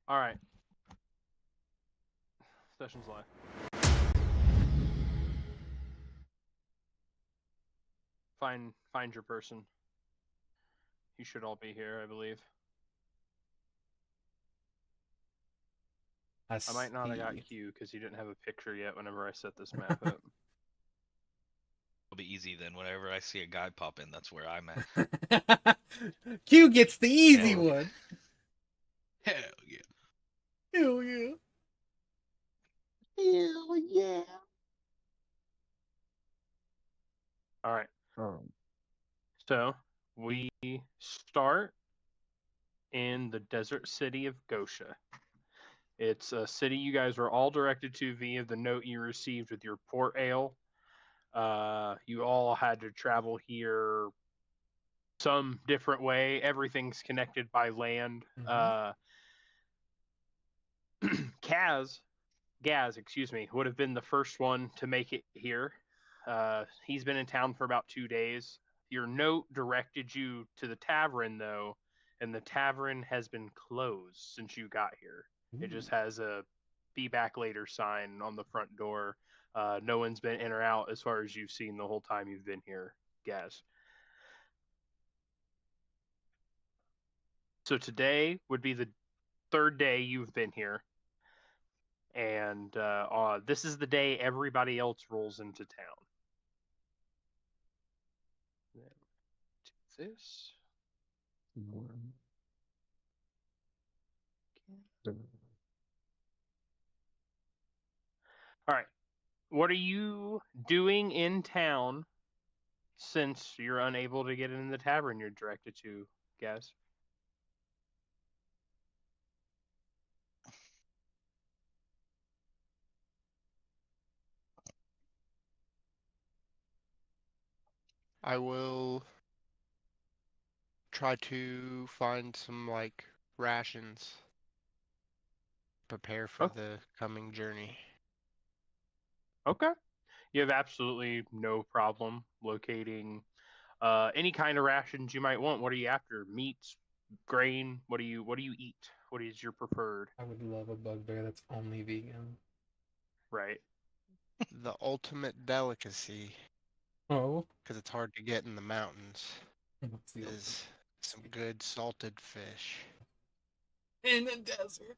All right. Session's live. Find your person. You should all be here, I believe. I might not have got Q because he didn't have a picture yet whenever I set this map up. It'll be easy then. Whenever I see a guy pop in, that's where I'm at. Q gets the easy one. Hell yeah. Hell yeah. Hell yeah. All right. So we start in the desert city of Gosha. It's a city you guys were all directed to via the note you received with your port ale. You all had to travel here some different way. Everything's connected by land. Ghaz, would have been the first one to make it here. He's been in town for about 2 days. Your note directed you to the tavern, though, and the tavern has been closed since you got here. It just has a be back later sign on the front door. No one's been in or out as far as you've seen the whole time you've been here, Ghaz. So today would be the third day you've been here. And this is the day everybody else rolls into town. Do this. All right. What are you doing in town since you're unable to get in the tavern you're directed to, Ghaz? I will try to find some, like, rations. Prepare for the coming journey. Okay. You have absolutely no problem locating any kind of rations you might want. What are you after? Meats, grain? What do you eat? What is your preferred? I would love a bugbear that's only vegan. Right. The ultimate delicacy, Oh. because it's hard to get in the mountains, What's the is some good salted fish. in the desert?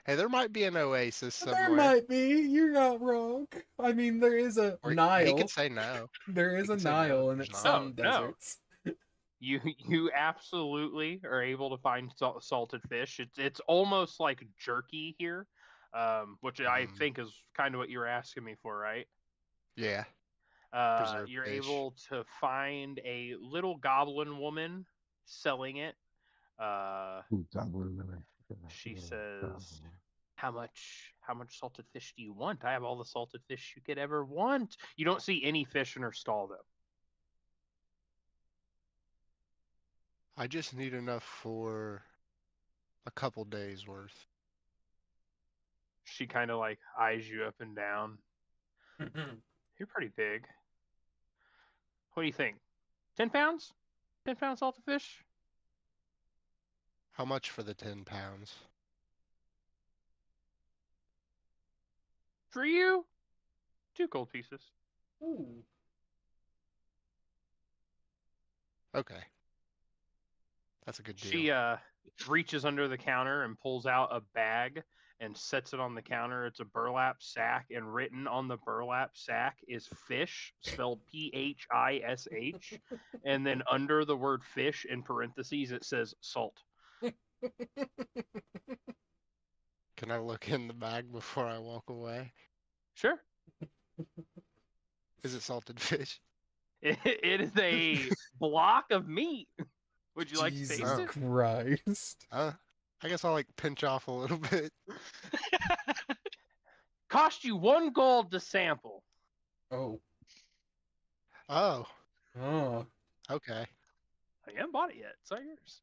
Hey, there might be an oasis somewhere. There might be. You're not wrong. I mean, there is a Nile. He could say no. There is a Nile, and it's some deserts. No. You absolutely are able to find salted fish. It's almost like jerky here, which I think is kind of what you were asking me for, right? Yeah. You're fish. able to find a little goblin woman selling it. She says, how much salted fish do you want? I have all the salted fish you could ever want. You don't see any fish in her stall, though. I just need enough for a couple days worth. She kind of like eyes you up and down. You're pretty big. What do you think? 10 pounds? 10 pounds salted fish? How much for the 10 pounds? For you, 2 gold pieces. Ooh. Okay. That's a good deal. She reaches under the counter and pulls out a bag and sets it on the counter. It's a burlap sack, and written on the burlap sack is fish, spelled Phish. And then under the word fish, in parentheses, it says salt. Can I look in the bag before I walk away? Sure. Is it salted fish? It is a block of meat. Would you like to taste Jesus it? Christ. I guess I'll like pinch off a little bit. Cost you 1 gold to sample. Oh. Oh. Oh. Okay. I haven't bought it yet. It's all yours.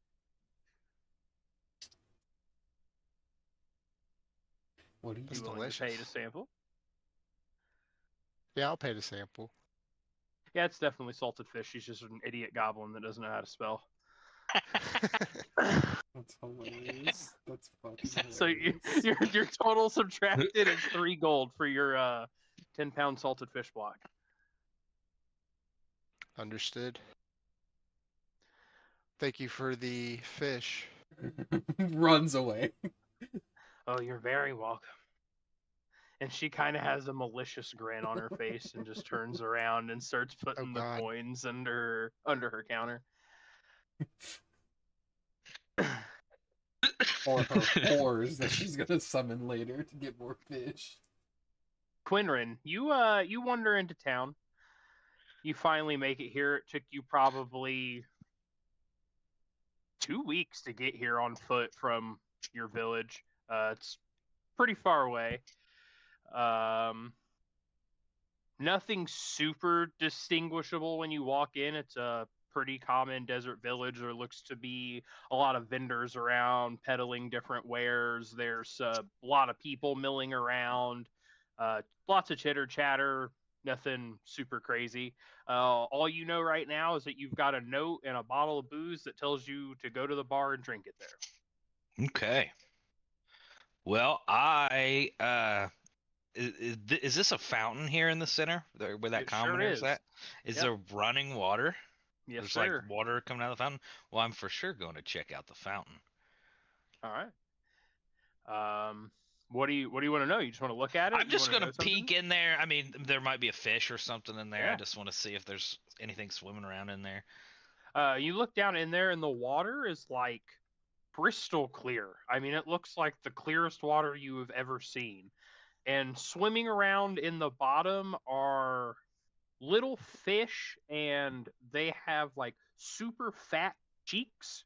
What are you willing delicious. to pay to sample? Yeah, I'll pay to sample. Yeah, it's definitely salted fish. She's just an idiot goblin that doesn't know how to spell. That's hilarious. That's fucking So hilarious. your total subtracted is 3 gold for your 10-pound salted fish block. Understood. Thank you for the fish. Runs away. Oh, you're very welcome. And she kind of has a malicious grin on her face and just turns around and starts putting the God. coins under her counter. Or her whores that she's gonna summon later to get more fish. Qinren, you wander into town. You finally make it here. It took you probably 2 weeks to get here on foot from your village. It's pretty far away. Nothing super distinguishable when you walk in. It's a pretty common desert village. There looks to be a lot of vendors around peddling different wares. There's a lot of people milling around. Lots of chitter chatter. Nothing super crazy. All you know right now is that you've got a note and a bottle of booze that tells you to go to the bar and drink it there. Okay. Well, is this a fountain here in the center where that It sure commoner is is. at? Is Yep. there running water? Yes, There's sir. like water coming out of the fountain? Well, I'm for sure going to check out the fountain. All right. What do you want to know? You just want to look at it? I'm You just wanna going know to peek in there. I mean, there might be a fish or something in there. Yeah. I just want to see if there's anything swimming around in there. You look down in there, and the water is like crystal clear. I mean, it looks like the clearest water you have ever seen. And swimming around in the bottom are little fish, and they have like super fat cheeks.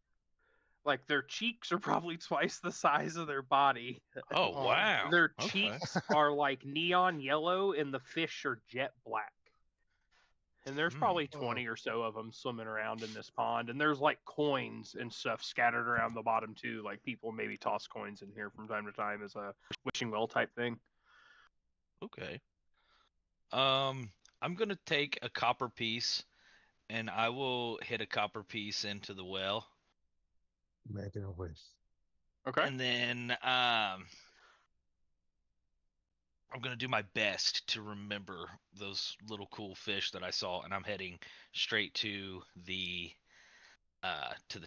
Like their cheeks are probably twice the size of their body. Oh, Oh, wow. Their Okay. cheeks are like neon yellow, and the fish are jet black. And there's probably 20 or so of them swimming around in this pond. And there's like coins and stuff scattered around the bottom too. Like people maybe toss coins in here from time to time as a wishing well type thing. Okay. I'm going to take a copper piece and I will hit a copper piece into the well. Making a wish. Okay. And then I'm gonna do my best to remember those little cool fish that I saw, and I'm heading straight to the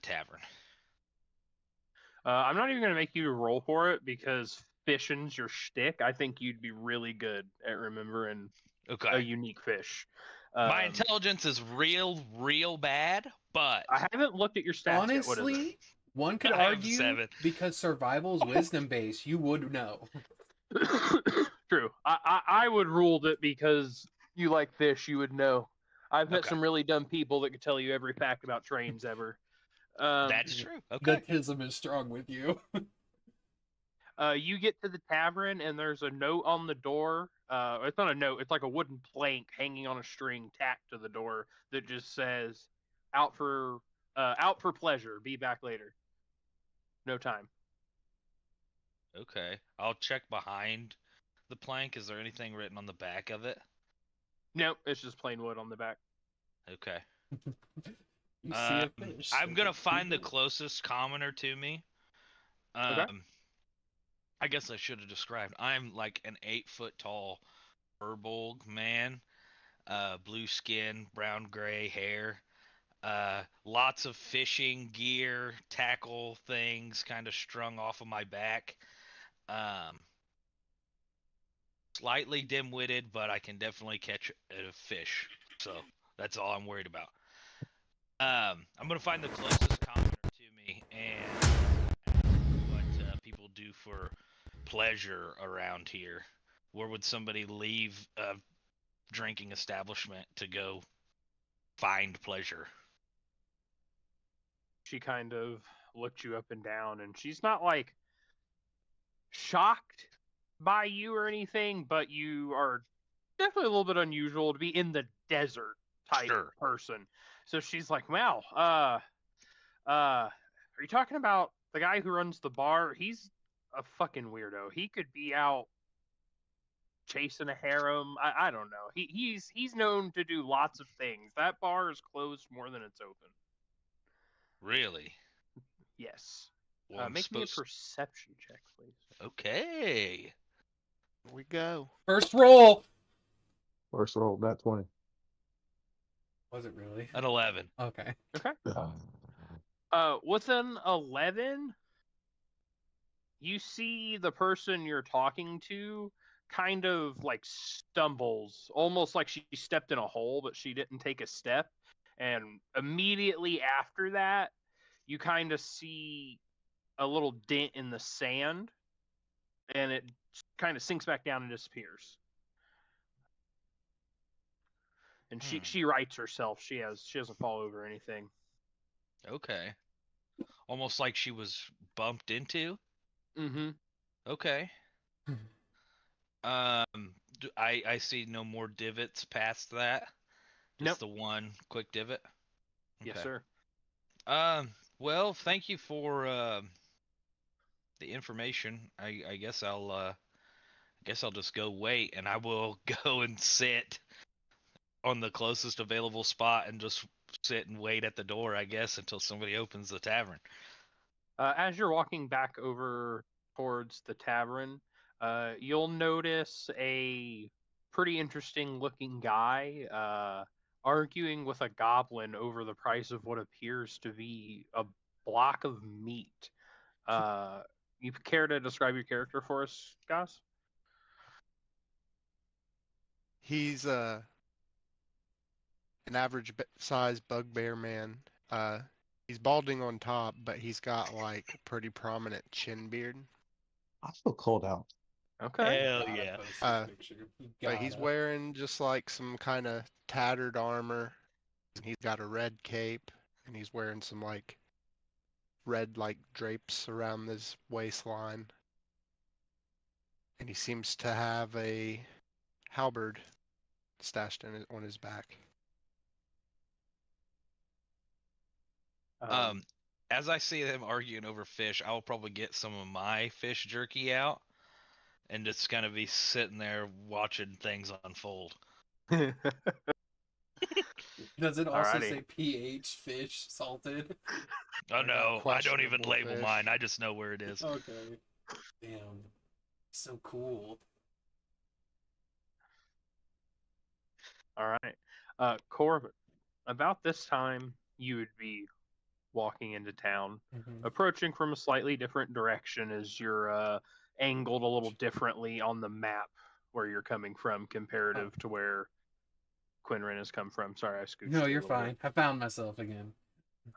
tavern. I'm not even going to make you roll for it because fishing's your shtick. I think you'd be really good at remembering a Okay. unique fish. My intelligence is real bad, but I haven't looked at your stats yet. What is it? Honestly, one could I have argue 7. because survival's wisdom base, you would know. True. I would rule that because you like fish, you would know. I've met Okay. some really dumb people that could tell you every fact about trains ever. That's true. Okay. Nepotism is strong with you. You get to the tavern and there's a note on the door. It's not a note. It's like a wooden plank hanging on a string tacked to the door that just says, "Out for pleasure. Be back later. No time." Okay. I'll check behind the plank. Is there anything written on the back of it? Nope, it's just plain wood on the back. Okay. You see a fish. I'm gonna find the People- closest commoner to me. Okay. I guess I should have described. I'm like an 8-foot tall Firbolg man, blue skin, brown gray hair, lots of fishing gear, tackle things kind of strung off of my back. Slightly dim-witted, but I can definitely catch a fish. So that's all I'm worried about. I'm gonna find the closest commoner to me and ask what people do for pleasure around here. Where would somebody leave a drinking establishment to go find pleasure? She kind of looked you up and down, and she's not like shocked by you or anything, but you are definitely a little bit unusual to be in the desert type Sure. person. So she's like, "Wow, are you talking about the guy who runs the bar? He's a fucking weirdo. He could be out chasing a harem. I don't know. He's known to do lots of things. That bar is closed more than it's open. Really? Yes. Well, I'm Make me a supposed. perception check, please. Okay. Here we go. First roll. First roll, that 20. Was it really? An 11. Okay. Okay. Uh, With an 11, you see the person you're talking to kind of like stumbles, almost like she stepped in a hole, but she didn't take a step. And immediately after that, you kind of see a little dent in the sand, and it kind of sinks back down and disappears. And she rights herself. She doesn't fall over anything. Okay. Almost like she was bumped into. Mm-hmm. Okay. I see no more divots past that. Just Nope. the one quick divot. Yes, Okay. sir. Well, thank you for the information. I guess I'll just go wait, and I will go and sit on the closest available spot and just sit and wait at the door, I guess, until somebody opens the tavern. As you're walking back over towards the tavern, you'll notice a pretty interesting looking guy arguing with a goblin over the price of what appears to be a block of meat. You care to describe your character for us, Ghaz? He's an average size bugbear man. He's balding on top, but he's got like a pretty prominent chin beard. I feel cold out. Okay. Hell Gotta yeah. post this picture. You But he's gotta. wearing just like some kind of tattered armor. And he's got a red cape, and he's wearing some like red like drapes around his waistline. And he seems to have a halberd stashed on his back. As I see them arguing over fish, I'll probably get some of my fish jerky out and just kind of be sitting there watching things unfold. Does it also Alrighty. say pH fish salted? Oh got no, I don't even questionable label fish. mine. I just know where it is. Okay. Damn. So cool. All right. Corvin, about this time, you would be walking into town, approaching from a slightly different direction as you're angled a little differently on the map where you're coming from comparative to where Qinren has come from. Sorry, I scooched No, you a you're little fine. I found myself again.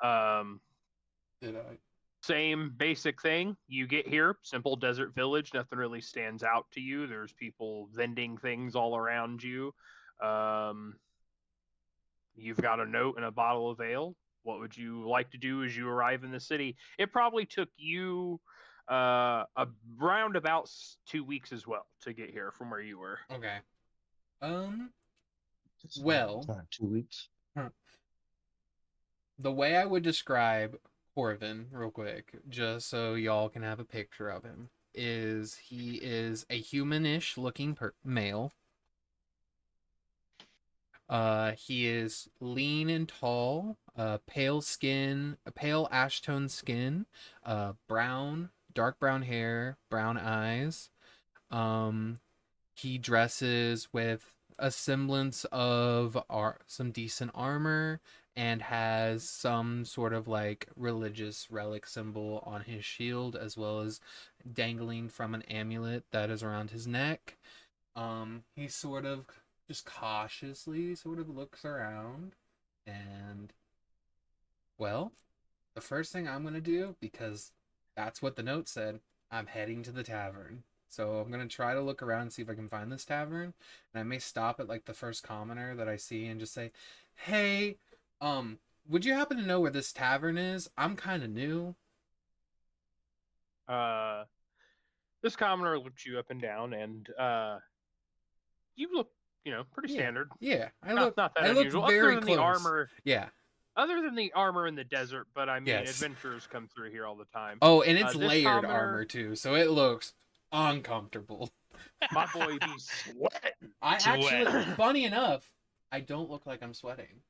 bit. Did I? Same basic thing. You get here, simple desert village. Nothing really stands out to you. There's people vending things all around you. You've got a note and a bottle of ale. What would you like to do as you arrive in the city? It probably took you around about 2 weeks as well to get here from where you were. Okay. It's Well- time, 2 weeks. The way I would describe Corvin, real quick, just so y'all can have a picture of him, is he is a humanish looking male. He is lean and tall, pale skin, a pale ash tone skin, brown, dark brown hair, brown eyes. He dresses with a semblance of some decent armor and has some sort of like religious relic symbol on his shield, as well as dangling from an amulet that is around his neck. He sort of just cautiously sort of looks around, and well, the first thing I'm gonna do, because that's what the note said, I'm heading to the tavern. So I'm gonna try to look around and see if I can find this tavern, and I may stop at like the first commoner that I see and just say, hey, would you happen to know where this tavern is? I'm kind of new. This commoner looked you up and down, and you look, pretty standard. Yeah, Not that I look unusual. very Other than close. the armor, Yeah. other than the armor in the desert, but I mean, Yes. adventurers come through here all the time. Oh, and it's This layered commoner- armor too, so it looks uncomfortable. My boy be sweating. I actually, Sweat. funny enough, I don't look like I'm sweating.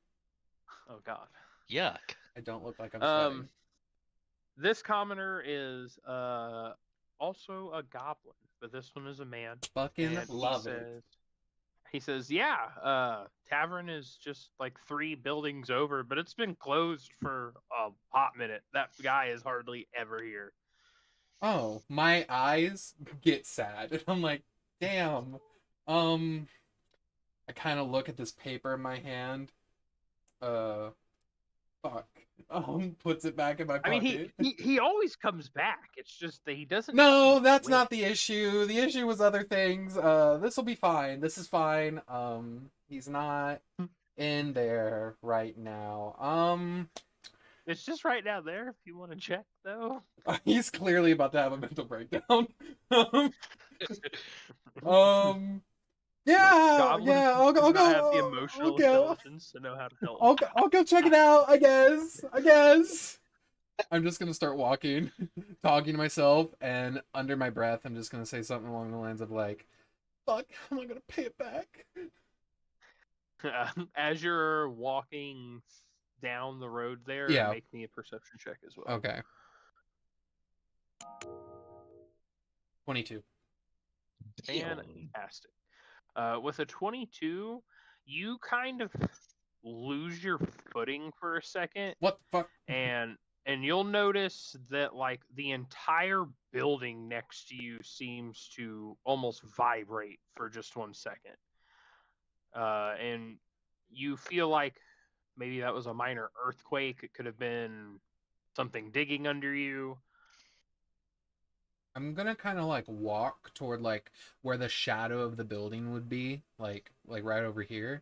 Oh God. Yuck. I don't look like I'm sweating. This commoner is also a goblin, but this one is a man. Fucking And love it. He says, yeah, tavern is just like 3 buildings over, but it's been closed for a hot minute. That guy is hardly ever here. Oh, my eyes get sad. And I'm like, damn. I kind of look at this paper in my hand. Fuck. Puts it back in my pocket. I mean, he always comes back. It's just that he doesn't. No, that's win. not the issue. The issue was other things. This will be fine. This is fine. He's not in there right now. It's just right down there if you want to check, though. He's clearly about to have a mental breakdown. Yeah, Goblins yeah. I'll do go. not have the emotional intelligence to know how to help. I'll go check it out. I guess. I'm just gonna start walking, talking to myself, and under my breath, I'm just gonna say something along the lines of like, "Fuck, I'm not gonna pay it back." As you're walking down the road there, Yeah. make me a perception check as well. Okay. 22. Fantastic. With a 22, you kind of lose your footing for a second, What the fuck? and you'll notice that like the entire building next to you seems to almost vibrate for just 1 second. And you feel like maybe that was a minor earthquake. It could have been something digging under you. I'm gonna kind of like walk toward like where the shadow of the building would be, like right over here.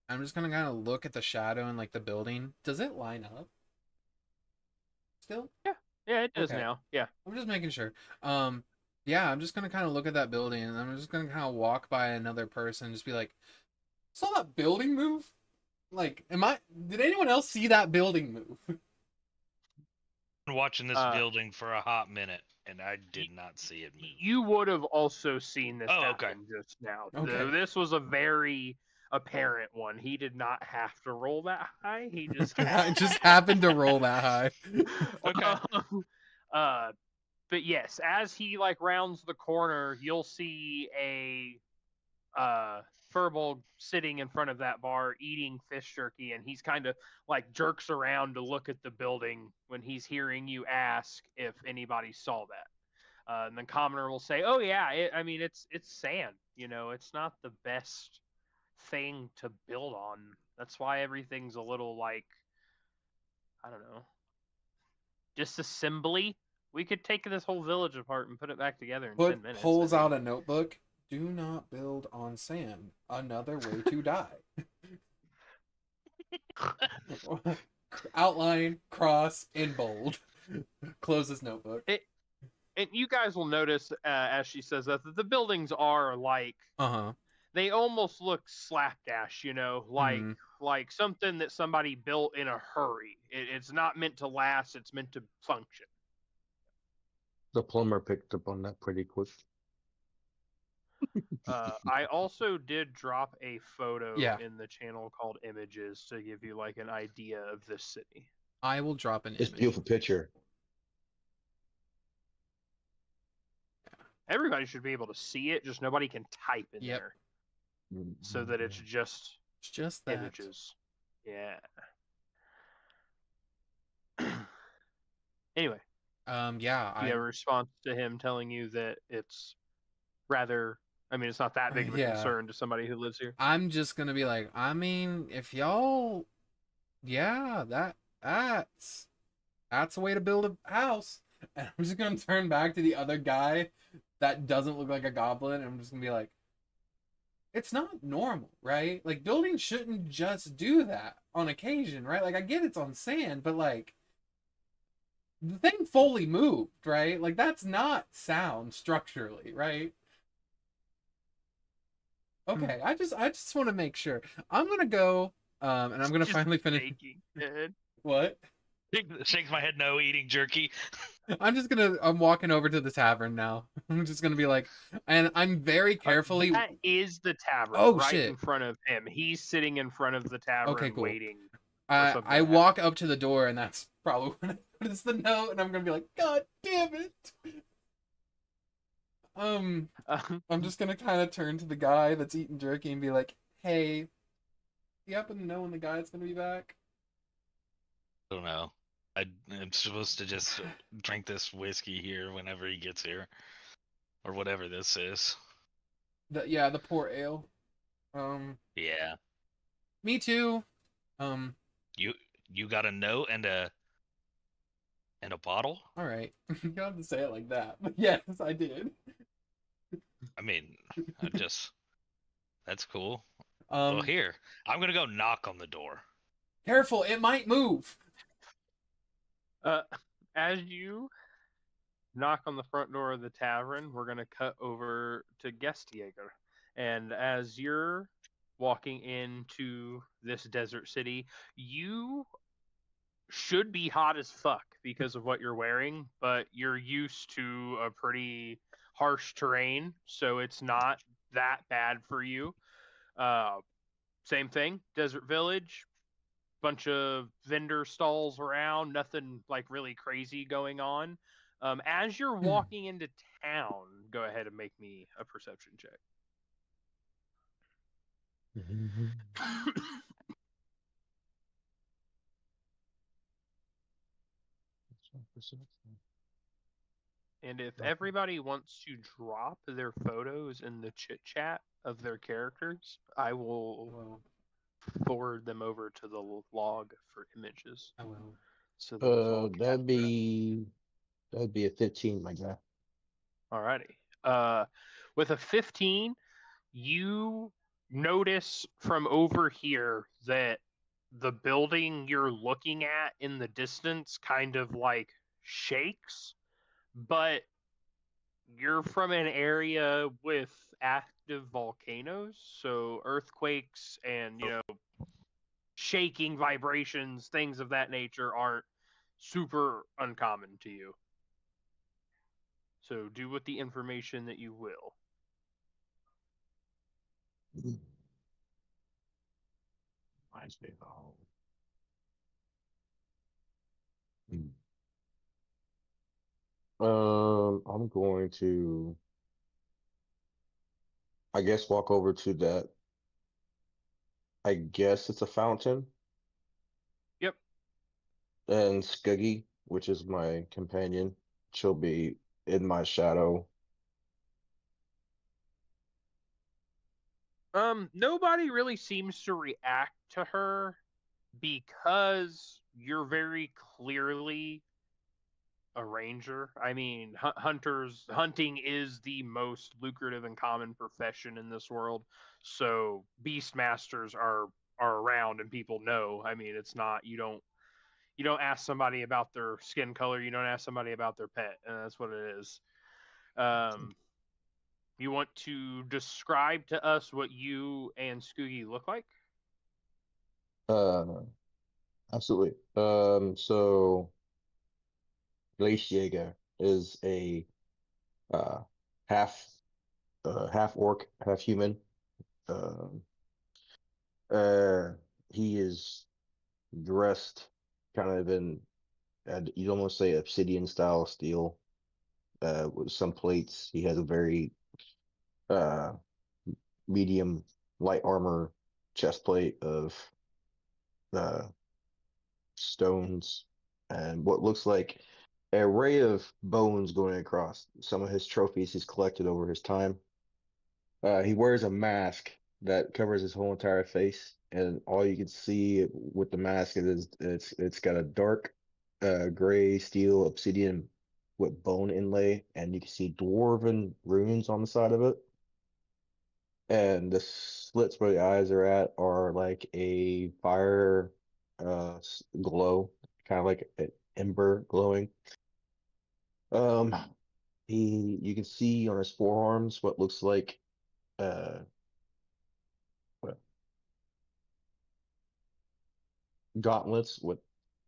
I'm just gonna kind of look at the shadow and like the building. Does it line up? Still? Yeah, it does Okay. now. Yeah. I'm just making sure. Yeah, I'm just gonna kind of look at that building, and I'm just gonna kind of walk by another person, and just be like, "Saw that building move? Like, did anyone else see that building move?" Been watching this building for a hot minute, and I did not see it move. You would have also seen this okay. happen just now. Okay. This was a very apparent one. He did not have to roll that high. He just I just happened to roll that high. Okay. But yes, as he like rounds the corner, you'll see a Firbolg sitting in front of that bar eating fish jerky, and he's kind of like jerks around to look at the building when he's hearing you ask if anybody saw that. And then Commoner will say, "Oh yeah, it's sand. You know, it's not the best thing to build on. That's why everything's a little like, I don't know, disassembly. We could take this whole village apart and put it back together in 10 minutes." Pulls out a notebook. Do not build on sand. Another way to die. Outline, cross, in bold. Closes notebook. And you guys will notice as she says that the buildings are like, they almost look slapdash, you know, like something that somebody built in a hurry. It's not meant to last. It's meant to function. The plumber picked up on that pretty quick. I also did drop a photo Yeah. in the channel called Images to give you like an idea of this city. I will drop an It's a image. beautiful picture. Everybody should be able to see it, just nobody can type in Yep. there. So that it's just It's just that. images. Yeah. Anyway, Yeah. do you have a response to him telling you that it's rather, it's not that big of a concern to somebody who lives here? I'm just gonna be like, if y'all, that's a way to build a house. And I'm just gonna turn back to the other guy that doesn't look like a goblin, and I'm just gonna be like, it's not normal, right? Like, buildings shouldn't just do that on occasion, right? Like, I get it's on sand, but like, the thing fully moved, right? Like, that's not sound structurally, right? Okay, I just want to make sure. I'm gonna go, and I'm gonna Just finally finish. shaking head. What? Shakes my head no, eating jerky. I'm walking over to the tavern now. I'm just gonna be like, and I'm very carefully. That is the tavern Oh, right shit. in front of him. He's sitting in front of the tavern Okay, cool. waiting for something I to walk up to the door, and that's probably when I notice the note, and I'm gonna be like, God damn it. happen. I'm just gonna kind of turn to the guy that's eating jerky and be like, hey, you happen to know when the guy's gonna be back? I don't know. I'm supposed to just drink this whiskey here whenever he gets here, or whatever this is. The port ale. Yeah. Me too. You got a note and a bottle? All right. You don't have to say it like that, but yes, I did. I mean, that's cool. Well, here, I'm gonna go knock on the door. Careful, it might move. As you knock on the front door of the tavern, we're going to cut over to Geistjäger. And as you're walking into this desert city, you should be hot as fuck because of what you're wearing, but you're used to a pretty harsh terrain, so it's not that bad for you. Same thing, desert village, bunch of vendor stalls around, nothing like really crazy going on. As you're walking into town, go ahead and make me a perception check. And if everybody wants to drop their photos in the chit chat of their characters, I will forward them over to the log for images. I will. So that that'd be a 15, my guy. Alrighty. With a 15, you notice from over here that the building you're looking at in the distance kind of like shakes, but you're from an area with active volcanoes, so earthquakes and, shaking vibrations, things of that nature aren't super uncommon to you. So do with the information that you will. I'm going to, I guess, walk over to that. I guess it's a fountain. Yep. And Scuggy, which is my companion, she'll be in my shadow. Nobody really seems to react to her because you're very clearly a ranger. I mean, hunting is the most lucrative and common profession in this world. So beastmasters are around and people know. I mean, it's not you don't ask somebody about their skin color, you don't ask somebody about their pet, and that's what it is. You want to describe to us what you and Scoogie look like? Absolutely. So Geistjäger is a uh half half orc, half human. Um he is dressed kind of in, you'd almost say, obsidian style steel, with some plates. He has a very uh medium light armor chest plate of uh stones and what looks like an array of bones going across some of his trophies he's collected over his time. He wears a mask that covers his whole entire face, and all you can see with the mask is it's got a dark gray steel obsidian with bone inlay, and you can see dwarven runes on the side of it. And the slits where the eyes are at are like a fire glow, kind of like an ember glowing. Um, you can see on his forearms what looks like uh what, gauntlets with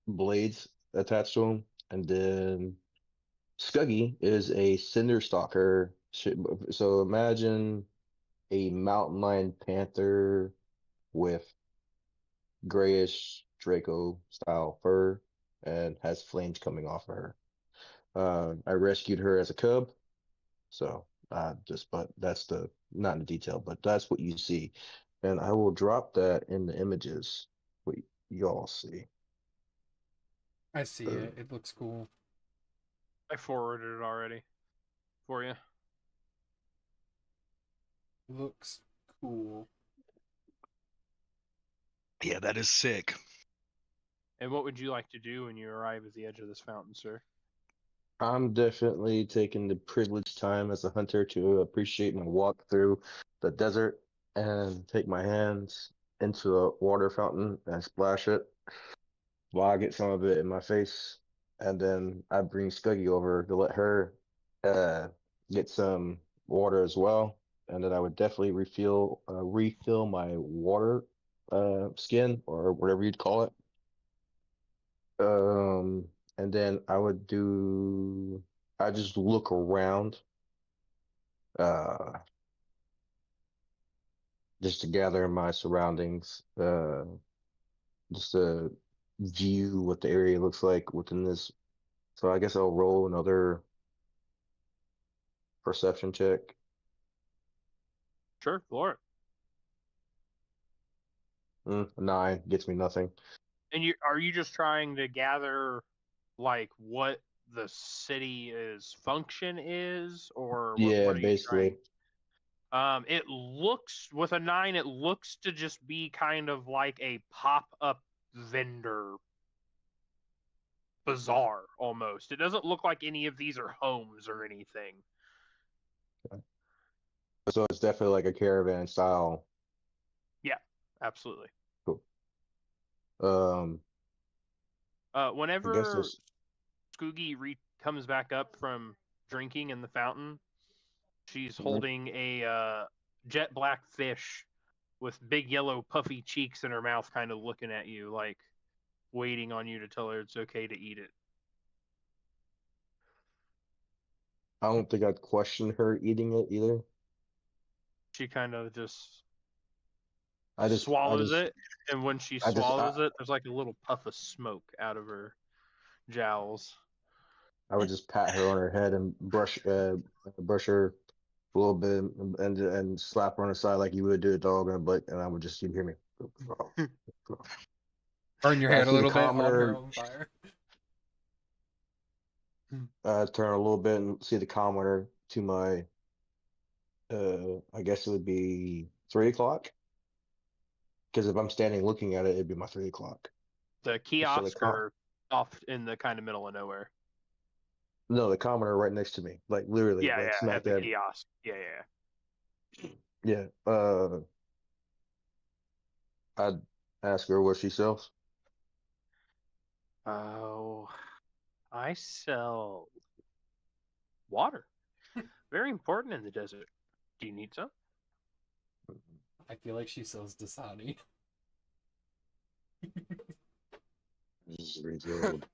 blades attached to him, and then Scuggy is a Cinder Stalker. So imagine a mountain lion panther with grayish Draco style fur and has flames coming off of her. I rescued her as a cub, so but that's not in detail, but that's what you see, and I will drop that in the images. What y'all see? I see it. It looks cool. I forwarded it already for you. Looks cool. Yeah, that is sick. And what would you like to do when you arrive at the edge of this fountain, sir? I'm definitely taking the privileged time as a hunter to appreciate my walk through the desert and take my hands into a water fountain and splash it while I get some of it in my face. And then I bring Scuggy over to let her get some water as well. And then I would definitely refill my water skin or whatever you'd call it. And then I just look around, just to gather my surroundings, just to view what the area looks like within this. So I guess I'll roll another perception check. Sure, Lord. 9 gets me nothing. And are you just trying to gather, like, what the city's function is, or what, Yeah, what are you basically. trying? It looks, with a 9, it looks to just be kind of like a pop-up vendor bazaar, almost. It doesn't look like any of these are homes or anything. So it's definitely like a caravan style. Yeah, absolutely. Cool. Whenever Scoogie comes back up from drinking in the fountain, she's holding a jet black fish with big yellow puffy cheeks in her mouth, kind of looking at you, like waiting on you to tell her it's okay to eat it. I don't think I'd question her eating it either. She kind of just swallows it, and when she swallows it, there's like a little puff of smoke out of her jowls. I would just pat her on her head and brush her a little bit and slap her on the side like you would do a dog on a butt, and I would just, you'd hear me. Burn your head a little bit on her own fire. Turn a little bit and see the commoner to my, I guess it would be 3 o'clock. Because if I'm standing looking at it, it'd be my 3 o'clock. The kiosk are off in the kind of middle of nowhere. No, the commoner right next to me, like literally. Yeah, like, yeah, at the kiosk. Yeah. I'd ask her what she sells. Oh, I sell water. Very important in the desert. Do you need some? I feel like she sells Dasani. This is reserved.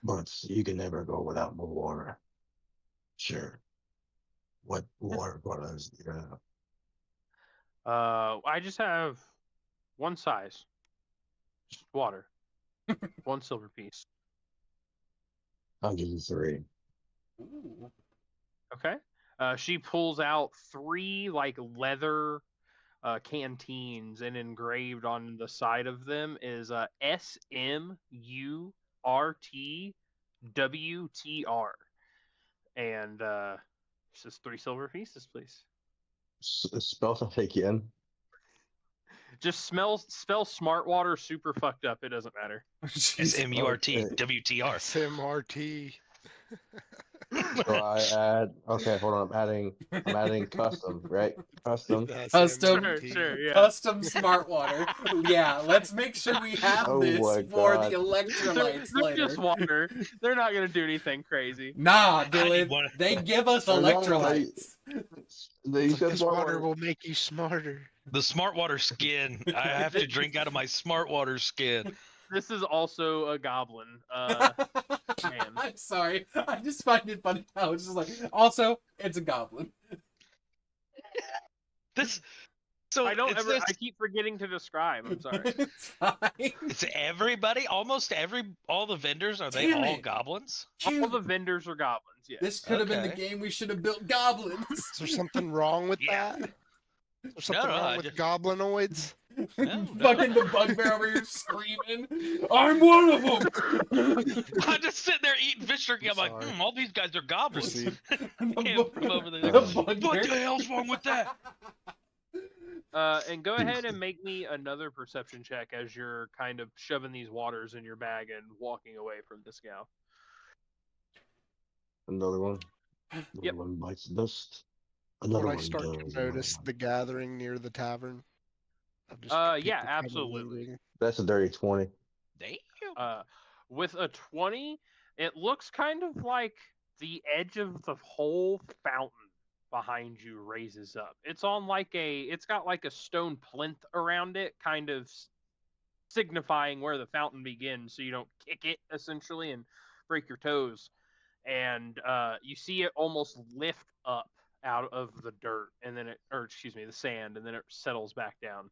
But you can never go without more water. Sure. What water bottles do you have? I just have one size. Just water. 1 silver piece. 103. Ooh. Okay. She pulls out 3 like leather canteens, and engraved on the side of them is SMURTWTR. And it's just 3 silver pieces, please. Spell that again. Just spell smart water super fucked up. It doesn't matter. SMURTWTR. SMRT. So I add. Okay, hold on. I'm adding custom, right? Custom. Sure, yeah. Custom smart water. Yeah, let's make sure we have this for the electrolytes they're later. just water. They're not gonna do anything crazy. Nah, Dylan. They give us electrolytes. This water will make you smarter. The smart water skin. I have to drink out of my smart water skin. This is also a goblin. Man. I'm sorry. I just find it funny how it's just like. Also, it's a goblin. This. So I don't it's ever. this, I keep forgetting to describe. I'm sorry. It's fine. it's everybody. All the vendors are they Damn all it. goblins? All the vendors are goblins. Yes. This could have been the Okay. game we should have built goblins. Is there something wrong with Yeah. that? Is there something no, wrong I with just- goblinoids? No. Fucking the bugbear over here screaming. I'm one of them. I'm just sitting there eating fish jerky. I'm like, Sorry. all these guys are goblins. Proceed. Came from over there. The What bugbear. the hell's wrong with that? And go ahead and make me another perception check as you're kind of shoving these waters in your bag and walking away from this gal. Another one. Yep. Another one bites the dust. Another When I one start does. to notice the gathering near the tavern, I'll just keep Yeah, it kinda absolutely. lingering. That's a dirty 20. Damn. With a 20, it looks kind of like the edge of the whole fountain behind you raises up. It's on it's got like a stone plinth around it, kind of signifying where the fountain begins, so you don't kick it essentially and break your toes. And you see it almost lift up out of the dirt, and then the sand, and then it settles back down.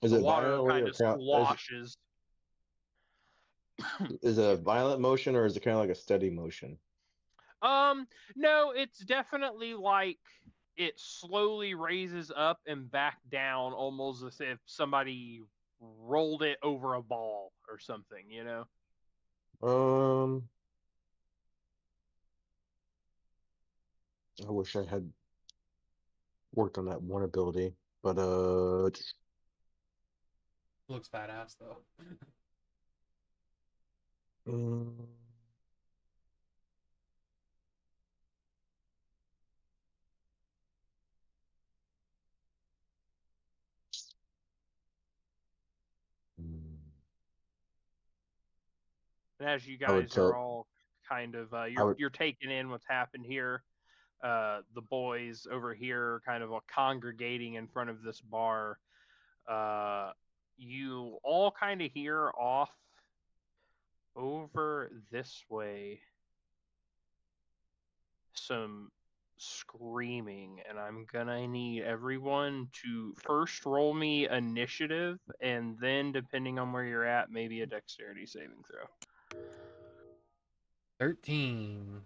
Is The it water violent kind or of sloshes. is it a violent motion or is it kind of like a steady motion? No, it's definitely like it slowly raises up and back down, almost as if somebody rolled it over a ball or something, you know? I wish I had worked on that one ability, but Looks badass though. mm, And as you I would guys are tell. all kind of I would. you're taking in what's happened here, the boys over here kind of congregating in front of this bar. You all kind of hear off over this way some screaming, and I'm gonna need everyone to first roll me initiative, and then depending on where you're at, maybe a dexterity saving throw. 13.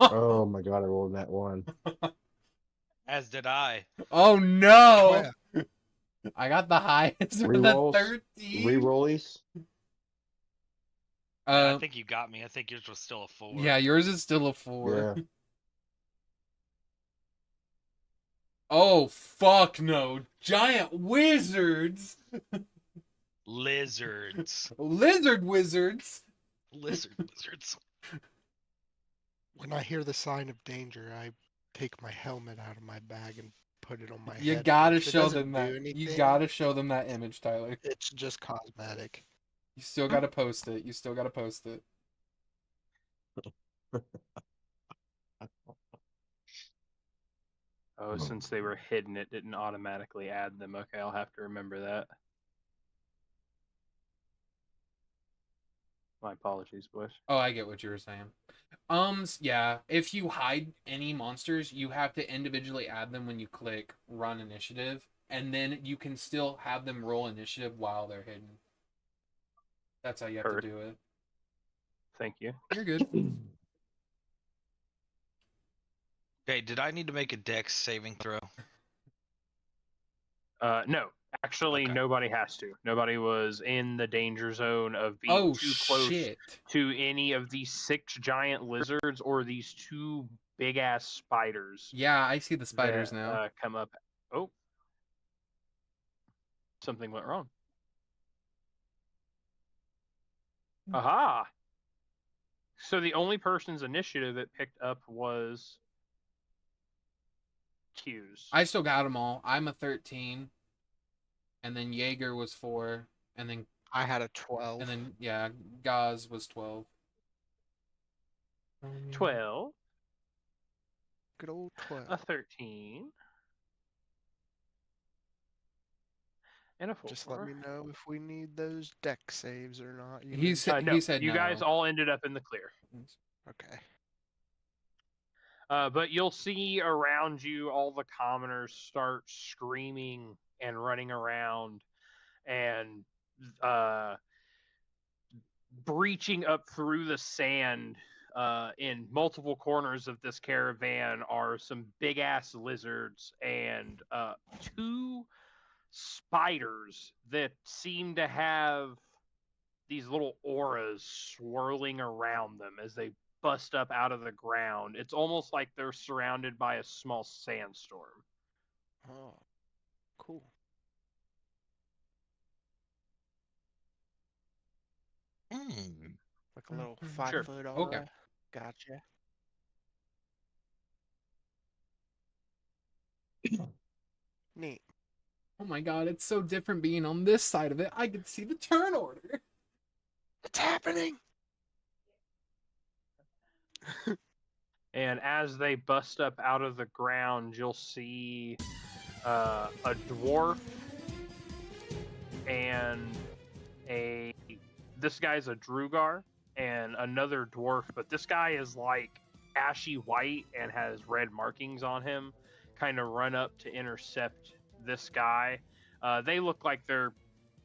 Oh my god! I rolled that one. As did I. Oh no! I got the highest with a Rerolls. 13. Rerollies. I think you got me. I think yours was still a 4. Yeah, yours is still a 4. Yeah. Oh fuck no! Giant wizards, Lizards. lizard wizards. Lizard wizards. When I hear the sign of danger, I take my helmet out of my bag and put it on my head. You gotta It show doesn't them do that. You anything. gotta show them that image, Tyler. It's just cosmetic. You still gotta post it. You still gotta post it. Oh, since they were hidden, it didn't automatically add them. Okay, I'll have to remember that. My apologies, boys. Oh, I get what you were saying. Yeah. If you hide any monsters, you have to individually add them when you click Run Initiative, and then you can still have them roll initiative while they're hidden. That's how you have Heard. to do it. Thank you. You're good. Okay, did I need to make a dex saving throw? No, actually, Okay. nobody has to. Nobody was in the danger zone of being Oh too close shit! to any of these 6 giant lizards or these 2 big ass spiders. Yeah, I see the spiders that, now. come up. Oh, something went wrong. Aha! So the only person's initiative it picked up was Q's. I still got them all. I'm a 13, and then Jaeger was 4, and then I had a 12. yeah, Ghaz was 12. 12, Good old 12. a 13, and a Just 4. let me know if we need those deck saves or not. You He mentioned- No, he said you no. guys all ended up in the clear. Okay. But you'll see around you all the commoners start screaming and running around and breaching up through the sand. In multiple corners of this caravan are some big ass lizards and 2 spiders that seem to have these little auras swirling around them as they bust up out of the ground. It's almost like they're surrounded by a small sandstorm. Oh, cool. Hmm. Like a little Mhm. 5-foot aura. Okay. Gotcha. Neat. Oh my god, it's so different being on this side of it. I can see the turn order. It's happening. And as they bust up out of the ground, you'll see a dwarf and this guy's a Drugar and another dwarf, but this guy is like ashy white and has red markings on him, kind of run up to intercept this guy. They look like they're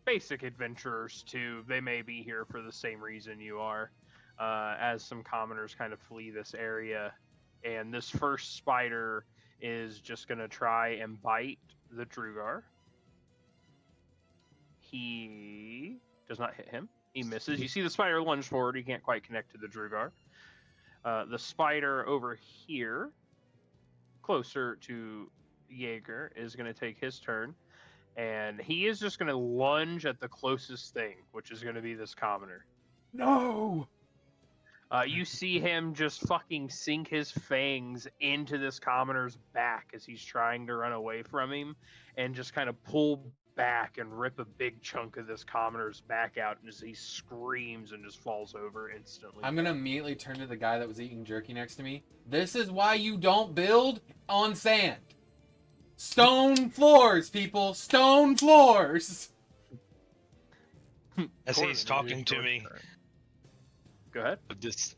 basic adventurers too. They may be here for the same reason you are, as some commoners kind of flee this area. And this first spider is just going to try and bite the Drugar. He does not hit him. He misses. You see the spider lunge forward. He can't quite connect to the Drugar. The spider over here, closer to Jaeger, is going to take his turn. And he is just going to lunge at the closest thing, which is going to be this commoner. No! You see him just fucking sink his fangs into this commoner's back as he's trying to run away from him, and just kind of pull back and rip a big chunk of this commoner's back out, and as he screams and just falls over instantly. I'm gonna immediately turn to the guy that was eating jerky next to me. This is why you don't build on sand. Stone floors, people. Stone floors. As Corvin, he's it is talking to your me, turn. Go ahead.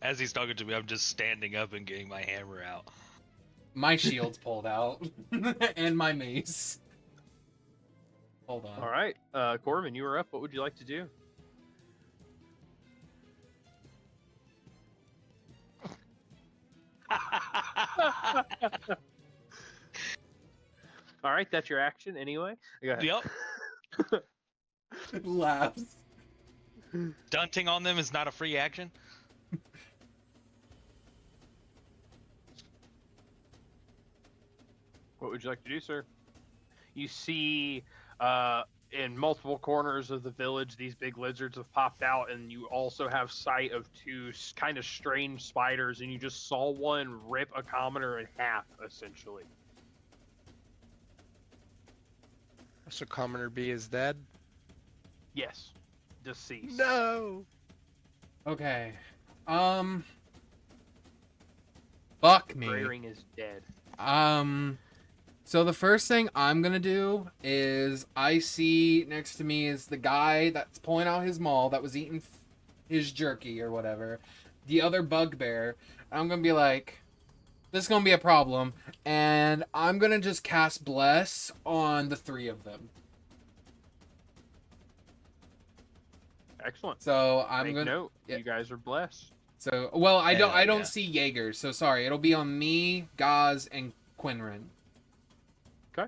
as he's talking to me, I'm just standing up and getting my hammer out. My shield's pulled out. And my mace. Hold on. All right, Corvin, you are up. What would you like to do? All right, that's your action anyway. Go ahead. Yep. Laughs. Dunting on them is not a free action. What would you like to do, sir? You see in multiple corners of the village, these big lizards have popped out, and you also have sight of 2 kind of strange spiders, and you just saw one rip a commoner in half, essentially. So Commoner B is dead? Yes. Deceased. No! Okay. Fuck me. Grayring is dead. So the first thing I'm gonna do is I see next to me is the guy that's pulling out his maul that was eating his jerky or whatever. The other Bugbear. I'm gonna be like, this is gonna be a problem, and I'm gonna just cast Bless on the 3 of them. Excellent. So I'm Make gonna. note. yeah. You guys are blessed. So well, I Hell don't yeah. see Jaeger. So sorry, it'll be on me, Ghaz, and Qinren. Okay.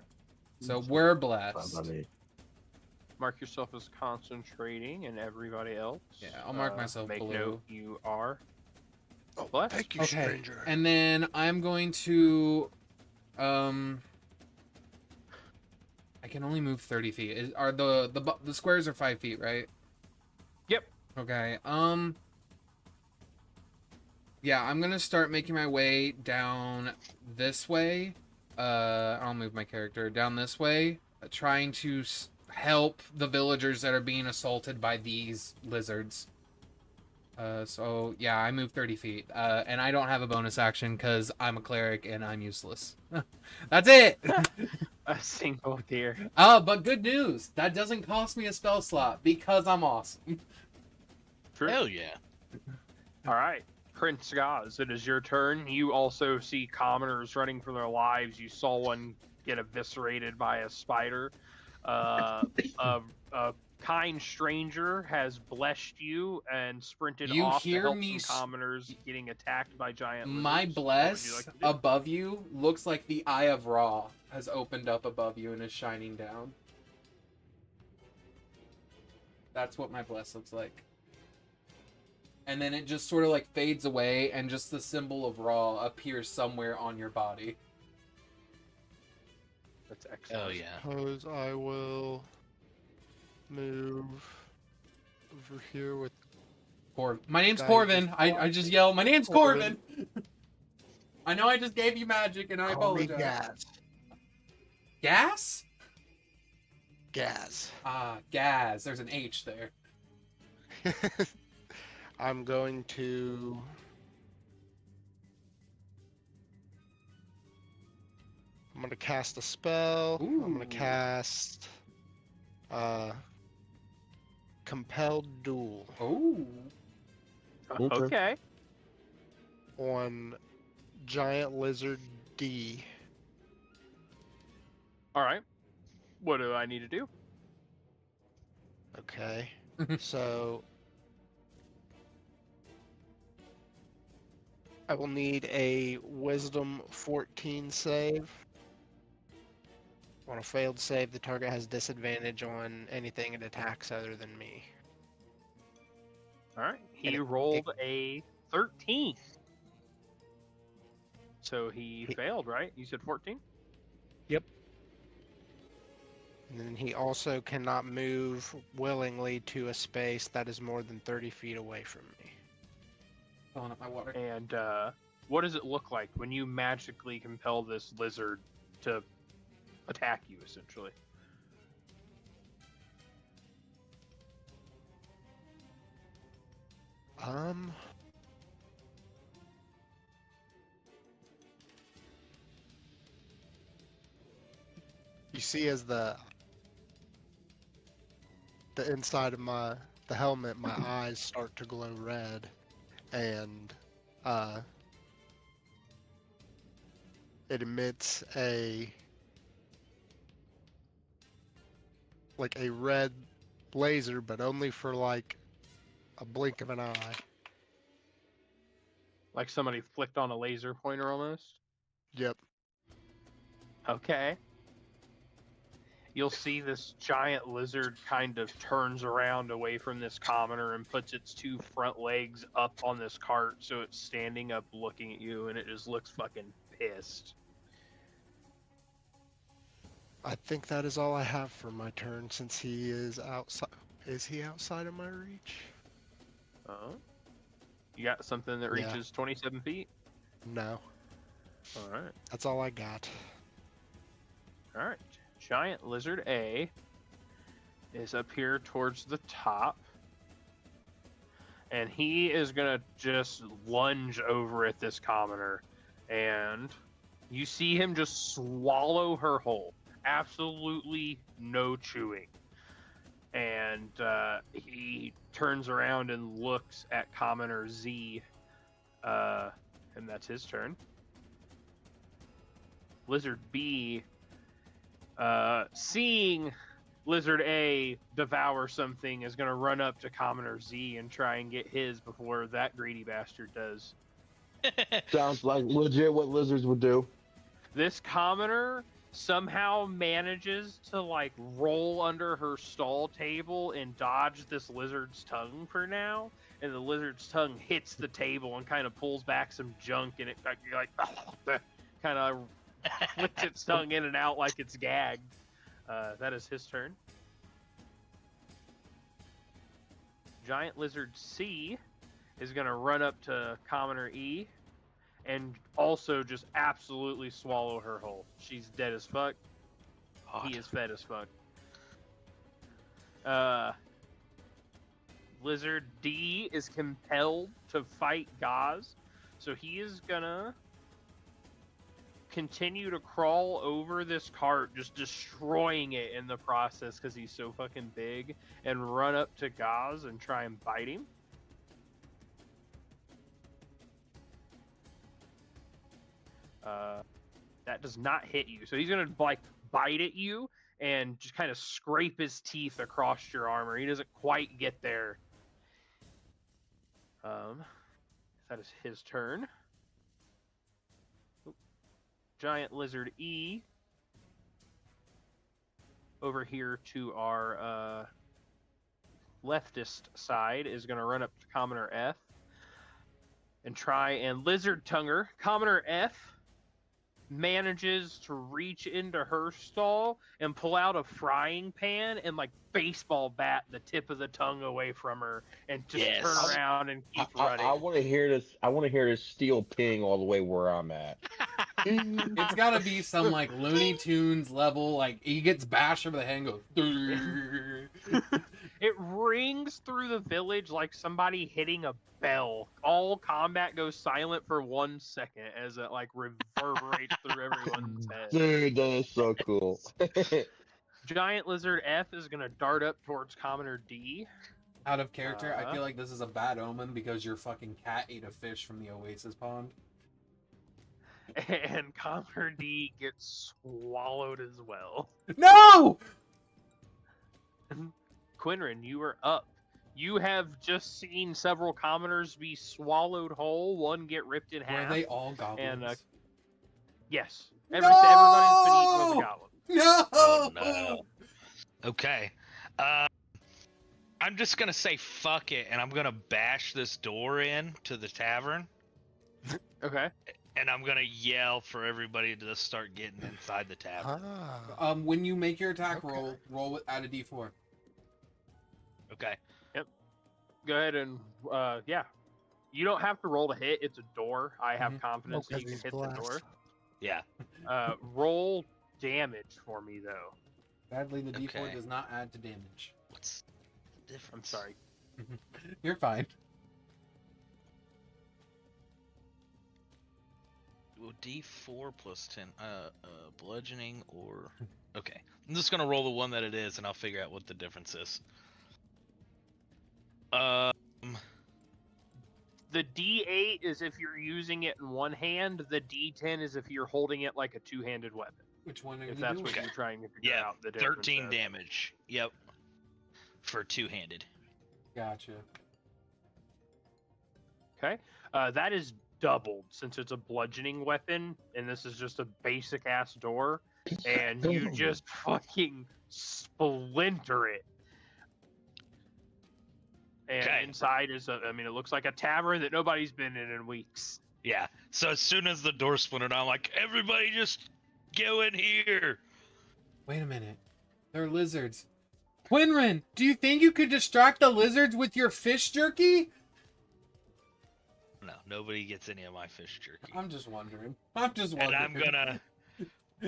So we're Fine blessed. by me. Mark yourself as concentrating, and everybody else. Yeah, I'll mark myself Make blue. note you are Oh, blessed. thank you, Okay, stranger. and then I'm going to, I can only move 30 feet. Are the squares are 5 feet, right? Yep. Okay. Yeah, I'm gonna start making my way down this way. I'll move my character down this way, trying to help the villagers that are being assaulted by these lizards. So yeah, I move 30 feet, and I don't have a bonus action because I'm a cleric and I'm useless. That's it. A single tier. But good news. That doesn't cost me a spell slot because I'm awesome. True. Hell yeah. All right, Prince Ghaz, it is your turn. You also see commoners running for their lives. You saw one get eviscerated by a spider. A kind stranger has blessed you and sprinted You off to hear help me some commoners getting attacked by giant My lizards. What would you bless like to do? above you looks like the Eye of Ra has opened up above you and is shining down. That's what my bless looks like. And then it just sort of like fades away and just the symbol of Ra appears somewhere on your body. That's excellent. Oh yeah. Suppose I will move over here with My name's Guy Corvin. just I just yell, my name's Corvin. Corvin! I know I just gave you magic and I Call me apologize. Gas? Ghaz. Ah, Ghaz. There's an H there. I'm going to cast a spell. I'm gonna Ooh. cast Compelled Duel Oh. Okay. on Giant Lizard D. All right. What do I need to do? Okay. So I will need a Wisdom 14 save. On a failed save, the target has disadvantage on anything it attacks other than me. All right. He And it- rolled a 13. So he failed, right? You said 14? And then he also cannot move willingly to a space that is more than 30 feet away from me. Filling up my water. And what does it look like when you magically compel this lizard to attack you, essentially? You see, as the inside of the helmet, my eyes start to glow red, and it emits a red laser, but only for like a blink of an eye. Like somebody flicked on a laser pointer almost? Yep. Okay. You'll see this giant lizard kind of turns around away from this commoner and puts its two front legs up on this cart so it's standing up looking at you, and it just looks fucking pissed. I think that is all I have for my turn, since he is outside. Is he outside of my reach? You got something that Yeah. reaches 27 feet? No. Alright. That's all I got. Alright. Giant Lizard A is up here towards the top. And he is going to just lunge over at this commoner. And you see him just swallow her whole. Absolutely no chewing. And he turns around and looks at commoner Z. And that's his turn. Lizard B, seeing Lizard A devour something, is going to run up to commoner Z and try and get his before that greedy bastard does. Sounds like legit what lizards would do. This commoner somehow manages to like roll under her stall table and dodge this lizard's tongue for now, and the lizard's tongue hits the table and kind of pulls back some junk, and it like kind of flicks its tongue in and out like it's gagged. That is his turn. Giant Lizard C is going to run up to commoner E and also just absolutely swallow her whole. She's dead as fuck. Hot. He is fed as fuck. Lizard D is compelled to fight Ghaz, so he is gonna continue to crawl over this cart, just destroying it in the process because he's so fucking big, and run up to Ghaz and try and bite him. That does not hit you. So he's gonna like bite at you and just kind of scrape his teeth across your armor. He doesn't quite get there. That is his turn. Oop. Giant Lizard E over here to our leftist side is going to run up to Commoner F and try and Lizard Tonguer. Commoner F manages to reach into her stall and pull out a frying pan and like baseball bat the tip of the tongue away from her and just turn around and keep running. I want to hear this. I want to hear this steel ping all the way where I'm at. It's got to be some like Looney Tunes level. Like he gets bashed over the head and goes. It rings through the village like somebody hitting a bell. All combat goes silent for 1 second as it like reverberates through everyone's head. Dude, that is so cool. Giant Lizard F is gonna dart up towards Commoner D. Out of character, I feel like this is a bad omen because your fucking cat ate a fish from the Oasis pond. And Commoner D gets swallowed as well. No! Qinren, you are up. You have just seen several commoners be swallowed whole, one get ripped in half. Were they all goblins? And, yes. No! Everybody's been eaten with a goblin. No! Oh, no. Okay. I'm just gonna say fuck it, and I'm gonna bash this door in to the tavern. Okay. And I'm gonna yell for everybody to just start getting inside the tavern. When you make your attack roll with add a d4. Okay. Yep. Go ahead and yeah. You don't have to roll to hit. It's a door. I have confidence that you can hit the door. Yeah. Roll damage for me though. Sadly, the d4 does not add to damage. What's the difference? I'm sorry. You're fine. Well, d4 plus 10. Bludgeoning or... Okay. I'm just gonna roll the one that it is, and I'll figure out what the difference is. The D8 is if you're using it in one hand. The D10 is if you're holding it like a two-handed weapon. Which one are If you that's doing? what you're trying to figure out. The 13 difference damage. Yep. For two-handed. Gotcha. Okay. That is doubled since it's a bludgeoning weapon, and this is just a basic-ass door, and you just fucking splinter it. And inside is it looks like a tavern that nobody's been in weeks. Yeah. So as soon as the door splintered, I'm like, everybody just go in here. Wait a minute. They're lizards. Qinren, do you think you could distract the lizards with your fish jerky? No, nobody gets any of my fish jerky. I'm just wondering. And I'm gonna...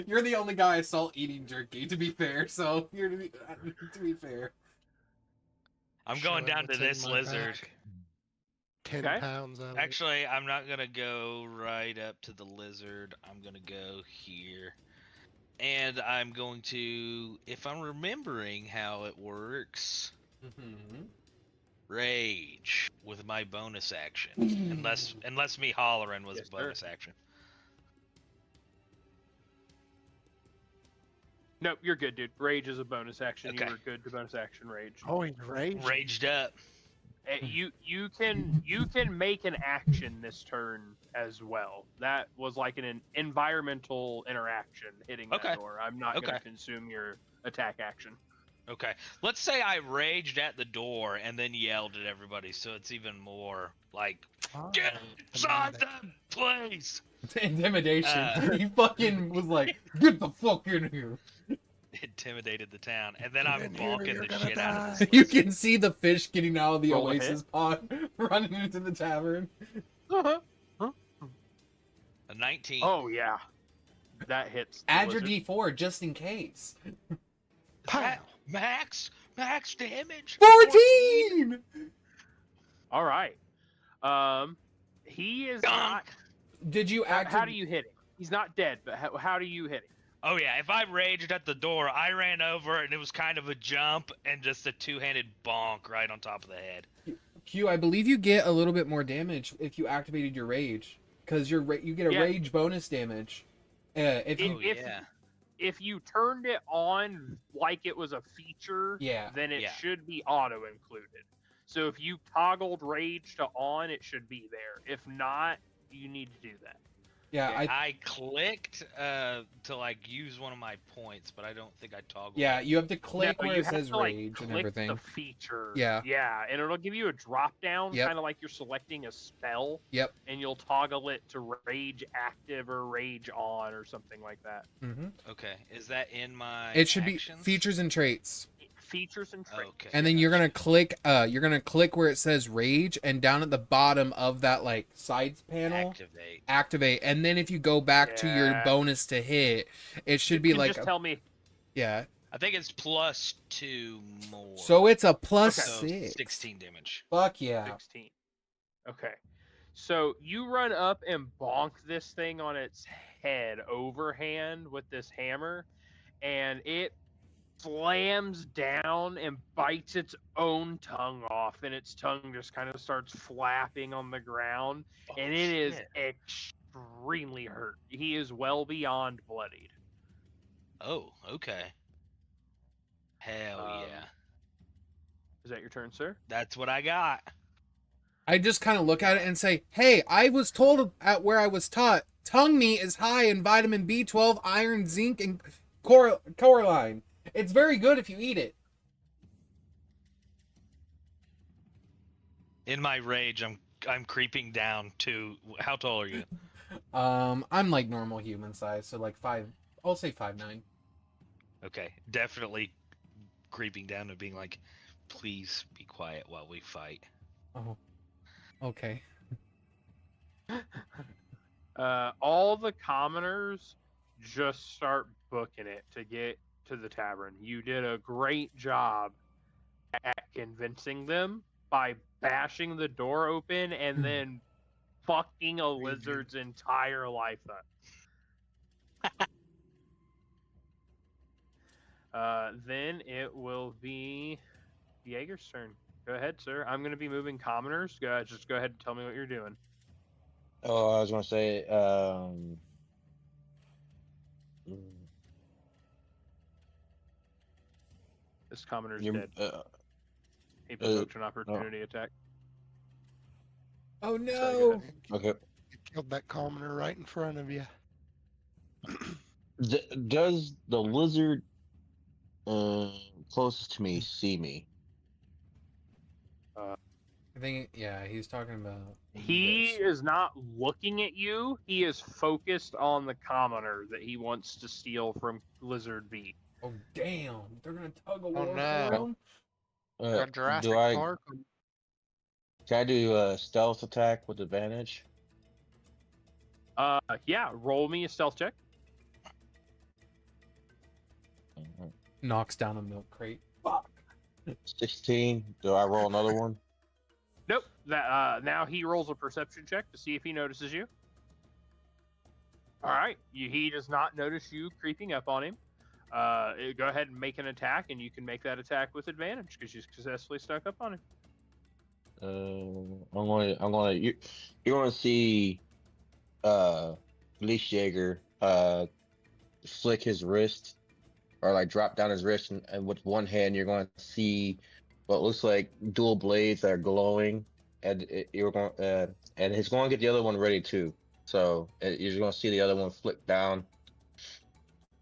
You're the only guy I saw eating jerky, to be fair, so you're to be fair. I'm going down to this lizard. 10 pounds of it. Actually, I'm not gonna go right up to the lizard. I'm gonna go here. And I'm going to, if I'm remembering how it works, rage with my bonus action. unless me hollering was a bonus action. Nope, you're good, dude. Rage is a bonus action. Okay. You were good to bonus action rage. Oh, he's raged? Raged up. You can make an action this turn as well. That was like an environmental interaction hitting that door. I'm not going to consume your attack action. Okay. Let's say I raged at the door and then yelled at everybody, so it's even more like, get inside the place! Intimidation. He fucking was like, get the fuck in here. Intimidated the town, and then I'm balking the shit out of this. You can see the fish getting out of the Oasis pond, running into the tavern. A 19. Oh, yeah. That hits. Add your D4 just in case. Max damage. 14! All right. He is not. Did you How do you hit him? He's not dead, but how do you hit him? Oh yeah, if I raged at the door, I ran over and it was kind of a jump and just a two-handed bonk right on top of the head. Q, I believe you get a little bit more damage if you activated your rage, because you get a rage bonus damage. If you turned it on like it was a feature, then it should be auto included. So if you toggled rage to on, it should be there. If not, you need to do that. Yeah, I clicked to like use one of my points, but I don't think I toggled. Yeah, it. you have to click where it says to, rage and everything. The feature. Yeah, and it'll give you a drop down, kind of like you're selecting a spell. Yep. And you'll toggle it to rage active or rage on or something like that. Mm-hmm. Okay, is that in my? It should actions? be features and traits. Features and traits. Okay. And then you're gonna click. You're gonna click where it says rage, and down at the bottom of that like sides panel, activate. And then if you go back to your bonus to hit, it should be like. Just tell me. Yeah. I think it's +2 more. So it's a plus so 6. 16 damage. Fuck yeah. 16. Okay. So you run up and bonk this thing on its head overhand with this hammer, and it slams down and bites its own tongue off, and its tongue just kind of starts flapping on the ground, and it is extremely hurt. He is well beyond bloodied. Oh, okay. Hell yeah. Is that your turn, sir? That's what I got. I just kind of look at it and say, hey, I was told at where I was taught, tongue meat is high in vitamin B12, iron, zinc, and choline. It's very good if you eat it. In my rage, I'm creeping down to how tall are you? I'm like normal human size, so like 5. I'll say 5'9". Okay, definitely creeping down and being like, please be quiet while we fight. Oh, okay. All the commoners just start booking it to get to the tavern. You did a great job at convincing them by bashing the door open and then fucking a lizard's entire life up. Then it will be Jaeger's turn. Go ahead, sir. I'm going to be moving commoners. Just go ahead and tell me what you're doing. Oh, I was gonna say, This commoner's dead. He provoked an opportunity attack. Oh no! Sorry, okay. You killed that commoner right in front of you. Does the lizard closest to me see me? I think, yeah, he's talking about... He is not looking at you. He is focused on the commoner that he wants to steal from Lizard B. Oh, damn. They're going to tug a war no. for him? Jurassic Park. Can I do a stealth attack with advantage? Yeah, roll me a stealth check. Knocks down a milk crate. Fuck. 16. Do I roll another one? Nope. Now he rolls a perception check to see if he notices you. All right. He does not notice you creeping up on him. Go ahead and make an attack, and you can make that attack with advantage because you successfully stuck up on him. You're going to see Geistjäger flick his wrist, or like drop down his wrist, and with one hand you're going to see what looks like dual blades that are glowing, and you're going and he's going to get the other one ready too. So you're just going to see the other one flick down,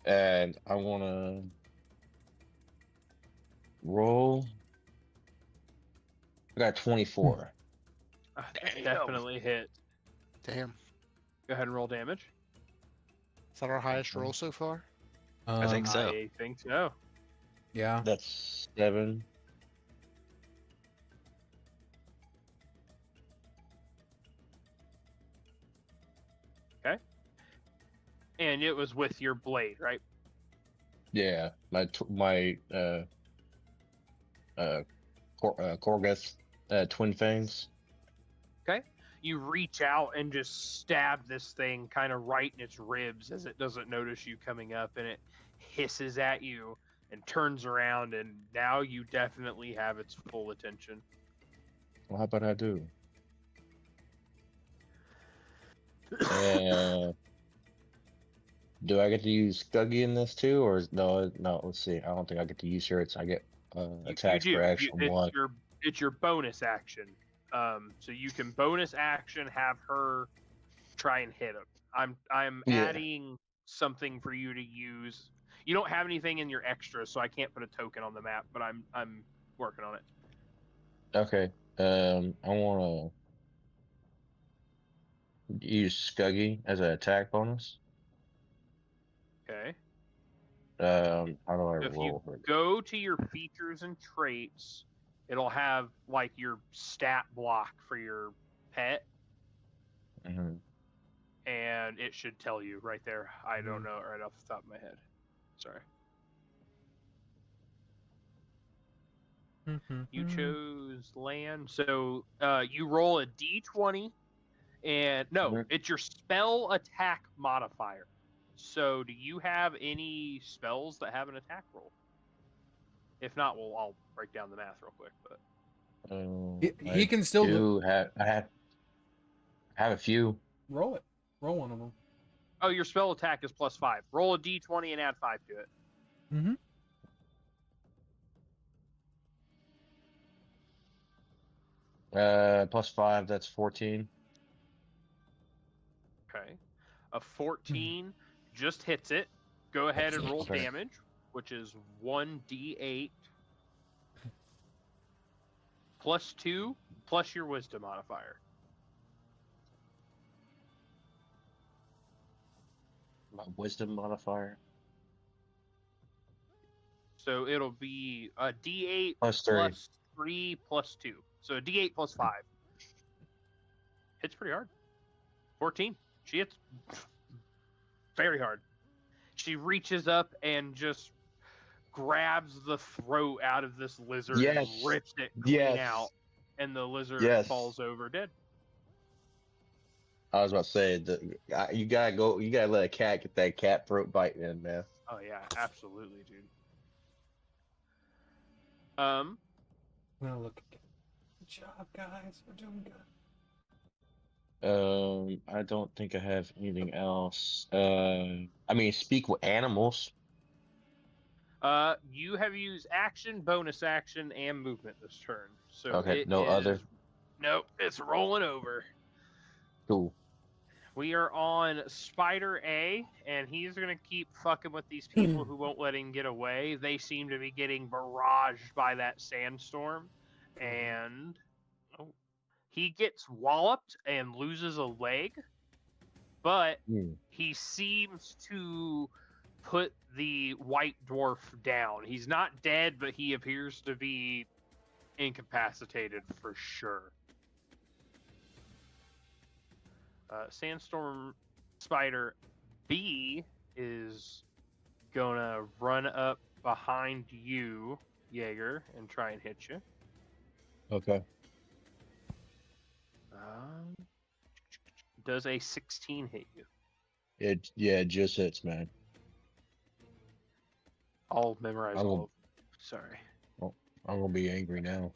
and I want to roll. I got 24. Definitely hit. Damn. Go ahead and roll damage. Is that our highest roll so far? I think so. I think so. Yeah. That's 7. Okay. And it was with your blade, right? Yeah, my Korgoth twin fangs. Okay. You reach out and just stab this thing kind of right in its ribs as it doesn't notice you coming up, and it hisses at you and turns around, and now you definitely have its full attention. Well, how about I do? Uh, do I get to use Scuggy in this too, or no? No, let's see. I don't think I get to use shirts. I get attacks you for do. action one. It's your bonus action. So you can bonus action have her try and hit him. I'm Yeah. adding something for you to use. You don't have anything in your extras, so I can't put a token on the map, but I'm working on it. Okay. I want to use Scuggy as an attack bonus. Okay. How do I If roll you for it? go to your features and traits, it'll have like your stat block for your pet, Mhm. and it should tell you right there. I don't know right off the top of my head. Sorry. You chose land, so you roll a d20, and no, Mhm. it's your spell attack modifier. So, do you have any spells that have an attack roll? If not, well, I'll break down the math real quick. But He can still I have a few. roll it. Roll one of them. oh, your spell attack is +5. Roll a d20 and add 5 to it. Mm-hmm. +5. That's 14. Okay, a 14 just hits it. Go ahead and roll Okay. damage, which is 1d8 +2 plus your wisdom modifier. My wisdom modifier. So it'll be a d8 +3. +3 +2. So a d8 +5. Hits pretty hard. 14. She hits very hard. She reaches up and just grabs the throat out of this lizard Yes. and rips it clean Yes. out, and the lizard Yes. falls over dead. I was about to say you gotta go. You gotta let a cat get that cat throat bite in, man. Oh yeah, absolutely, dude. I'm gonna look again. Good job, guys. We're doing good. I don't think I have anything else. I mean, speak with animals. You have used action, bonus action, and movement this turn. So Okay, it no is- other. Nope, it's rolling over. Cool. We are on Spider A, and he's going to keep fucking with these people who won't let him get away. They seem to be getting barraged by that sandstorm, and he gets walloped and loses a leg, but he seems to put the white dwarf down. He's not dead, but he appears to be incapacitated for sure. Sandstorm Spider B is gonna run up behind you, Jaeger, and try and hit you. Okay. Does a 16 hit you? It just hits, man. I'll memorize I will- all of them. Sorry. I'm gonna be angry now.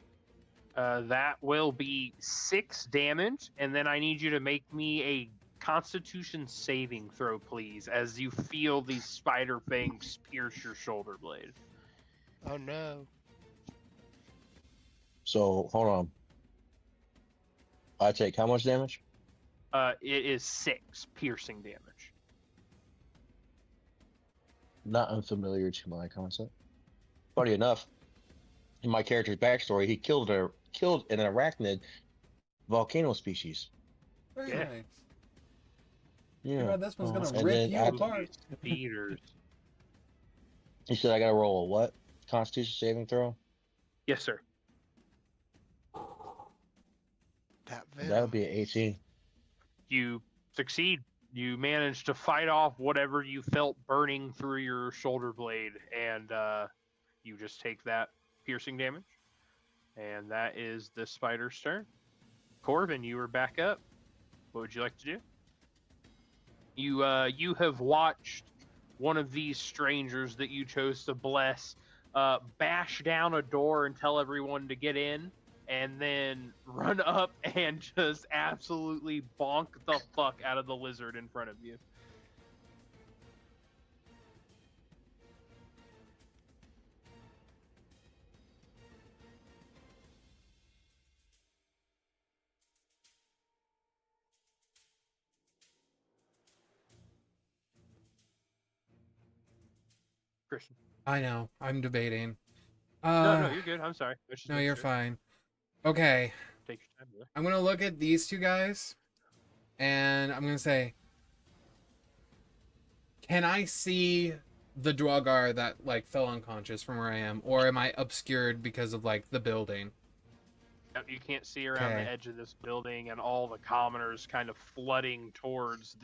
That will be 6 damage, and then I need you to make me a Constitution saving throw, please, as you feel these spider fangs pierce your shoulder blade. Oh no. So hold on. I take how much damage? It is 6 piercing damage. Not unfamiliar to my concept. Funny enough, in my character's backstory, he killed an arachnid volcano species. Very Yeah. nice. Yeah. Too bad this one's gonna and rip then you I- apart. Speeders. He said I gotta roll a what? Constitution saving throw? Yes, sir. That That would be an 18. You succeed. You manage to fight off whatever you felt burning through your shoulder blade, and you just take that piercing damage. And that is the spider's turn. Corvin, you are back up. What would you like to do? You have watched one of these strangers that you chose to bless bash down a door and tell everyone to get in, and then run up and just absolutely bonk the fuck out of the lizard in front of you. Christian. I know. I'm debating. No, you're good. I'm sorry. I was just No, making you're sure. fine. Okay. Take your time, brother. I'm gonna look at these two guys, and I'm gonna say, can I see the Draugr that like fell unconscious from where I am, or am I obscured because of like the building? Yep, you can't see around Okay. the edge of this building, and all the commoners kind of flooding towards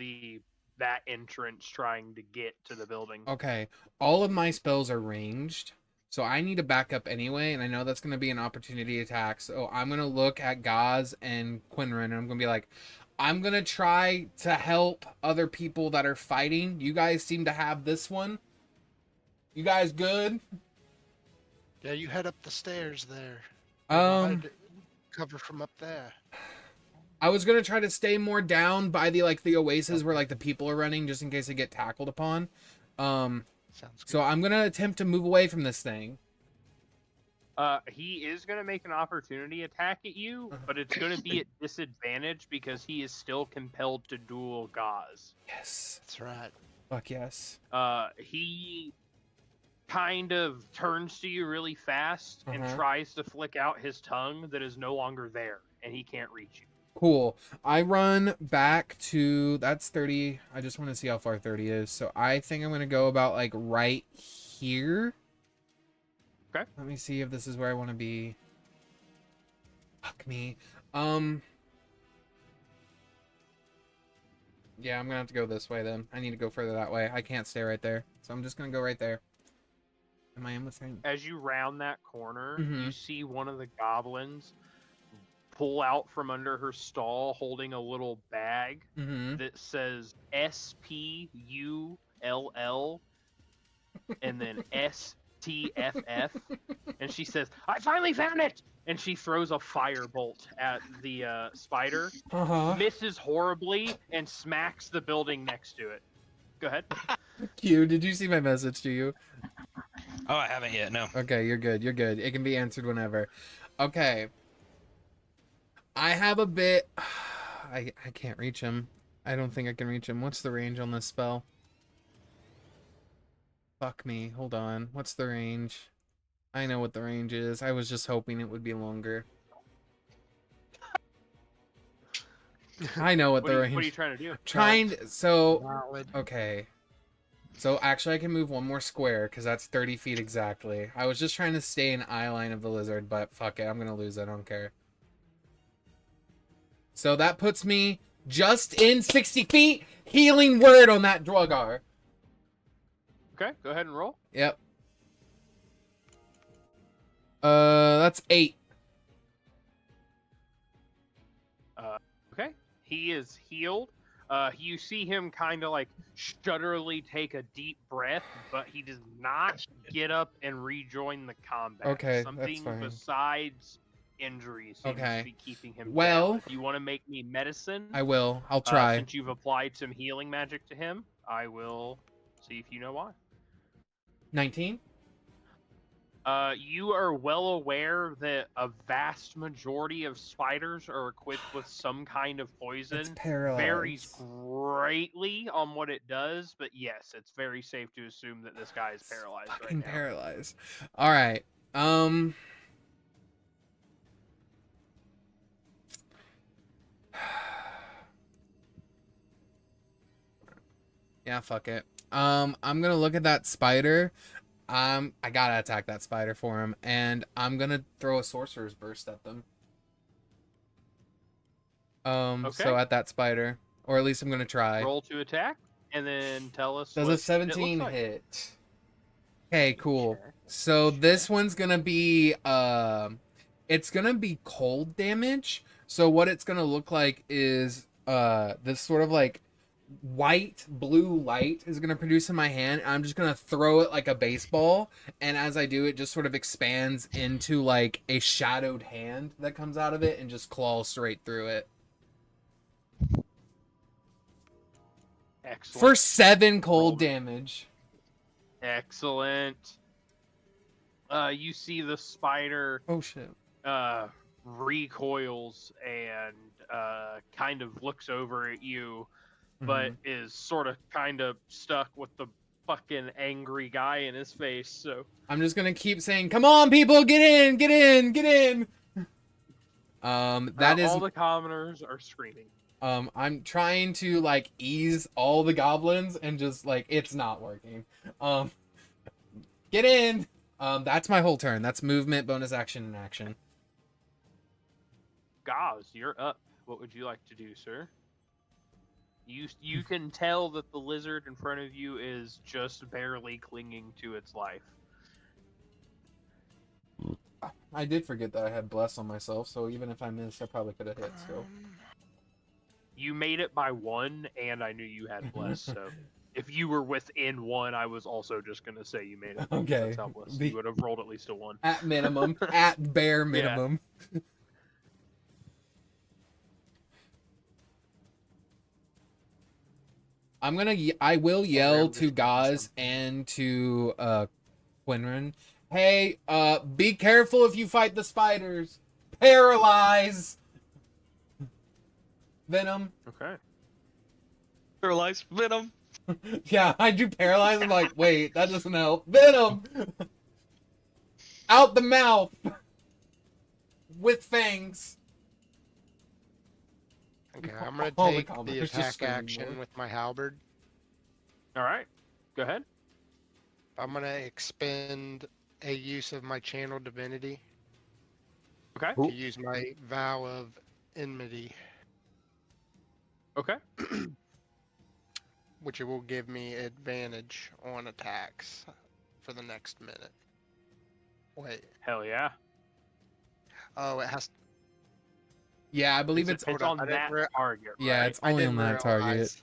that entrance, trying to get to the building. Okay, all of my spells are ranged, so I need to back up anyway, and I know that's going to be an opportunity attack, so I'm going to look at Ghaz and Qinren, and I'm going to be like, I'm going to try to help other people that are fighting. You guys seem to have this one. You guys good? Yeah, you head up the stairs there. Cover from up there. I was going to try to stay more down by the oasis where like the people are running, just in case they get tackled upon. Sounds good. So I'm going to attempt to move away from this thing. He is going to make an opportunity attack at you, but it's going to be at disadvantage because he is still compelled to duel Ghaz. Yes. That's right. Fuck yes. He kind of turns to you really fast and tries to flick out his tongue that is no longer there, and he can't reach you. Cool. I run back to, that's 30. I just want to see how far 30 is. So I think I'm going to go about like right here. Okay. Let me see if this is where I want to be. Fuck me. Yeah, I'm going to have to go this way then. I need to go further that way. I can't stay right there. So I'm just going to go right there. Am I in the same? As you round that corner, you see one of the goblins pull out from under her stall holding a little bag that says SPULL and then STFF, and she says, "I finally found it!" And she throws a firebolt at the spider, misses horribly, and smacks the building next to it. Go ahead. Q, did you see my message to you? Oh, I haven't yet, no. Okay, you're good. You're good. It can be answered whenever. Okay. I have a bit... I can't reach him. I don't think I can reach him. What's the range on this spell? Fuck me. Hold on. What's the range? I know what the range is. I was just hoping it would be longer. I know what the range... What are you trying to do? Valid. Okay. So actually I can move one more square because that's 30 feet exactly. I was just trying to stay in eye line of the lizard, but fuck it. I'm going to lose. I don't care. So that puts me just in 60 feet. Healing word on that Draugr. Okay, go ahead and roll. Yep. That's 8. Okay, he is healed. You see him kind of like shudderly take a deep breath, but he does not get up and rejoin the combat. Okay, something that's fine. besides injuries seems to be keeping him Well, down. If you want to make me medicine, I will. I'll try. Since you've applied some healing magic to him, I will see if you know why. 19? You are well aware that a vast majority of spiders are equipped with some kind of poison. It's paralyzed. Varies greatly on what it does, but yes, it's very safe to assume that this guy is paralyzed right now. Paralyzed. All right. Yeah, fuck it. I'm gonna look at that spider. I gotta attack that spider for him, and I'm gonna throw a sorcerer's burst at them. So at that spider, or at least I'm gonna try. Roll to attack, and then tell us. Does what a 17 it looks like. hit? Okay, cool. So this one's gonna be it's gonna be cold damage. So what it's gonna look like is this sort of like white blue light is gonna produce in my hand, and I'm just gonna throw it like a baseball, and as I do, it just sort of expands into like a shadowed hand that comes out of it and just claws straight through it. Excellent. For 7 cold Roll. damage. Excellent. You see the spider Oh shit. recoils and kind of looks over at you, but is sort of kind of stuck with the fucking angry guy in his face. So I'm just gonna keep saying, "Come on, people, get in, get in, get in." That is all the commoners are screaming. I'm trying to like ease all the goblins and just like it's not working. Get in. That's my whole turn. That's movement, bonus action, and action. Ghaz, you're up. What would you like to do, sir? You can tell that the lizard in front of you is just barely clinging to its life. I did forget that I had bless on myself, so even if I missed, I probably could have hit. So You made it by 1, and I knew you had bless. So if you were within 1, I was also just gonna say you made it. Okay. That's helpless. You would have rolled at least a 1. at minimum, at bare minimum. I will yell to Ghaz and to Qinren, "Hey, be careful if you fight the spiders. Paralyze." Venom. Okay. Paralyzed Venom. Yeah, I do paralyze. I'm like, wait, that doesn't help. Venom. Out the mouth. With fangs. Okay, I'm gonna All the take commoners the just attack screaming action more. with my halberd. All right. Go ahead. I'm gonna expend a use of my channel divinity Okay. to use my vow of enmity, Okay. which will give me advantage on attacks for the next minute. Wait. Hell yeah. Oh, it has. Yeah, I believe it's. It's hold on on, I that didn't rea- target. Yeah, right? it's only on that target. realize.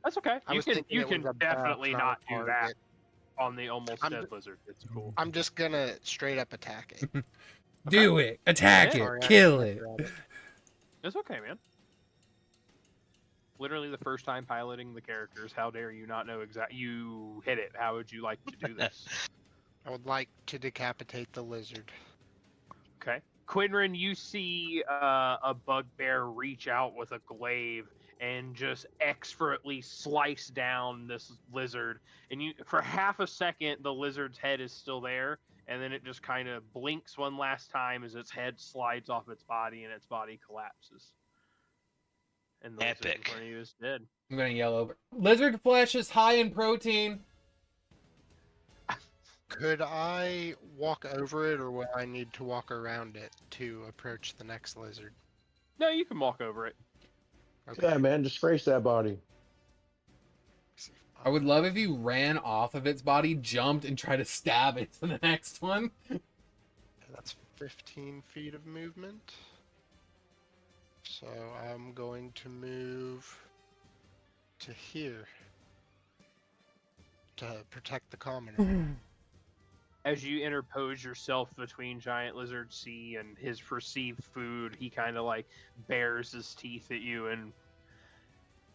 That's okay. I You was can thinking it was a buff, definitely not do that target. on the almost I'm dead ju- lizard. It's cool. I'm just gonna straight up attack it. Do it. Attack it. Sorry, I Kill didn't it. grab it. It's okay, man. Literally the first time piloting the characters. How dare you not know you hit it? How would you like to do this? I would like to decapitate the lizard. Okay. Qinren, you see a bugbear reach out with a glaive and just expertly slice down this lizard. And you, for half a second, the lizard's head is still there, and then it just kind of blinks one last time as its head slides off its body and its body collapses. And the lizard in Epic. front of you is dead. I'm gonna yell over. Lizard flesh is high in protein. Could I walk over it, or will I need to walk around it to approach the next lizard? No, you can walk over it. Yeah, man, disgrace that body. I would love if you ran off of its body, jumped, and tried to stab it to the next one. That's 15 feet of movement. So I'm going to move to here to protect the commoner. As you interpose yourself between Giant Lizard C and his perceived food, he kind of like bares his teeth at you and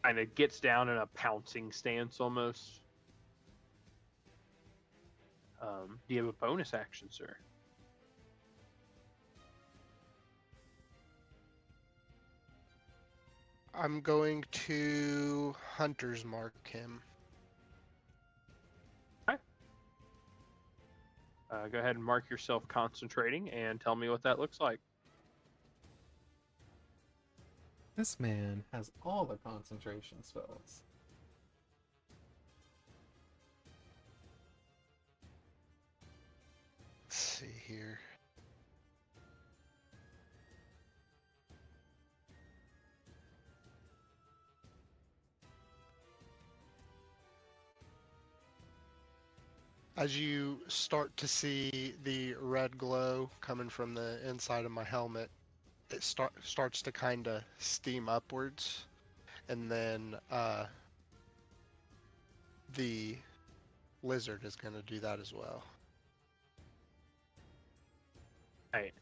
kind of gets down in a pouncing stance almost. Do you have a bonus action, sir? I'm going to Hunter's Mark him. Go ahead and mark yourself concentrating and tell me what that looks like. This man has all the concentration spells. Let's see here. As you start to see the red glow coming from the inside of my helmet, it starts to kind of steam upwards, And then the lizard is going to do that as well. Right.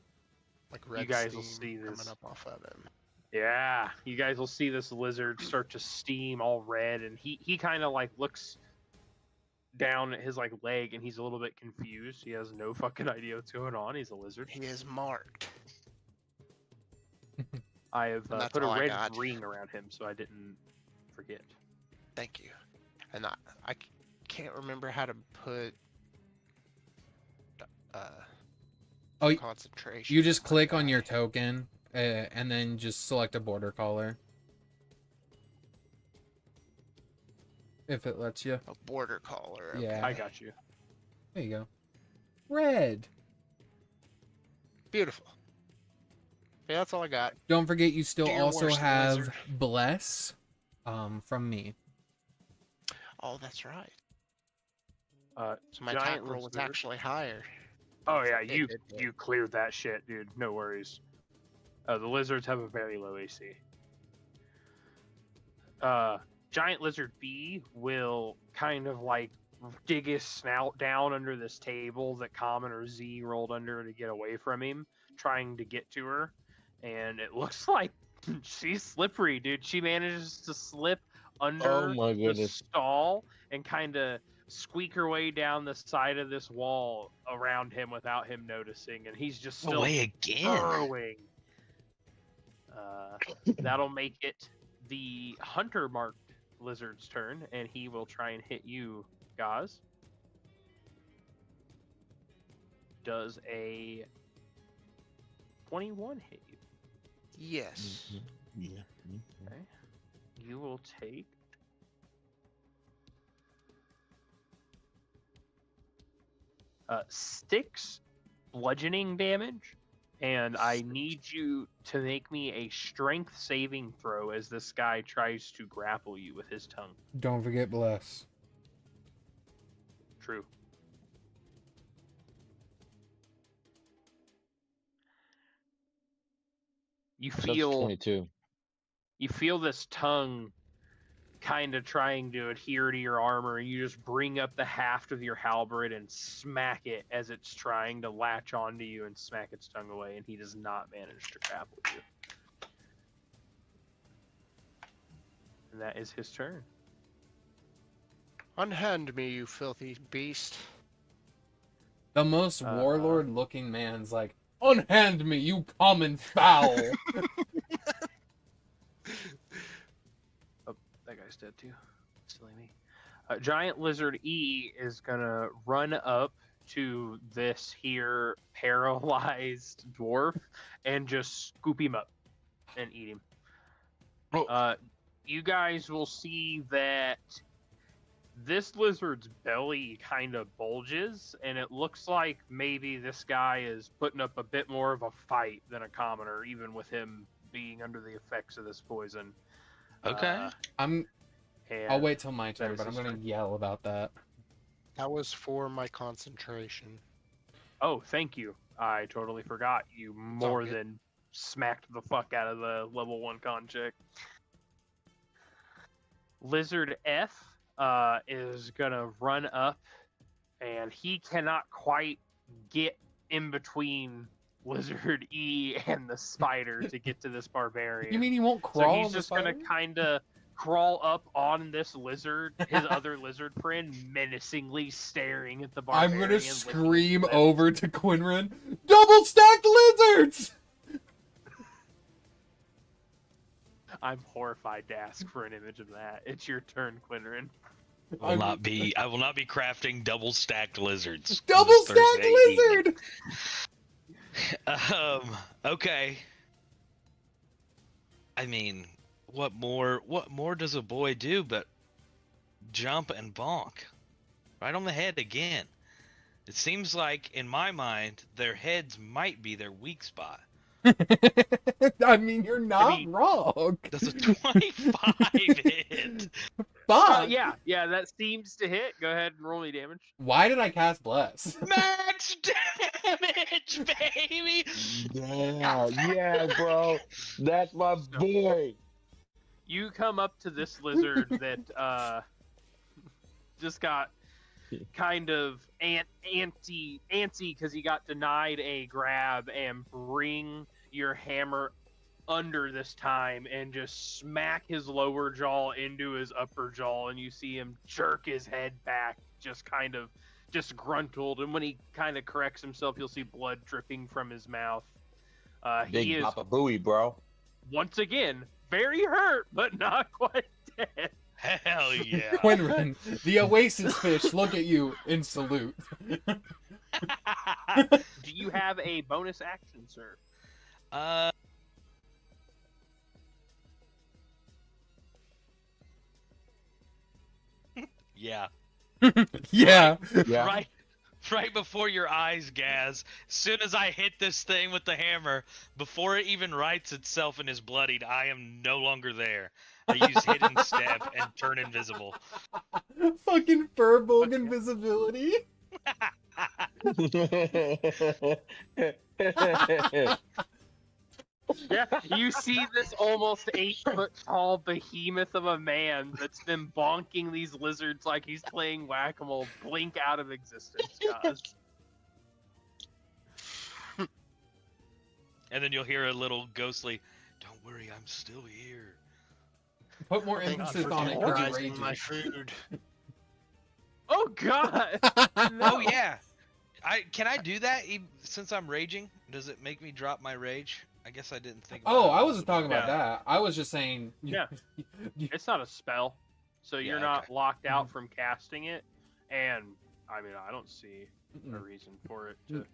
Like red You guys will steam see coming this. up off of him. Yeah, you guys will see this lizard start to steam all red, and he kind of like looks down at his like leg, and he's a little bit confused. He has no fucking idea what's going on. He's a lizard. He is marked. I have And that's put a all I red got. ring around him, so I didn't forget. Thank you. And I can't remember how to put Oh, concentration. you just my click on guy. your token, and then just select a border collar. If it lets you. A border collar. Okay. Yeah. I got you. There you go. Red. Beautiful. Yeah, that's all I got. Don't forget you still Dear also worst have lizard. Bless from me. Oh, that's right. So my Giant attack roll was lizard. actually higher. Oh yeah, It you did good. you cleared that shit, dude. No worries. The lizards have a very low AC. Giant lizard B will kind of like dig his snout down under this table that Commoner Z rolled under to get away from him, trying to get to her. And it looks like she's slippery, dude. She manages to slip under Oh my the goodness. stall and kind of squeak her way down the side of this wall around him without him noticing, and he's just still Away again. burrowing. That'll make it the hunter marked lizard's turn, and he will try and hit you, Ghaz. Does a 21 hit you? Yes. Yeah. Okay. You will take 6 bludgeoning damage, and I need you to make me a strength saving throw as this guy tries to grapple you with his tongue. Don't forget Bless. True. You That's feel 22. you feel this tongue kind of trying to adhere to your armor, and you just bring up the haft of your halberd and smack it as it's trying to latch onto you and smack its tongue away, and he does not manage to grapple you. And that is his turn. Unhand me, you filthy beast. The most warlord looking man's like, unhand me, you common foul. That guy's dead too. Silly me. Giant Lizard E is gonna run up to this here paralyzed dwarf and just scoop him up and eat him. Oh. You guys will see that this lizard's belly kind of bulges, and it looks like maybe this guy is putting up a bit more of a fight than a commoner, even with him being under the effects of this poison. Okay. And I'll wait till my that turn, is but I'm his gonna turn. yell about that. That was for my concentration. Oh, thank you. I totally forgot. You more good. than smacked the fuck out of the level 1 con check. Lizard F is gonna run up, and he cannot quite get in between Lizard E and the spider to get to this barbarian. You mean he won't So crawl? he's on the just gonna spider? kind of crawl up on this lizard, his other lizard friend, menacingly staring at the barbarian. I'm gonna licking his scream lips. over to Qinren, double stacked lizards! I'm horrified to ask for an image of that. It's your turn, Qinren. I will not be crafting double stacked lizards. Double this stacked Thursday evening. lizard! Okay. I mean, what more does a boy do but jump and bonk? Right on the head again. It seems like, in my mind, their heads might be their weak spot. I mean, you're not wrong. Does a 25 hit? Fuck! Yeah, that seems to hit. Go ahead and roll me damage. Why did I cast Bless? Max damage, baby! Yeah, bro. That's my boy. You come up to this lizard that just got kind of antsy because he got denied a grab, and bring your hammer under this time and just smack his lower jaw into his upper jaw, and you see him jerk his head back, just kind of disgruntled. And when he kind of corrects himself, you'll see blood dripping from his mouth. Big He is Papa Booey, bro. once again very hurt, but not quite dead. Hell yeah. Qinren, the Oasis fish look at you and salute. Do you have a bonus action, sir? Yeah. Yeah. Yeah. Right before your eyes, Ghaz. As soon as I hit this thing with the hammer, before it even rights itself and is bloodied, I am no longer there. I use hidden step and turn invisible. Fucking Firbolg Okay. invisibility. Yeah, you see this almost 8-foot tall behemoth of a man that's been bonking these lizards like he's playing whack-a-mole blink out of existence, guys. And then you'll hear a little ghostly, "Don't worry, I'm still here." Put more Thank you emphasis for on it. terrorizing Raging. my food. Oh god! Oh yeah. Can I do that since I'm raging? Does it make me drop my rage? I guess I didn't think about Oh, it. I wasn't talking about Yeah. that. I was just saying. Yeah. It's not a spell, so you're Yeah, not okay. locked out from casting it, and I mean, I don't see a reason for it to...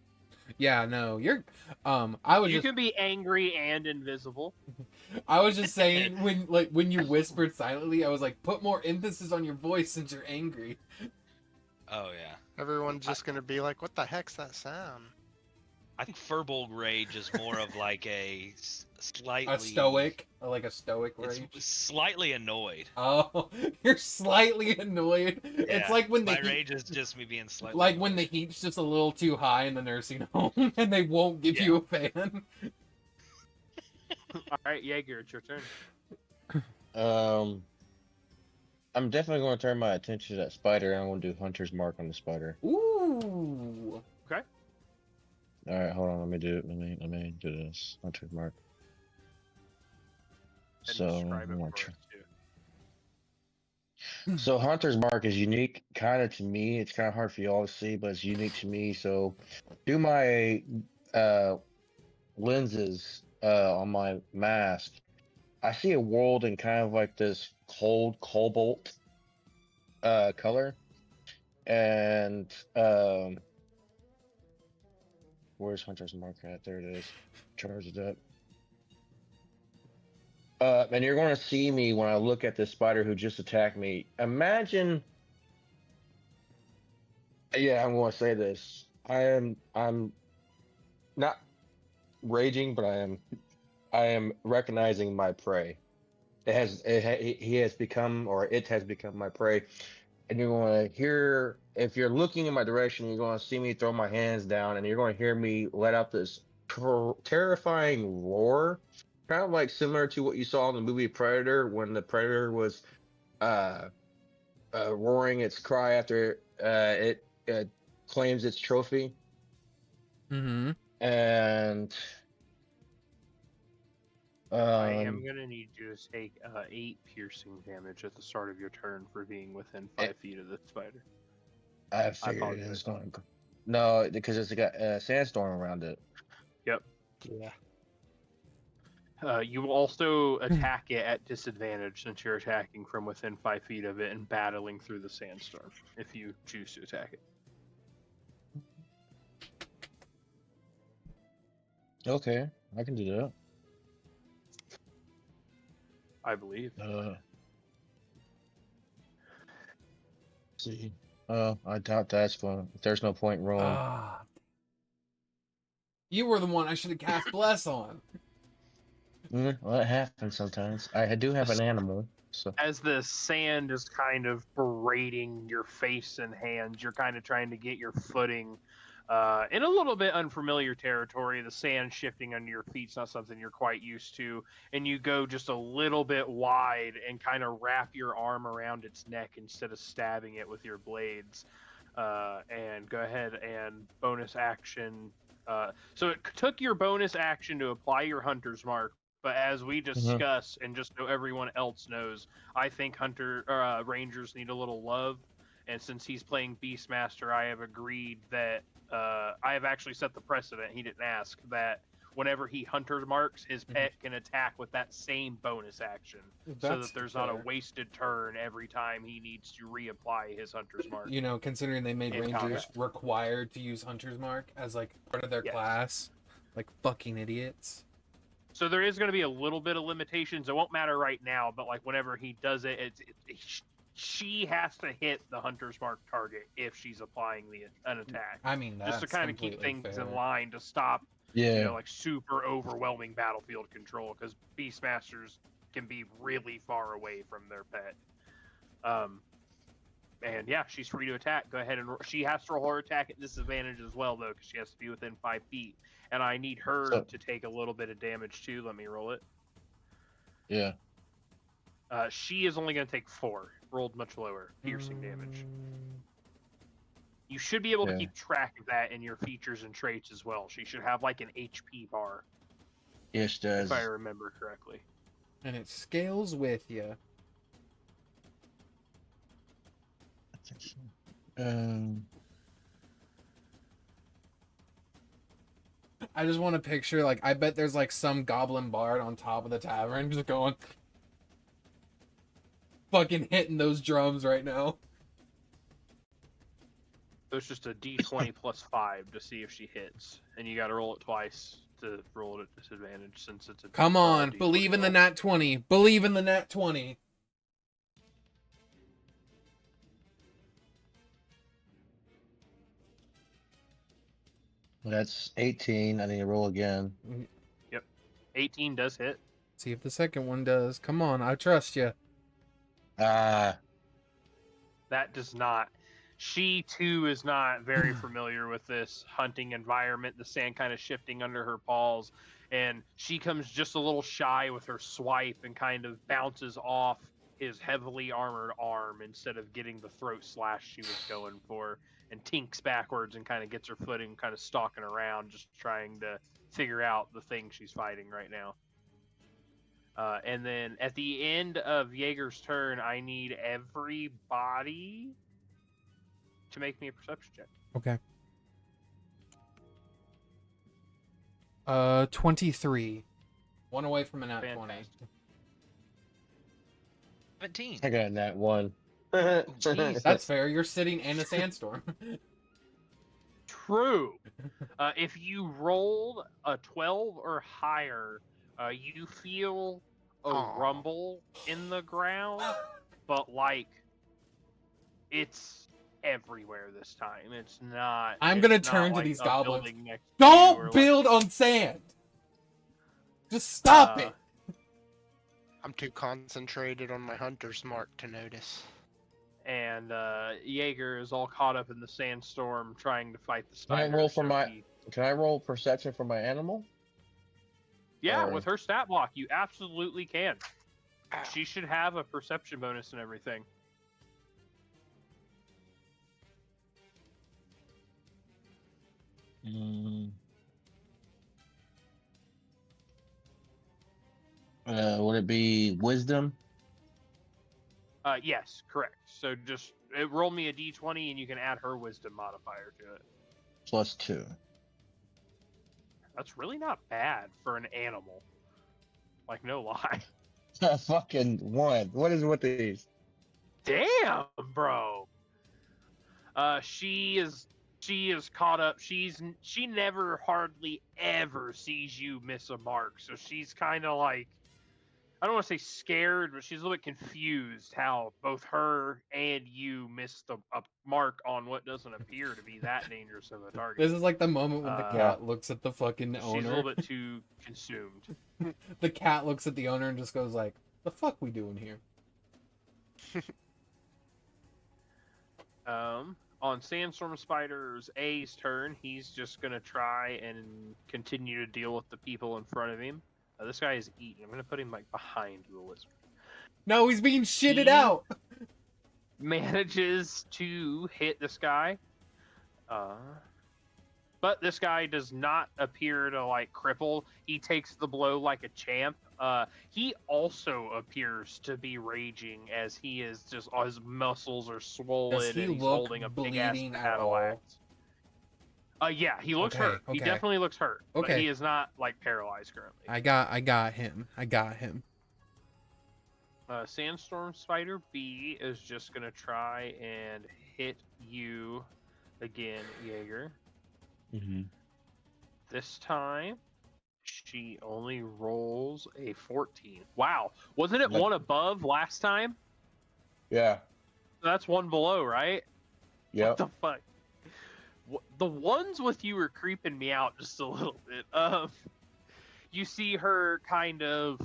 Yeah, no, you're. I was You just. can be angry and invisible. I was just saying when you whispered silently, I was like, put more emphasis on your voice since you're angry. Oh yeah. Everyone's just gonna be like, "What the heck's that sound?" I think Firbolg rage is more of like a slightly A stoic, like a stoic It's rage. slightly annoyed. Oh, you're slightly annoyed. It's Yeah, like when the my heat, rage is just me being slightly like when the annoyed. heat's just a little too high in the nursing home, and they won't give Yeah. you a fan. All right, Jaeger, it's your turn. I'm definitely going to turn my attention to that spider. And I'm going to do Hunter's Mark on the spider. Ooh. All right, hold on. Let me do this. Hunter's Mark. And So, describe it I'm gonna for try- us, too. So Hunter's Mark is unique, kind of to me. It's kind of hard for y'all to see, but it's unique to me. So, do my lenses on my mask. I see a world in kind of like this cold cobalt color, and where's Hunter's Mark at? There it is. Charge it up. And you're going to see me when I look at this spider who just attacked me. Imagine. Yeah, I'm going to say this. I'm not raging, but I am recognizing my prey. He has become, or it has become my prey. And you're going to hear, if you're looking in my direction, you're going to see me throw my hands down, and you're going to hear me let out this terrifying roar, kind of like similar to what you saw in the movie Predator, when the Predator was roaring its cry after it claims its trophy. Mm-hmm. And I am gonna need you to take 8 piercing damage at the start of your turn for being within 5 feet of the spider. I figured it was going to. No, because it's got a sandstorm around it. Yep. Yeah. You will also attack it at disadvantage since you're attacking from within 5 feet of it and battling through the sandstorm if you choose to attack it. Okay, I can do that. I believe. See. I doubt that's fun. There's no point in rolling. Ah. You were the one I should have cast Bless on. Well, it happens sometimes. I do have an animal, so. As the sand is kind of berating your face and hands, you're kind of trying to get your footing. in a little bit unfamiliar territory. The sand shifting under your feet's not something you're quite used to, and you go just a little bit wide and kind of wrap your arm around its neck instead of stabbing it with your blades. And go ahead and bonus action. So it took your bonus action to apply your hunter's mark, but as we discuss, and just so everyone else knows, I think rangers need a little love. And since he's playing Beastmaster, I have agreed that I have actually set the precedent. He didn't ask that whenever he hunter marks, his pet can attack with that same bonus action, so that there's not a wasted turn every time he needs to reapply his hunter's mark. You know, considering they made In rangers combat. required to use hunter's mark as like part of their class, like fucking idiots. So there is going to be a little bit of limitations. It won't matter right now, but like whenever he does it, she has to hit the hunter's mark target if she's applying an attack. I mean, that's just to kind of keep things fair. in line to stop, Yeah. you know, like super overwhelming battlefield control, because Beastmasters can be really far away from their pet. And yeah, she's free to attack. Go ahead and she has to roll her attack at disadvantage as well, though, because she has to be within 5 feet. And I need her to take a little bit of damage too. Let me roll it. Yeah. She is only going to take 4. Rolled much lower. Piercing damage. You should be able to keep track of that in your features and traits as well. She should have like an HP bar. Yes, it does. If I remember correctly. And it scales with you. I just want to picture, like, I bet there's like some goblin bard on top of the tavern just going fucking hitting those drums right now. So it's just a d20 plus 5 to see if she hits. And you got to roll it twice to roll it at disadvantage, since it's a Come on, D20 believe in the roll. nat 20. Believe in the nat 20. That's 18. I need to roll again. 18 does hit. See if the second one does. Come on, I trust you. That does not. She too is not very familiar with this hunting environment, the sand kind of shifting under her paws, and she comes just a little shy with her swipe and kind of bounces off his heavily armored arm instead of getting the throat slash she was going for, and tinks backwards and kind of gets her footing, kind of stalking around, just trying to figure out the thing she's fighting right now. And then at the end of Jaeger's turn, I need everybody to make me a perception check. Okay. 23. One away from a nat 20. Fantastic. 17. I got that one. Jeez. That's fair. You're sitting in a sandstorm. True. If you rolled a 12 or higher, you feel a rumble in the ground, but like it's everywhere this time. It's not. I'm it's gonna not turn to like these a goblins. building next to you or, Don't like, build on sand. Just stop it. I'm too concentrated on my hunter's mark to notice. And Jaeger is all caught up in the sandstorm trying to fight the Can I spider. roll for so my? he- Can I roll perception for my animal? Yeah, Or- with her stat block, you absolutely can. She should have a perception bonus and everything. Would it be wisdom? Yes, correct. So just roll me a d20 and you can add her wisdom modifier to it. +2. That's really not bad for an animal. Like, no lie. Fucking 1. What is with these? Damn, bro. She is caught up. She never hardly ever sees you miss a mark. So she's kind of like, I don't want to say scared, but she's a little bit confused how both her and you missed a mark on what doesn't appear to be that dangerous of a target. This is like the moment when the cat looks at the fucking owner. She's a little bit too consumed. The cat looks at the owner and just goes like, "The fuck we doing here?" On Sandstorm Spider's A's turn, he's just going to try and continue to deal with the people in front of him. This guy is eating. I'm going to put him like behind the lizard. No, he's being shitted He- out. Manages to hit this guy. But this guy does not appear to like cripple. He takes the blow like a champ. He also appears to be raging as he is just all his muscles are swollen Does he and he's look holding a big ass bleeding at battle all? axe. Yeah, he looks Okay, hurt. He okay. definitely looks hurt. But Okay. he is not like paralyzed currently. I got him. Sandstorm Spider B is just gonna try and hit you again, Jaeger. Mm-hmm. This time, she only rolls a 14. Wow, wasn't it Yep. one above last time? Yeah. That's one below, right? Yep. What the fuck? The ones with you are creeping me out just a little bit. You see her kind of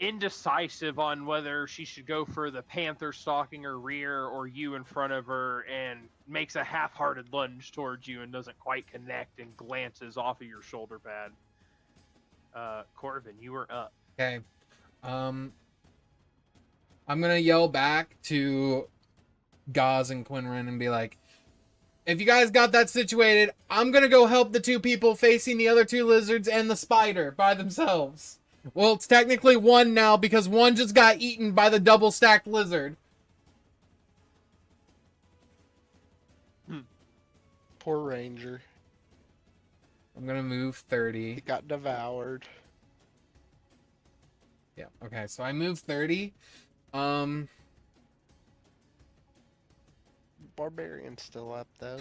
indecisive on whether she should go for the panther stalking her rear or you in front of her, and makes a half-hearted lunge towards you and doesn't quite connect and glances off of your shoulder pad. Corvin, you are up. Okay. I'm gonna yell back to Ghaz and Qinren and be like, if you guys got that situated, I'm gonna go help the two people facing the other two lizards and the spider by themselves. Well, it's technically one now because one just got eaten by the double-stacked lizard. Poor Ranger. I'm gonna move 30. He got devoured. Yeah, okay, so I move 30. Barbarian's still up, though.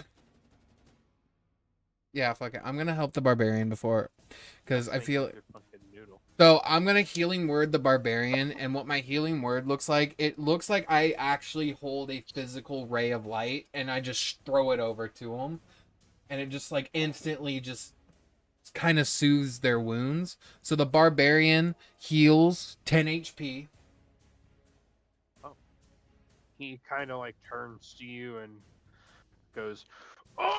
Yeah, fuck it. I'm gonna help the barbarian before, because I Make feel... you a fucking noodle. So I'm gonna healing word the barbarian, and what my healing word looks like, it looks like I actually hold a physical ray of light, and I just throw it over to him, and it just like instantly just kind of soothes their wounds. So the barbarian heals 10 HP. He kind of like turns to you and goes, "Oh!"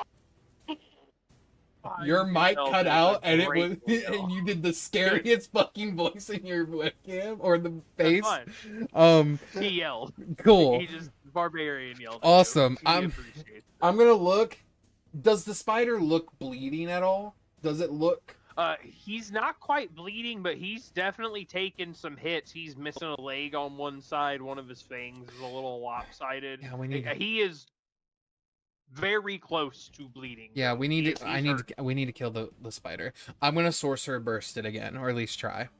Your You mic tell cut there's a out, and it was, great yell. and you did the scariest fucking voice in your webcam or the That's face. fine. He yelled. Cool. He just barbarian yelled. Awesome. He I'm appreciates it. gonna look. Does the spider look bleeding at all? Does it look? He's not quite bleeding, but he's definitely taken some hits. He's missing a leg on one side. One of his fangs is a little lopsided. Yeah, we need. He is very close to bleeding. Yeah, we need He's to. I need hurt. to. We need to kill the spider. I'm gonna sorcerer burst it again, or at least try.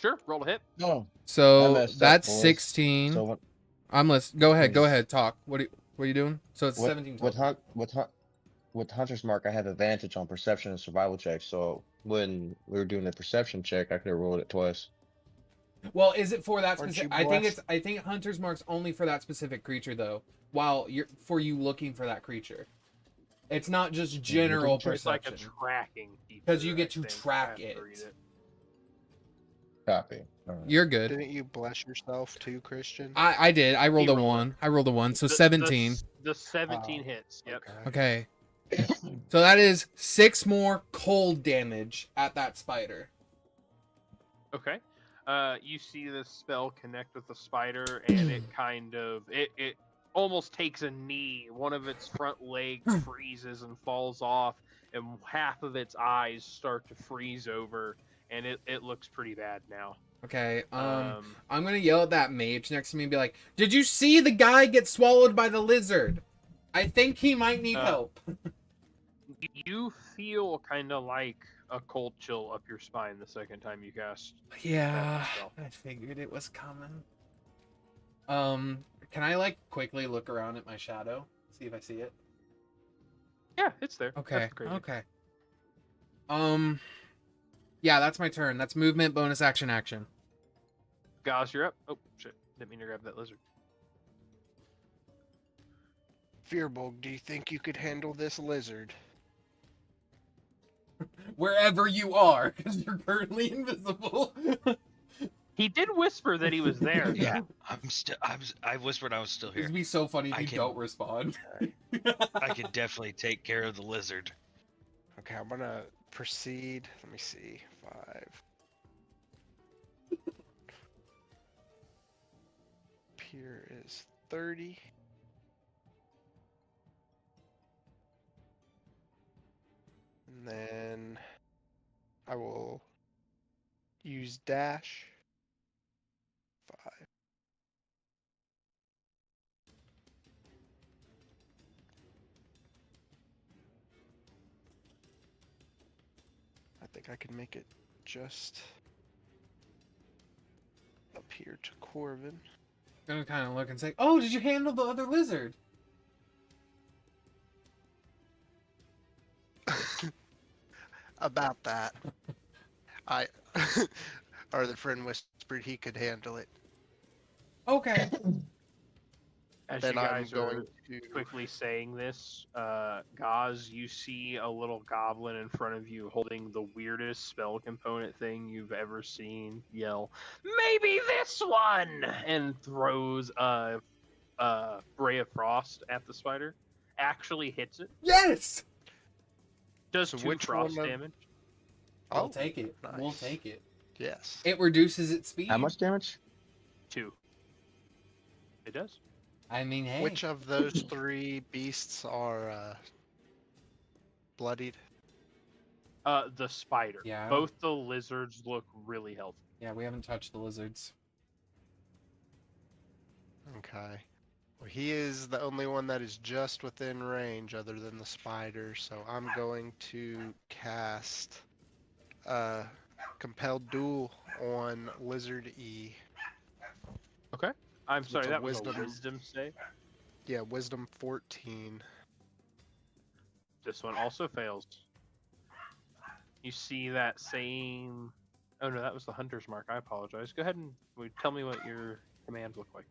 Sure, roll a hit. No. I So messed up, that's boys. 16. So what? I'm listening. Go ahead. Go Please. ahead. Talk. What are you doing? So it's 17. total. With Hunter's Mark, I have advantage on perception and survival checks. So when we were doing the perception check, I could have rolled it twice. Well, is it for that Aren't specific? you I think blessed? it's. I think Hunter's Mark's only for that specific creature, though. While you're for you looking for that creature, it's not just general It's like a perception. tracking. 'Cause you feature, get I to think. I track have to it. read Copy. All right. You're good. Didn't you bless yourself too, Christian? I did. I rolled a rolled it. 1. I rolled a 1. So The- 17. The 17 Oh, hits. Yep. Okay. So that is 6 more cold damage at that spider. Okay. You see this spell connect with the spider, and it kind of it almost takes a knee. One of its front legs freezes and falls off, and half of its eyes start to freeze over, and it looks pretty bad now. Okay. I'm gonna yell at that mage next to me and be like, "Did you see the guy get swallowed by the lizard? I think he might need help." You feel kind of like a cold chill up your spine the second time you cast. Yeah, spell. I figured it was coming. Can I like quickly look around at my shadow, see if I see it? Yeah, it's there. Okay. That's crazy. Okay. Yeah, that's my turn. That's movement, bonus action, action. Ghaz, you're up. Oh shit! Didn't mean to grab that lizard. Firbolg, do you think you could handle this lizard? Wherever you are, because you're currently invisible. He did whisper that he was there. Yeah, I whispered I was still here. It'd be so funny if I you can- don't respond. I can definitely take care of the lizard. Okay, I'm gonna proceed. Let me see. 5. Here is 30. And then I will use dash. 5. I think I can make it just up here to Corvin. Gonna kind of look and say, "Oh, did you handle the other lizard?" About that. Or the friend whispered he could handle it. Okay. As Then you I'm guys going are to quickly saying this, Ghaz, you see a little goblin in front of you holding the weirdest spell component thing you've ever seen yell, "Maybe this one!" and throws a Ray of Frost at the spider. Actually hits it. Yes. Does So 2 which frost one of- damage. We'll take it. We'll nice. take it. Yes. It reduces its speed. How much damage? 2. It does. I mean, hey. Which of those 3 beasts are bloodied? The spider. Yeah. Both the lizards look really healthy. Yeah, we haven't touched the lizards. Okay. Well, he is the only one that is just within range other than the spider, so I'm going to cast Compelled Duel on Lizard E. I'm It's sorry, a that was a wisdom. wisdom save. Yeah, Wisdom 14. This one also fails. You see that same... Oh no, that was the hunter's mark. I apologize. Go ahead and tell me what your commands look like.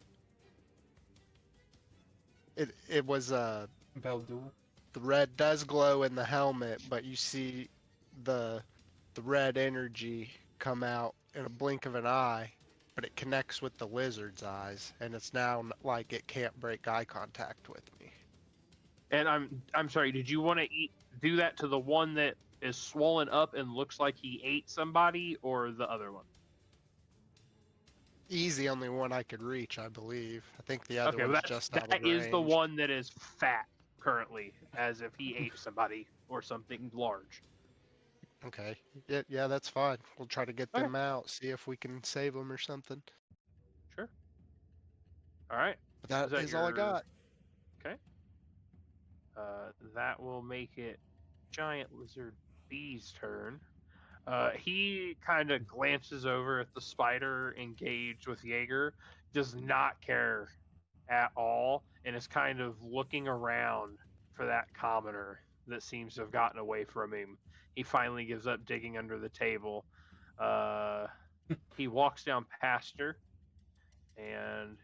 It was Compelled duel. the red does glow in the helmet, but you see the red energy come out in a blink of an eye, but it connects with the lizard's eyes, and it's now like it can't break eye contact with me. And I'm sorry, did you want to do that to the one that is swollen up and looks like he ate somebody, or the other one? E's the only one I could reach, I believe. I think the other Okay, well, one's just out of that range. is the one that is fat currently, as if he ate somebody or something large. Okay. Yeah, that's fine. We'll try to get Okay. them out, see if we can save them or something. Sure. All right. But that Is that is all I your- got. Okay. That will make it Giant Lizard B's turn. He kind of glances over at the spider engaged with Jaeger, does not care at all, and is kind of looking around for that commoner that seems to have gotten away from him. He finally gives up digging under the table. He walks down past her, and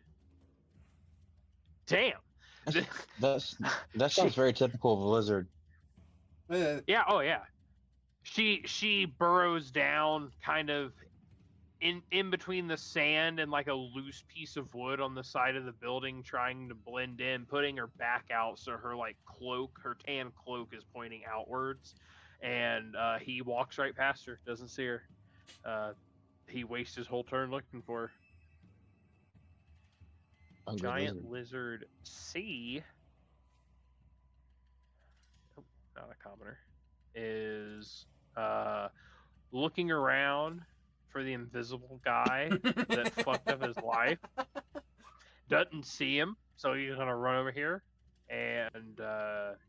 damn. That sounds very typical of a lizard. Yeah, oh yeah. She burrows down kind of in between the sand and like a loose piece of wood on the side of the building, trying to blend in, putting her back out so her like cloak, her tan cloak is pointing outwards. And he walks right past her, doesn't see her. He wastes his whole turn looking for her. Hungry Giant lizard. Lizard C. Oh, not a commoner. Is looking around for the invisible guy that fucked up his life. Doesn't see him, so he's gonna run over here, and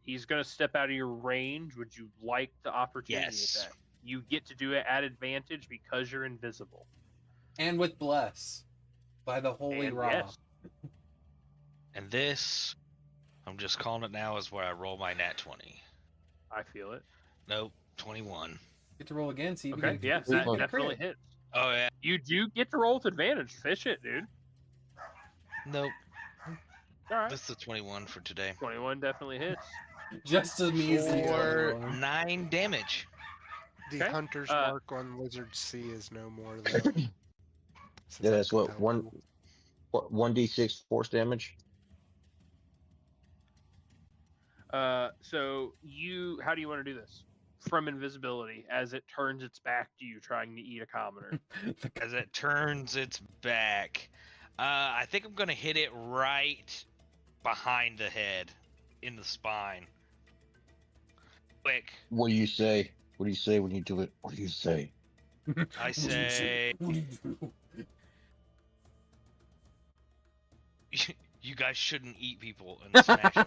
he's gonna step out of your range. Would you like the opportunity Yes. attack? You get to do it at advantage because you're invisible. And with bless by the holy And Ra. yes. And this, I'm just calling it now, is where I roll my nat 20. I feel it. Nope, 21. Get to roll again. See if Okay, you get yes, see if that you get a definitely crit. hits. Oh yeah, You do get to roll with advantage. Fish it, dude. nope. All right. That's the 21 for today. 21 definitely hits. Just as easy. Or- 9 damage. The Okay, hunter's mark on Lizard C is no more than Since Yeah, I that's can what tell one people. what 1d6 force damage. So how do you want to do this? From invisibility, as it turns its back to you, trying to eat a commoner. As it turns its back, I think I'm gonna hit it right behind the head, in the spine. Quick, What do you say? What do you say when you do it? What do you say? I say, you guys shouldn't eat people and smash them.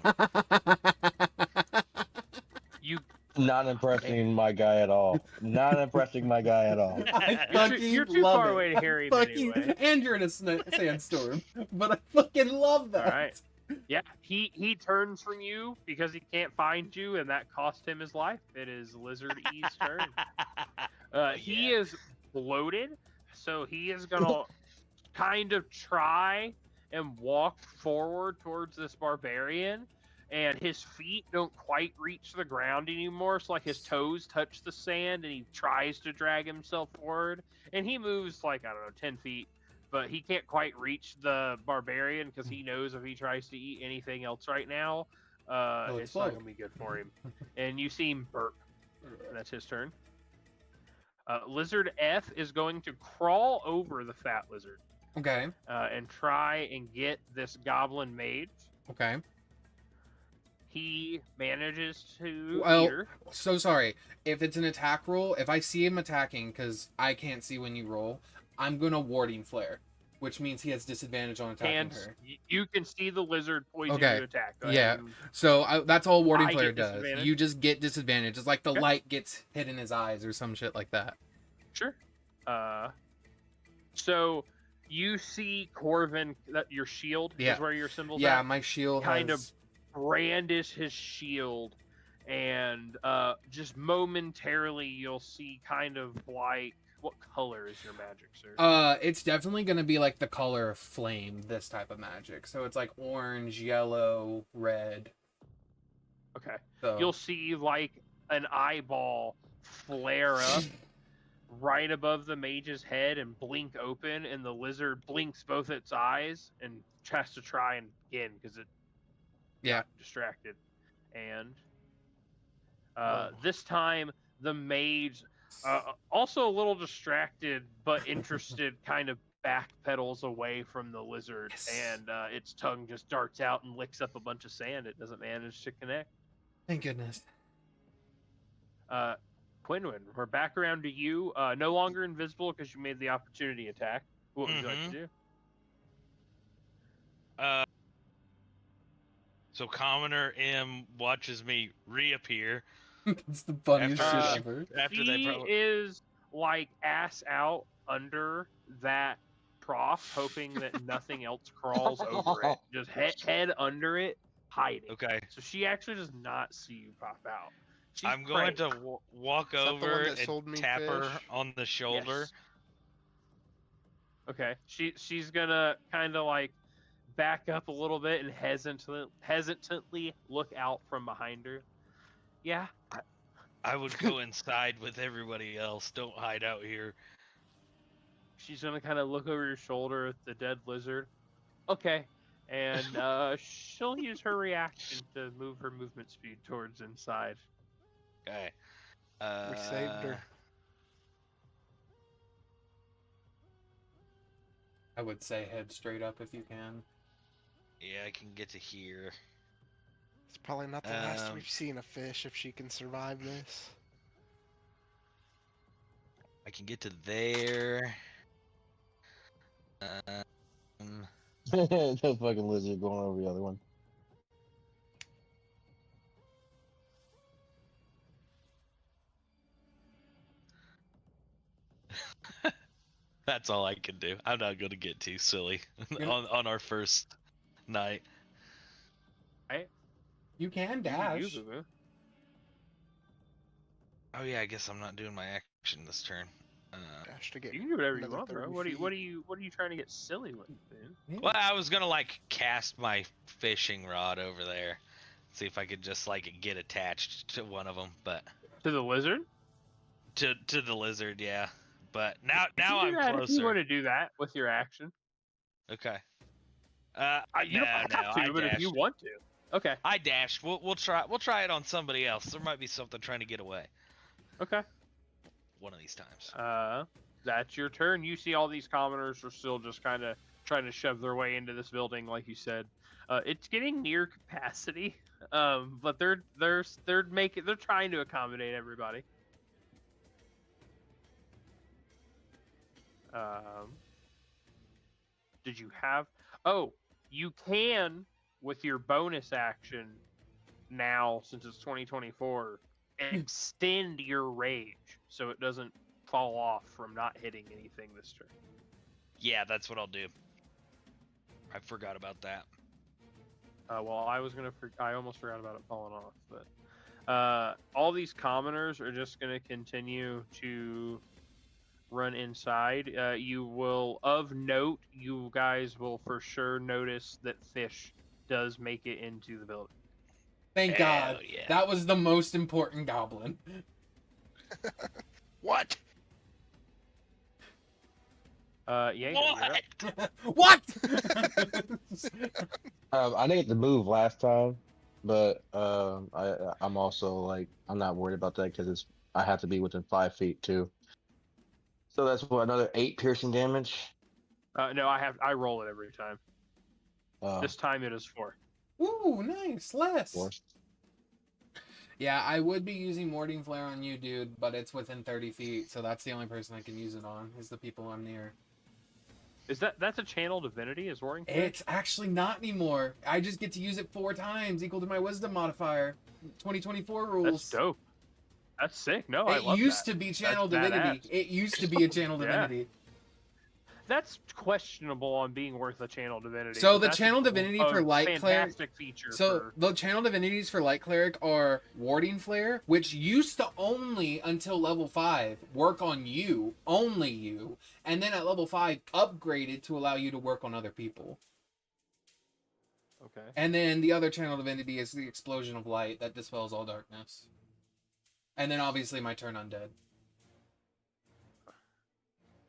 You Not impressing my guy at all. Not impressing my guy at all. I You're too- fucking you're too love far it. away to hear I him fucking, anyway. and you're in a sandstorm, but I fucking love that. Alright. Yeah, he turns from you because he can't find you, and that cost him his life. It is Lizard E's turn. He is bloated, so he is gonna kind of try and walk forward towards this barbarian, and his feet don't quite reach the ground anymore, so like his toes touch the sand, and he tries to drag himself forward, and he moves like, I don't know, 10 feet, but he can't quite reach the barbarian because he knows if he tries to eat anything else right now, it's not explode. gonna be good for him. And you see him burp. That's his turn. Lizard F is going to crawl over the fat lizard Okay. and try and get this goblin mage. Okay. He manages to Well, eat her. So sorry. If it's an attack roll, if I see him attacking, because I can't see when you roll, I'm gonna warding flare, which means he has disadvantage on attacking And her. you can see the lizard poised Okay. to attack. Go Yeah. ahead and- So that's all warding I flare get does. disadvantage. You just get disadvantage. It's like the Okay. light gets hit in his eyes or some shit like that. Sure. So you see Corvin, that your shield Yeah. is where your symbol's Yeah, at. my shield Kind has... Brandish his shield, and just momentarily you'll see kind of like, what color is your magic, sir? It's definitely gonna be like the color of flame, this type of magic. So it's like orange, yellow, red. Okay. So You'll see like an eyeball flare up right above the mage's head and blink open, and the lizard blinks both its eyes and has to try and again because it got distracted. And this time the mage, also a little distracted but interested, kind of backpedals away from the lizard, and its tongue just darts out and licks up a bunch of sand. It doesn't manage to connect. Thank goodness. Quinwen, we're back around to you. No longer invisible because you made the opportunity attack. What would you like to do? So Commoner M watches me reappear. It's the funniest After- shit ever. After He they probably... is like ass out under that trough, hoping that nothing else crawls over it. Just head under it, hiding. Okay. So she actually does not see you pop out. She's I'm going prey. to walk Is that the one over that sold and me tap her fish? on the shoulder. Yes. Okay. She's gonna kind of like back up a little bit and hesitantly look out from behind her. Yeah. I would go inside with everybody else. Don't hide out here. She's gonna kind of look over your shoulder at the dead lizard. Okay. And she'll use her reaction to move her movement speed towards inside. Okay. We saved her. I would say head straight up if you can. Yeah, I can get to here. It's probably not the last Um, we've seen of fish if she can survive this. I can get to there. The fucking lizard going over the other one. That's all I can do. I'm not gonna get too silly Yeah. on our first night. You can You dash. can move. Oh yeah, I guess I'm not doing my action this turn. Dash to get You can do whatever you another want, bro. 30 What are feet. you trying to get silly with, dude? Yeah. Well, I was gonna like cast my fishing rod over there, see if I could just like get attached to one of them, but To the lizard? to the lizard, yeah. But now You can do I'm that if you want closer. to do that with your action. Okay. You don't have to, I but if you dashed. want to. Okay. I dashed. We'll try it on somebody else. There might be something trying to get away. Okay. One of these times. That's your turn. You see all these commoners are still just kind of trying to shove their way into this building, like you said. It's getting near capacity, but they're trying to accommodate everybody. Did you have? Oh, you can with your bonus action now, since it's 2024, extend your rage so it doesn't fall off from not hitting anything this turn. Yeah, that's what I'll do. I forgot about that. Well, I almost forgot about it falling off, but all these commoners are just going to continue to run inside. You will, of note, you guys will for sure notice that Fish does make it into the building. Thank God. Yeah. That was the most important goblin. What? Yeah. What? I didn't get to move last time, but I'm also like I'm not worried about that because I have to be within 5 feet too. So that's what, another 8 piercing damage. No, I roll it every time. This time it is 4. Ooh, nice. Less. 4. Yeah, I would be using Warding Flare on you, dude, but it's within 30 feet, so that's the only person I can use it on, is the people I'm near. That's a channel divinity, is Warding Flare? It's actually not anymore. I just get to use it 4 times, equal to my wisdom modifier. 2024 rules. That's dope. That's sick. No, I It love used that. to be channel That's divinity. badass. It used to be a channel Yeah. divinity. That's questionable on being worth a channel divinity. So but the that's channel a divinity for light cleric. fantastic feature. So the channel divinities for light cleric are Warding Flare, which used to only until level 5 work on you, only you, and then at level 5 upgraded to allow you to work on other people. Okay. And then the other channel divinity is the explosion of light that dispels all darkness. And then obviously my turn undead.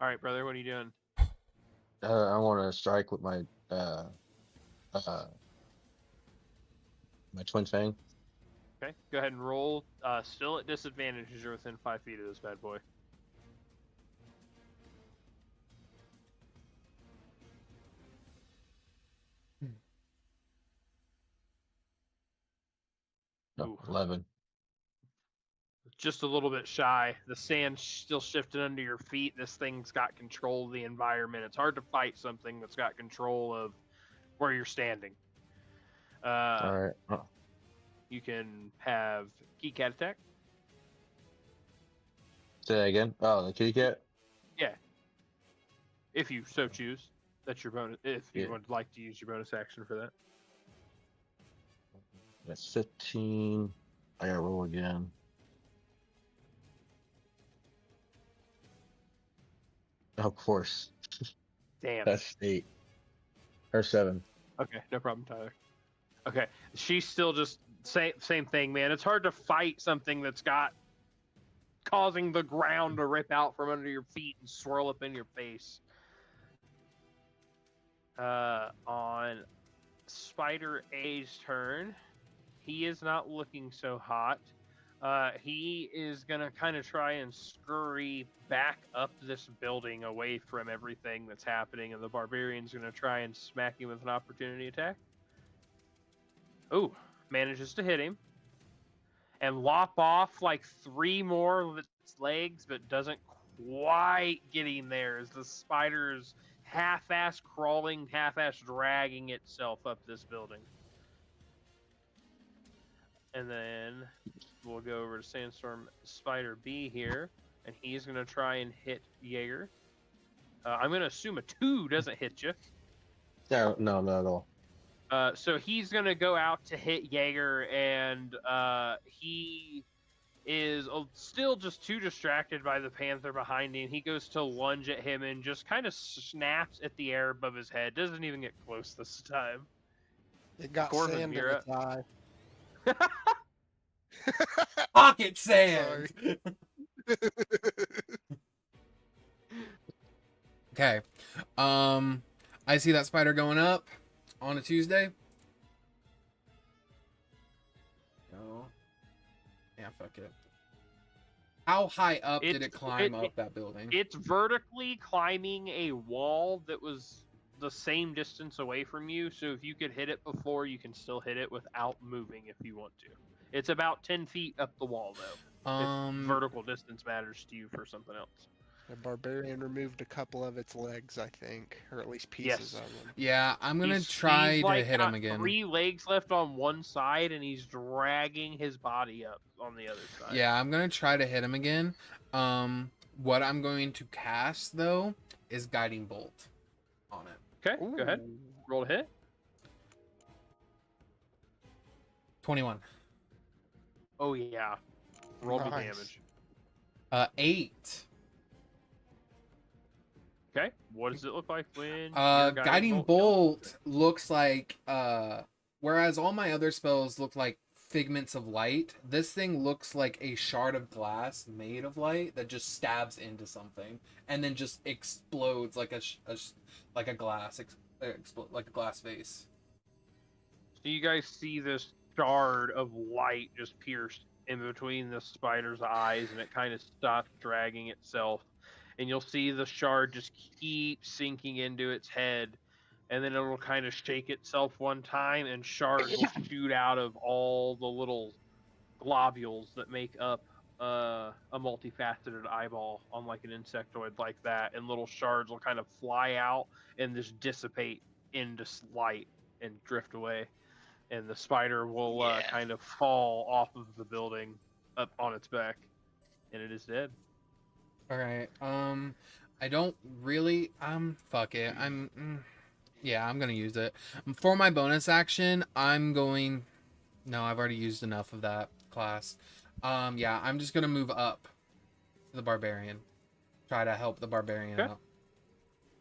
All right, brother. What are you doing? I want to strike with my my twin fang. Okay. Go ahead and roll. Still at disadvantage as you're within 5 feet of this bad boy. No, Ooh. 11. Just a little bit shy. The sand's still shifting under your feet. This thing's got control of the environment. It's hard to fight something that's got control of where you're standing. All right. Oh, You can have Key Cat attack. say that again. Oh, the kitty cat. If you so choose. That's your bonus. If you Yeah. would like to use your bonus action for that. That's 15. I gotta roll again. Of course. Damn. That's 8 or 7. Okay, no problem, Tyler. Okay, she's still just same thing, man. It's hard to fight something that's got causing the ground to rip out from under your feet and swirl up in your face. On Spider A's turn, he is not looking so hot. He is gonna kind of try and scurry back up this building away from everything that's happening, and the Barbarian's gonna try and smack him with an opportunity attack. Oh, manages to hit him and lop off like 3 more of its legs, but doesn't quite get him there as the spider's half-ass crawling, half-ass dragging itself up this building. And then we'll go over to Sandstorm Spider B here, and he's going to try and hit Jaeger. I'm going to assume a 2 doesn't hit you. No, not at all. So he's going to go out to hit Jaeger, and he is still just too distracted by the panther behind him. He goes to lunge at him and just kind of snaps at the air above his head. Doesn't even get close this time. It got Corvin, sand in you're its eye. Pocket sand! Okay. I see that spider going up on a Tuesday. No. Yeah, fuck it. How high up did it climb up that building? It's vertically climbing a wall that was the same distance away from you, so if you could hit it before, you can still hit it without moving if you want to. It's about 10 feet up the wall, though. If vertical distance matters to you for something else. The Barbarian removed a couple of its legs, I think, or at least pieces of them. Yeah, I'm gonna try to hit him again. 3 legs left on one side, and he's dragging his body up on the other side. Yeah, I'm gonna try to hit him again. What I'm going to cast though is Guiding Bolt on it. Okay, go ahead. Roll a hit. 21. Oh yeah. Roll the Nice. damage. 8. Okay. What does it look like when Guiding Bolt looks like whereas all my other spells look like figments of light, this thing looks like a shard of glass made of light that just stabs into something and then just explodes like a glass like a glass vase. So you guys see this shard of light just pierced in between the spider's eyes, and it kind of stops dragging itself. And you'll see the shard just keep sinking into its head, and then it'll kind of shake itself one time, and shards will shoot out of all the little globules that make up a multifaceted eyeball on like an insectoid like that, and little shards will kind of fly out and just dissipate into light and drift away, and the spider will kind of fall off of the building up on its back, and it is dead. All right. I don't really. Fuck it. Yeah, I'm gonna use it for my bonus action. No, I've already used enough of that class. Yeah, I'm just gonna move up to the Barbarian. Try to help the Barbarian out.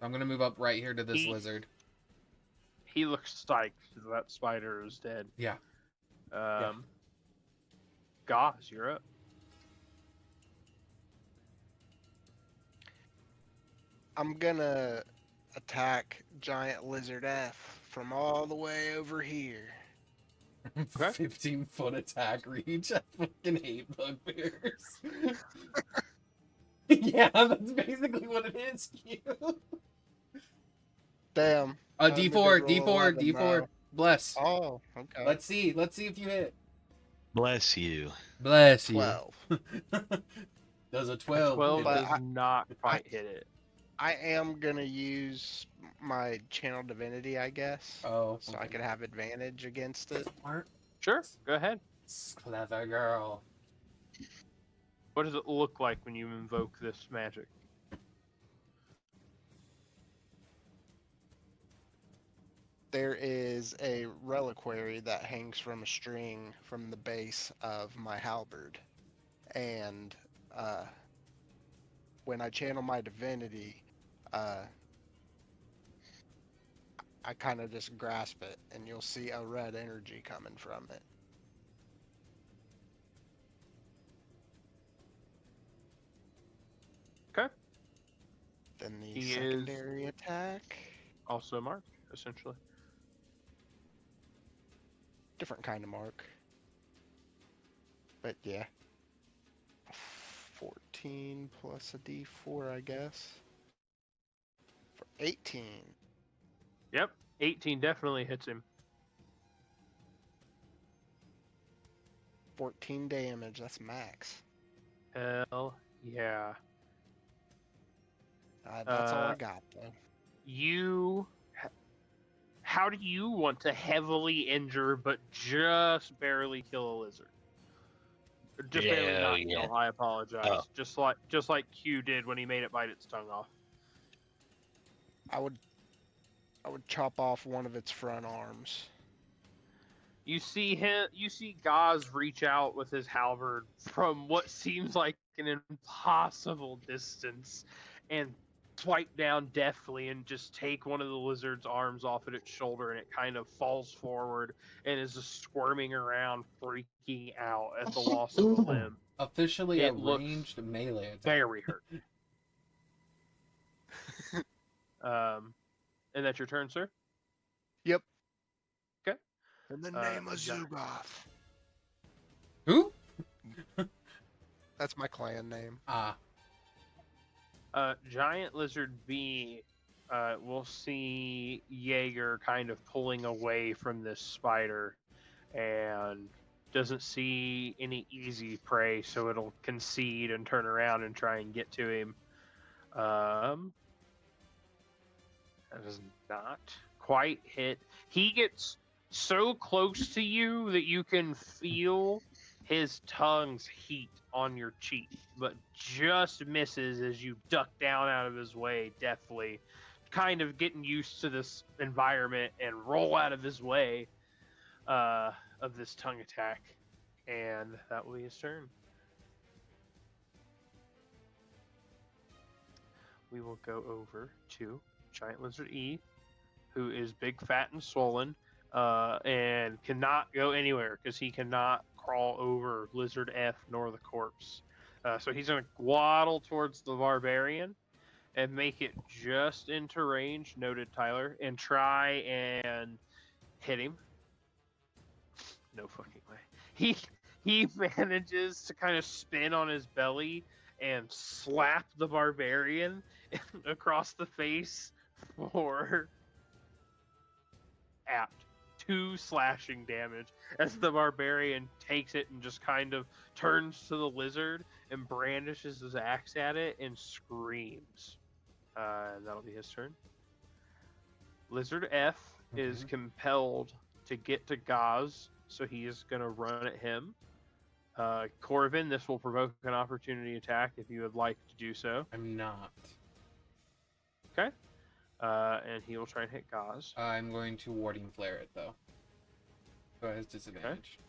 I'm gonna move up right here to this lizard. He looks psyched that spider is dead. Yeah. Ghaz, you're up. I'm gonna attack Giant Lizard F from all the way over here. 15-foot attack reach. I fucking hate bugbears. Yeah, that's basically what it is. Damn. D4. Bless. Oh, okay. Let's see if you hit. Bless you. Bless you. 12. Does a 12. 12 But does not quite hit it. I am gonna use my Channel Divinity, I guess. Oh. So I could have advantage against it. Smart. Sure, go ahead. Clever girl. What does it look like when you invoke this magic? There is a reliquary that hangs from a string from the base of my halberd. And when I channel my divinity, I kind of just grasp it, and you'll see a red energy coming from it. Okay. Then the He secondary attack, Also marked, essentially. different kind of mark. But yeah. 14 plus a d4, I guess. For 18. Yep, 18 definitely hits him. 14 damage, that's max. Hell yeah. That's all I got, though. How do you want to heavily injure but just barely kill a lizard? Just barely not kill, I apologize. Oh. Just like Q did when he made it bite its tongue off. I would chop off one of its front arms. You see Ghaz reach out with his halberd from what seems like an impossible distance and swipe down deftly and just take one of the lizard's arms off at its shoulder, and it kind of falls forward and is just squirming around, freaking out at the loss of a limb. Officially It a ranged melee attack. Very hurt. And that's your turn, sir? Yep. Okay. In the name of Giant. Zugoth. Who? That's my clan name. Ah. Giant Lizard B, we'll see Jaeger kind of pulling away from this spider and doesn't see any easy prey, so it'll concede and turn around and try and get to him. That does not quite hit. He gets so close to you that you can feel his tongue's heat on your cheek, but just misses as you duck down out of his way deftly, kind of getting used to this environment and roll out of his way of this tongue attack. And that will be his turn. We will go over to Giant Lizard E, who is big, fat, and swollen, and cannot go anywhere because he cannot crawl over Lizard F nor the corpse. So he's going to waddle towards the Barbarian and make it just into range, noted Tyler, and try and hit him. No fucking way. He manages to kind of spin on his belly and slap the Barbarian across the face for apt 2 slashing damage as the Barbarian takes it and just kind of turns to the lizard and brandishes his axe at it and screams. That'll be his turn. Lizard F is compelled to get to Ghaz, so he is going to run at him. Corvin, this will provoke an opportunity attack if you would like to do so. I'm not. Okay. And he will try and hit Ghaz. I'm going to warding flare it though. So it has disadvantage.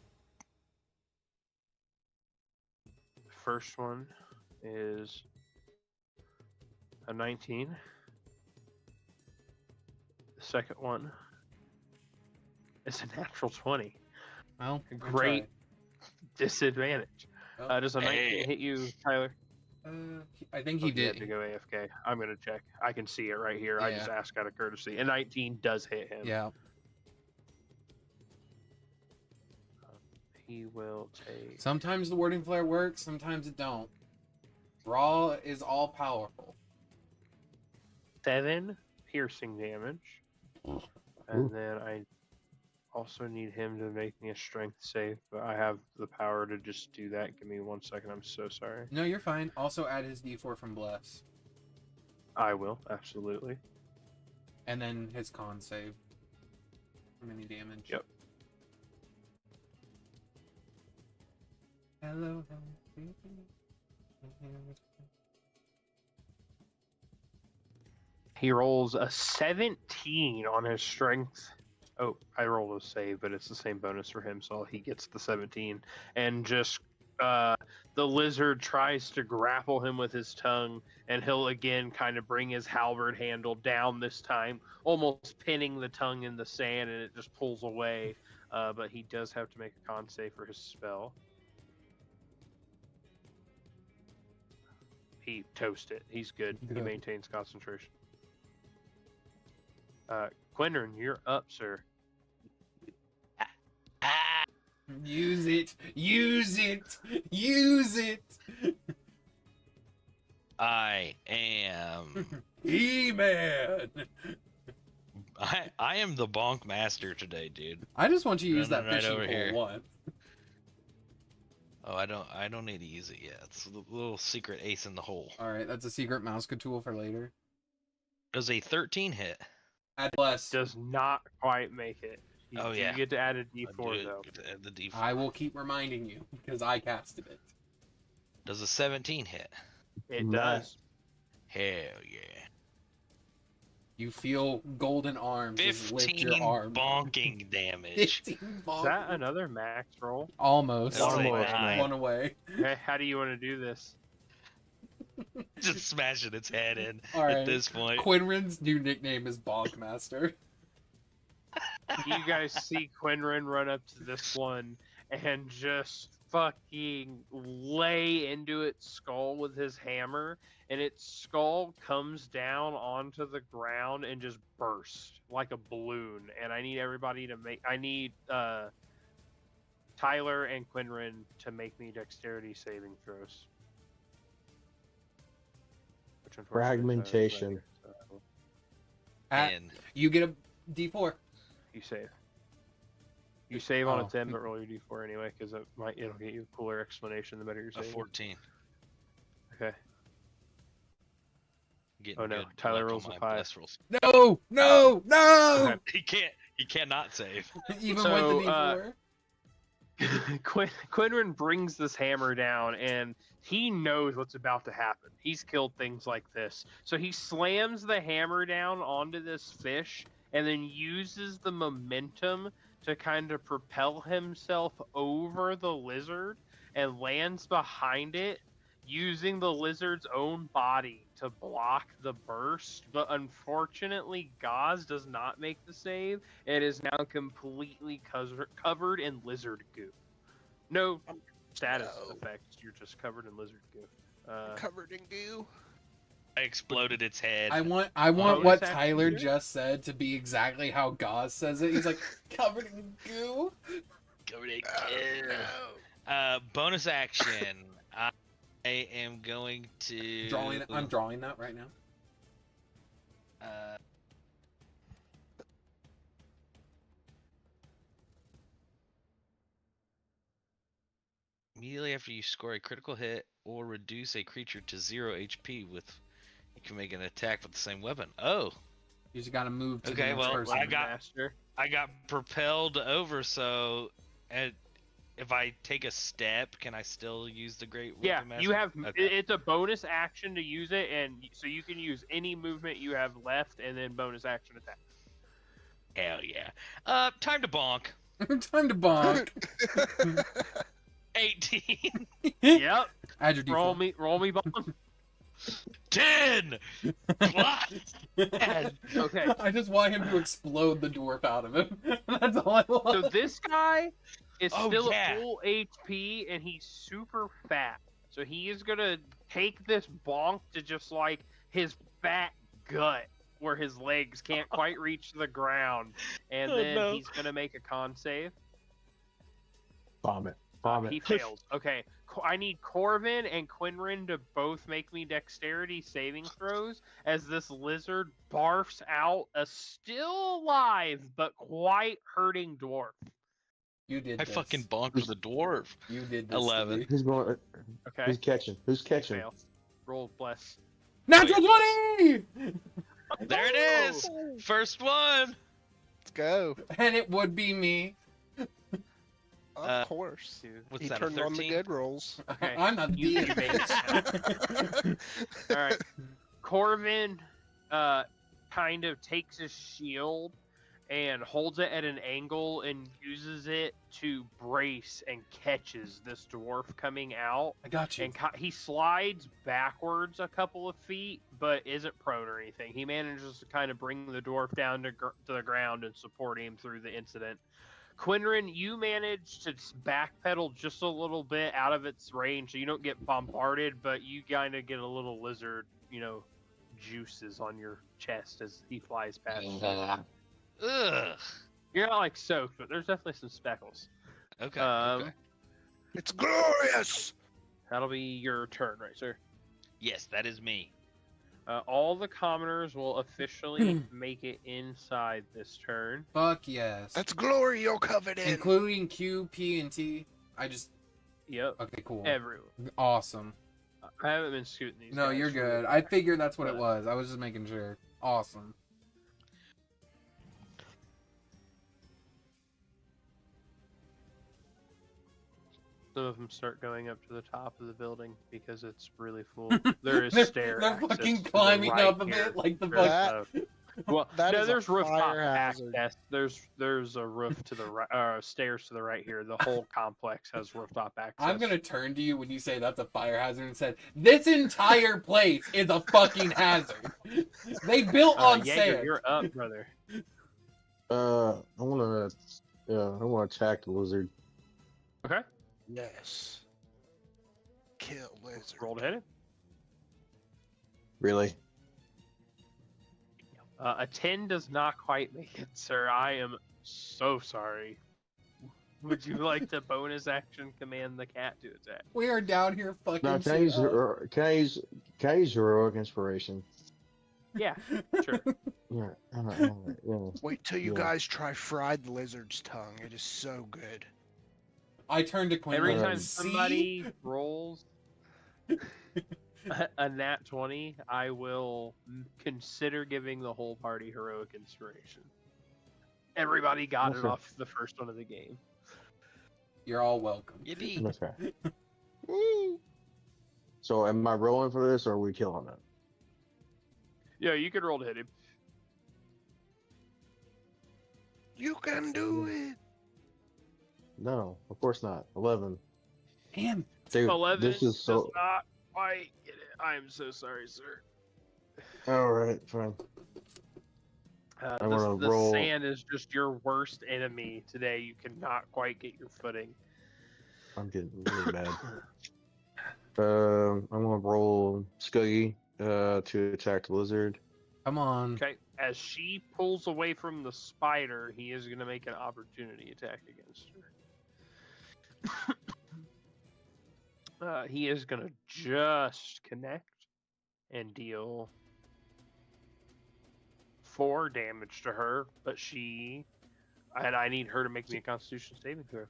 First one is a 19. The second one is a natural 20. Well, Great disadvantage. Oh. Does a 19 hit you, Tyler? I think he You did. had to go AFK. I'm going to check. I can see it right here. I Yeah. just asked out of courtesy. A 19 does hit him. Yeah. He will take... Sometimes the warding flare works, sometimes it don't. Raw is all powerful. 7 piercing damage. And then I also need him to make me a strength save, but I have the power to just do that. Give me 1 second. I'm so sorry. No, you're fine. Also add his D4 from Bless. I will, absolutely. And then his con save. For any damage. Yep. Hello. He rolls a 17 on his strength. Oh, I rolled a save, but it's the same bonus for him, so he gets the 17. And just the lizard tries to grapple him with his tongue, and he'll again kind of bring his halberd handle down this time, almost pinning the tongue in the sand, and it just pulls away. But he does have to make a con save for his spell. He toasted it. He's good. He Good. maintains concentration. Qinren, you're up, sir. Use it! Use it! Use it! I am. He-Man! I am the bonk master today, dude. I just want you to use that Running right fishing over pole here. once. Oh, I don't need to use it yet. It's a little secret ace in the hole. Alright, that's a secret mouse tool for later. Does a 13 hit? Add Bless. Does not quite make it. You, Oh, yeah. You get to add a I D4 do though. get to add the D4. I will keep reminding you, because I casted it. Does a 17 hit? It Nice. does. Hell yeah. You feel golden arms just lift 15 your arm. bonking damage. 15 Is bonk. that another max roll? Almost. That's One a away. 9. One away. Okay, how do you want to do this? Just smashing its head in All right. at this point. Qinren's new nickname is Bonkmaster. You guys see Qinren run up to this one and just fucking lay into its skull with his hammer, and its skull comes down onto the ground and just bursts like a balloon. And I need everybody to make. I need Tyler and Qinren to make me dexterity saving throws. Which unfortunately Fragmentation. Tyler's right here, so And You get a D4. you save. You save on Oh. a 10, but roll your D4 anyway, because it'll get you a cooler explanation the better you're a saving. 14. Okay. Getting Oh, no. good Tyler luck on rolls a my 5. bless rolls. No, no, no! Okay. He cannot save. Even So, with the D4. Qinren brings this hammer down, and he knows what's about to happen. He's killed things like this. So he slams the hammer down onto this fish and then uses the momentum to kind of propel himself over the lizard and lands behind it, using the lizard's own body to block the burst. But unfortunately, Ghaz does not make the save. It is now completely covered in lizard goo. No status No. effects. You're just covered in lizard goo. Covered in goo. I exploded its head. I want bonus what action Tyler here? just said to be exactly how Ghaz says it. He's like, covered in goo. Covered in Oh, goo. no. Bonus action. I am going to I'm drawing that right now. Immediately after you score a critical hit or reduce a creature to 0 HP with, you can make an attack with the same weapon. Oh, You just gotta move to Okay, the next well, person. I got- Master. I got propelled over. So, if I take a step, can I still use the Great Yeah, Weapon you Master? have. Okay. It's a bonus action to use it, and so you can use any movement you have left, and then bonus action attack. Hell yeah. Time to bonk. Time to bonk. 18. Yep. Add your D4. Roll me bomb. 10. Plus 10. Okay. I just want him to explode the dwarf out of him. That's all I want. So this guy is Oh, still yeah. at full HP, and he's super fat. So he is gonna take this bonk to just like his fat gut, where his legs can't quite reach the ground, and Oh, then no. he's gonna make a con save. Vomit. He fails. Okay, I need Corvin and Qinren to both make me dexterity saving throws as this lizard barfs out a still alive but quite hurting dwarf. You did I this. fucking bonked with a dwarf. You did this. 11. Steve. Who's going? Okay, Who's catching? Who's catching? fail. Roll bless. Natural 20! There it is. First one. Let's go. And it would be me. Of course. Dude. What's He that? turned a on the 13? good rolls. Okay. I'm not the You DM. made All right. Corvin kind of takes his shield and holds it at an angle and uses it to brace and catches this dwarf coming out. I got you. And he slides backwards a couple of feet, but isn't prone or anything. He manages to kind of bring the dwarf down to the ground and support him through the incident. Qinren, you manage to backpedal just a little bit out of its range, so you don't get bombarded, but you kind of get a little lizard, juices on your chest as he flies past you. Ugh. You're not like soaked, but there's definitely some speckles. Okay. Um, okay. It's glorious. That'll be your turn, right, sir? Yes, that is me. All the commoners will officially make it inside this turn. Fuck yes. That's glory you're covered in. Including Q, P, and T. Yep, Okay, cool. everyone. Awesome. I haven't been scooting these. No, guys you're for good. the- I figured that's what it was. I was just making sure. Awesome. Some of them start going up to the top of the building because it's really full. There is stair They're access fucking to the climbing right up a here. bit like the There's fuck. well, That no, is a there's rooftop fire hazard. access. There's a roof to the right, stairs to the right here. The whole complex has rooftop access. I'm gonna turn to you when you say that's a fire hazard and said, this entire place is a fucking hazard. They built on Jaeger, sand. you're up, brother. I wanna attack the lizard. Okay. Yes. Kill lizard. Roll to hit him. Really? A 10 does not quite make it, sir. I am so sorry. Would you like to bonus action command the cat to attack? We are down here fucking. No, can I shit use up. can I use heroic inspiration? Yeah, sure. Yeah. Yeah. Wait till you Yeah. guys try fried lizard's tongue. It is so good. I turned to Quinn. Every like, time "See?" somebody rolls a nat 20, I will consider giving the whole party heroic inspiration. Everybody got it Okay. off the first one of the game. You're all welcome. Yippee. Okay. So am I rolling for this or are we killing it? Yeah, you could roll to hit him. You can do it. No, of course not. 11. Damn. Dude, 11 this is so. does not quite get it. I am so sorry, sir. All right, fine. I'm gonna The roll. sand is just your worst enemy today. You cannot quite get your footing. I'm getting really mad. I'm gonna roll Scuggy to attack the lizard. Come on. Okay, as she pulls away from the spider, he is going to make an opportunity attack against her. He is going to just connect and deal 4 damage to her, but I need her to make me a Constitution saving throw.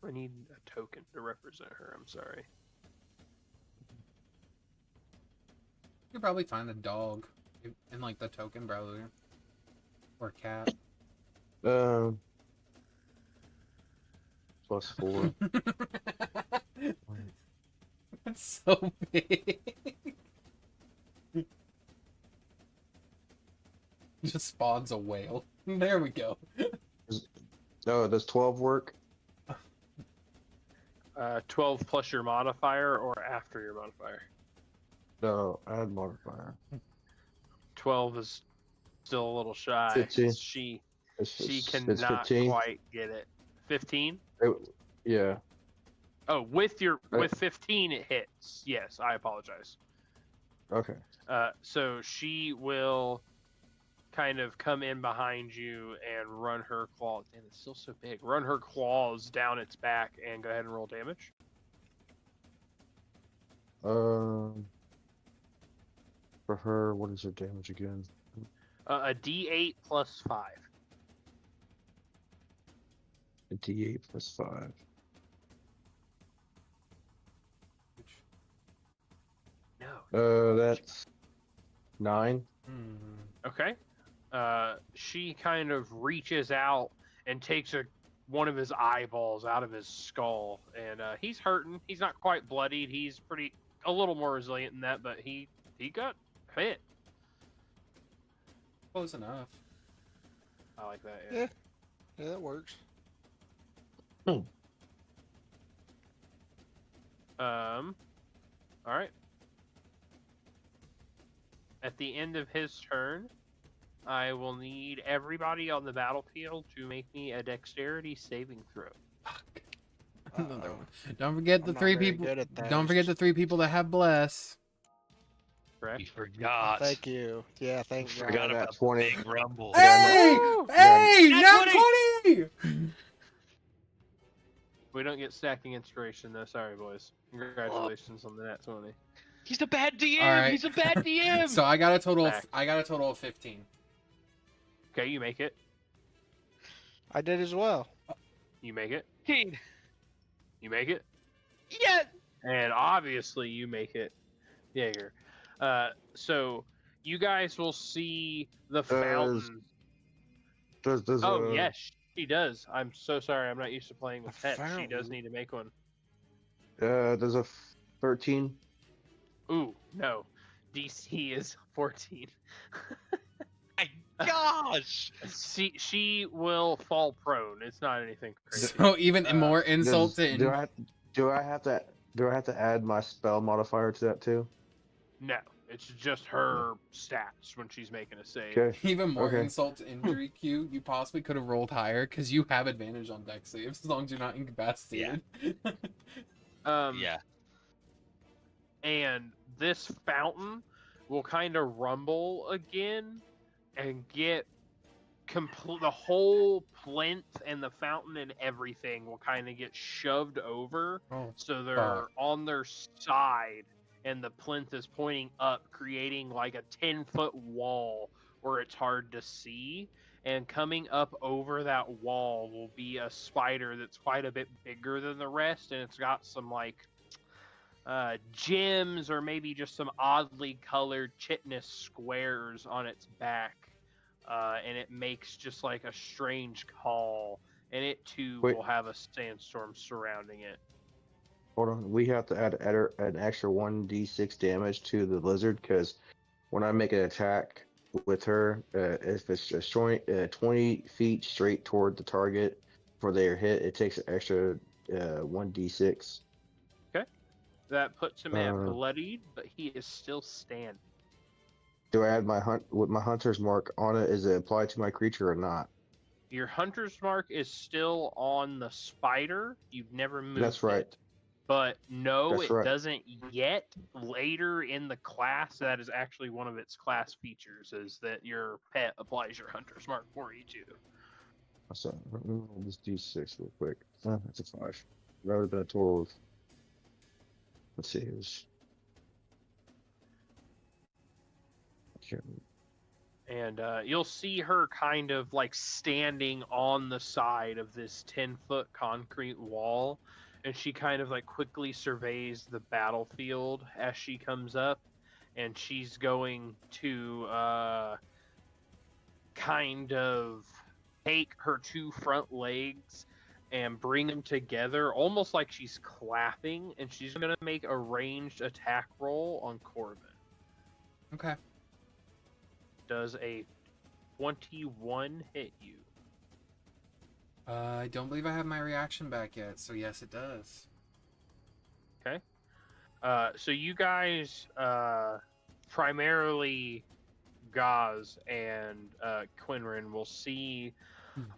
I need a token to represent her. I'm sorry. You could probably find a dog in like the token, probably, or a cat. +4. That's so big. Just spawns a whale. There we go. Oh, does 12 work? 12 plus your modifier or after your modifier? No, add modifier. 12 is still a little shy. 15. She It's cannot 15. quite get it. 15? Yeah. Oh, with 15 it hits. Yes, I apologize. Okay. So she will kind of come in behind you and run her claws. Damn, it's still so big. Run her claws down its back and go ahead and roll damage. For her, what is her damage again? A D8 plus 5. A D8 plus 5. No. That's 9. Okay. She kind of reaches out and takes one of his eyeballs out of his skull, and he's hurting. He's not quite bloodied. He's a little more resilient than that, but he got hit. Close enough. I like that. Yeah. Yeah, that works. All right. At the end of his turn, I will need everybody on the battlefield to make me a dexterity saving throw. Another one. Don't forget the I'm not 3 very people. good at that. Don't forget the 3 people that have bless. Correct? We forgot. Thank you. Yeah, thank you. Forgot I got about 20. the big rumble. Hey! Woo! Hey! Nat Nat 20! We don't get stacking inspiration though. Sorry, boys. Congratulations on the nat 20. He's a bad DM. All right. He's a bad DM. So I got a total. Back. I got a total of 15. Okay, you make it. I did as well. You make it. He- You make it. yeah. And obviously you make it, Jaeger. So you guys will see the fountain. Does Oh, yes, she does. I'm so sorry. I'm not used to playing with A pets. She fountain? does need to make one. does a 13? Ooh, no. DC is 14. My gosh. She will fall prone. It's not anything crazy. So even more insult Does- to. do I have to add my spell modifier to that too? No. It's just her stats when she's making a save. Okay. Even more Okay. insult to injury, Q. You possibly could have rolled higher because you have advantage on deck saves as long as you're not incapacitated. Yeah. And this fountain will kind of rumble again and get the whole plinth and the fountain and everything will kind of get shoved over. Oh, So they're fuck. on their side and the plinth is pointing up, creating like a 10-foot wall where it's hard to see. And coming up over that wall will be a spider that's quite a bit bigger than the rest, and it's got some like gems or maybe just some oddly colored chitinous squares on its back. And it makes just like a strange call, and it too Wait. will have a sandstorm surrounding it. Hold on. We have to add an extra 1d6 damage to the lizard because when I make an attack with her, if it's just 20 feet straight toward the target for their hit, it takes an extra 1d6. That puts him at Uh, bloodied, but he is still standing. Do I add my hunter's mark on it? Is it applied to my creature or not? Your hunter's mark is still on the spider. You've never moved That's right. it. But no, That's it right. doesn't yet. Later in the class, that is actually one of its class features, is that your pet applies your hunter's mark for you too. So let me roll this d6 real quick. That's a 5. That would have been a total of. Let's see. It was. And you'll see her kind of like standing on the side of this 10-foot concrete wall, and she kind of like quickly surveys the battlefield as she comes up, and she's going to kind of take her 2 front legs and bring them together almost like she's clapping, and she's going to make a ranged attack roll on Corvin. Okay. Does a 21 hit you? I don't believe I have my reaction back yet, so yes, it does. Okay. So you guys, primarily Ghaz and Qinren, will see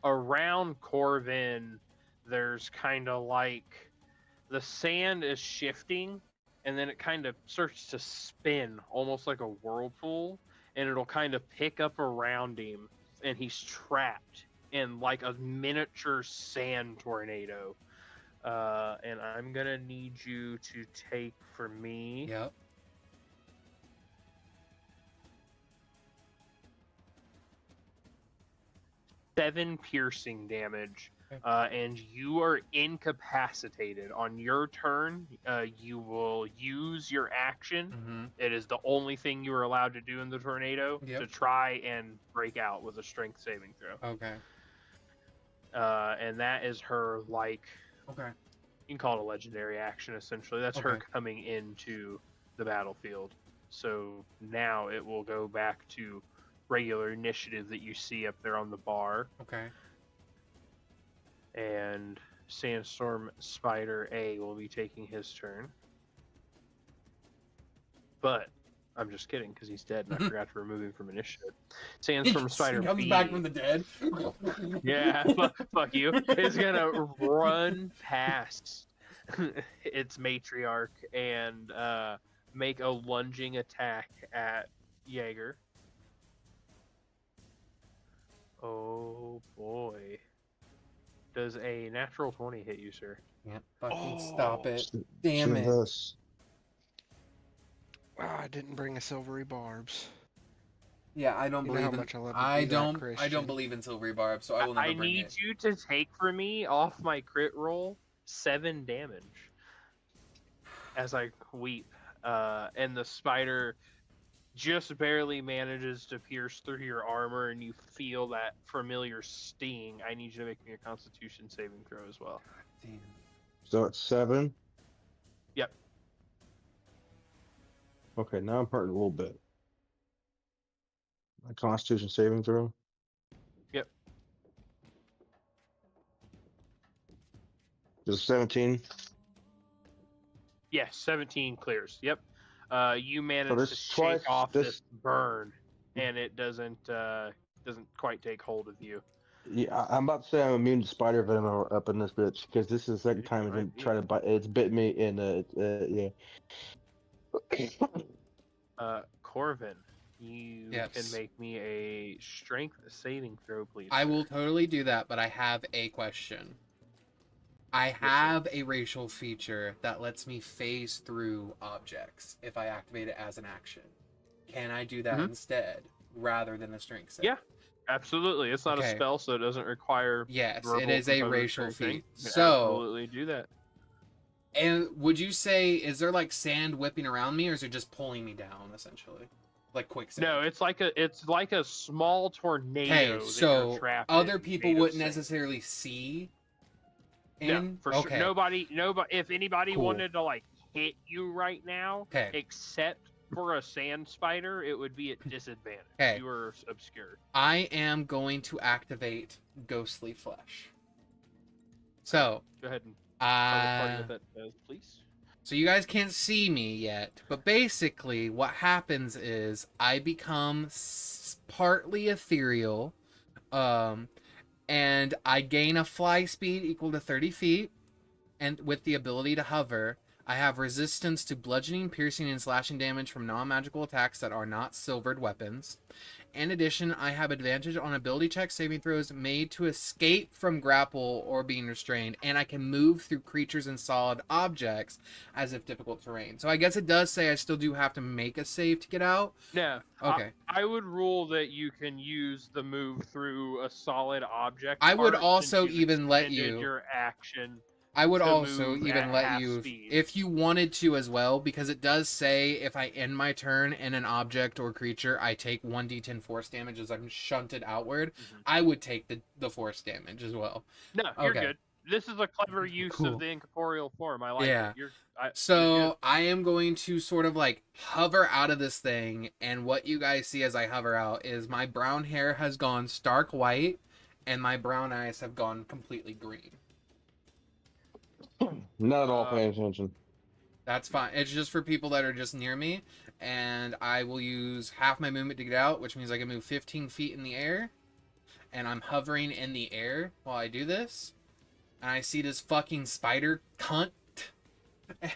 around Corvin, there's kind of like the sand is shifting, and then it kind of starts to spin almost like a whirlpool, and it'll kind of pick up around him, and he's trapped in like a miniature sand tornado. And I'm gonna need you to take for me. Yep. Seven piercing damage, Okay. and you are incapacitated. On your turn, you will use your action. Mm-hmm. It is the only thing you are allowed to do in the tornado, Yep. to try and break out with a strength saving throw. Okay. And that is her, like, Okay. you can call it a legendary action, essentially. That's her Okay. coming into the battlefield. So now it will go back to regular initiative that you see up there on the bar. Okay. And Sandstorm Spider A will be taking his turn. But I'm just kidding, because he's dead and I forgot to remove him from initiative. Sandstorm Spider He comes B, back from the dead. yeah, fuck you, is gonna run past its matriarch and make a lunging attack at Jaeger. Oh boy. Does a natural 20 hit you, sir? Can't fucking stop it. Shouldn't Damn have it. thus. Wow, I didn't bring a silvery barbs. Yeah, I don't You know believe how in. much I love to I do that, don't. I Christian. don't believe in silvery barb, so I will never I bring need it. you to take for me off my crit roll 7 damage as I weep. And the spider just barely manages to pierce through your armor, and you feel that familiar sting. I need you to make me a Constitution saving throw as well. Damn. So it's 7. Yep. Okay, now I'm hurting a little bit. My Constitution saving throw. Yep. Just 17. Yes, 17 clears. Yep. You manage to there's shake twice off this- this burn, and it doesn't quite take hold of you. Yeah, I'm about to say I'm immune to spider venom up in this bitch because this is the second time it's been trying to bite. It's bit me, and yeah. Corvin, you Yes. can make me a strength saving throw, please. I sir. will totally do that, but I have a question. I have a racial feature that lets me phase through objects if I activate it as an action. Can I do that instead rather than a strength save? Yeah. Absolutely. It's not a Okay. spell, so it doesn't require. Yes, it verbal is a component or racial anything. feat. You can So, absolutely do that. and would you say, is there like sand whipping around me, or is it just pulling me down essentially, like quicksand? No, it's like a small tornado. Okay, that so you're trapped other in, people made of wouldn't sand. necessarily see. No, for sure. Okay. Nobody. If anybody Cool. wanted to like hit you right now, Okay. except for a sand spider, it would be at disadvantage. Okay. You are obscured. I am going to activate Ghostly Flesh. So, Go ahead and tell the party what that does, please. so you guys can't see me yet, but basically what happens is I become partly ethereal, and I gain a fly speed equal to 30 feet, and with the ability to hover. I have resistance to bludgeoning, piercing, and slashing damage from non-magical attacks that are not silvered weapons. In addition, I have advantage on ability checks, saving throws made to escape from grapple or being restrained, and I can move through creatures and solid objects as if difficult terrain. So I guess it does say I still do have to make a save to get out. No. Okay. I would rule that you can use the move through a solid object. I would part also since you've even let extended you- your action. I would to also move even at let half you, speed. if you wanted to as well, because it does say if I end my turn in an object or creature, I take 1d10 force damage as I'm shunted outward. I would take the force damage as well. No, you're Okay. good. This is a clever use Cool. of the incorporeal form. I like Yeah. it. You're So I am going to sort of like hover out of this thing, and what you guys see as I hover out is my brown hair has gone stark white, and my brown eyes have gone completely green. Not at all paying attention. That's fine. It's just for people that are just near me, and I will use half my movement to get out, which means I can move 15 feet in the air, and I'm hovering in the air while I do this, and I see this fucking spider cunt,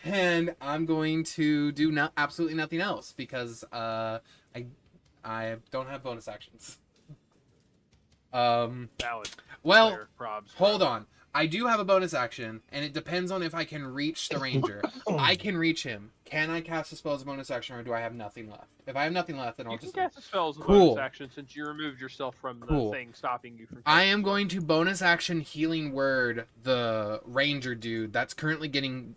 and I'm going to do absolutely nothing else because I don't have bonus actions. valid. Well, Player probs. hold on. I do have a bonus action, and it depends on if I can reach the ranger. I can reach him. Can I cast a spell as a bonus action, or do I have nothing left? If I have nothing left, then I'll You can just... cast a spell as a Cool. bonus action since you removed yourself from the Cool. thing stopping you from. I casting am spells. going to bonus action healing word the ranger dude that's currently getting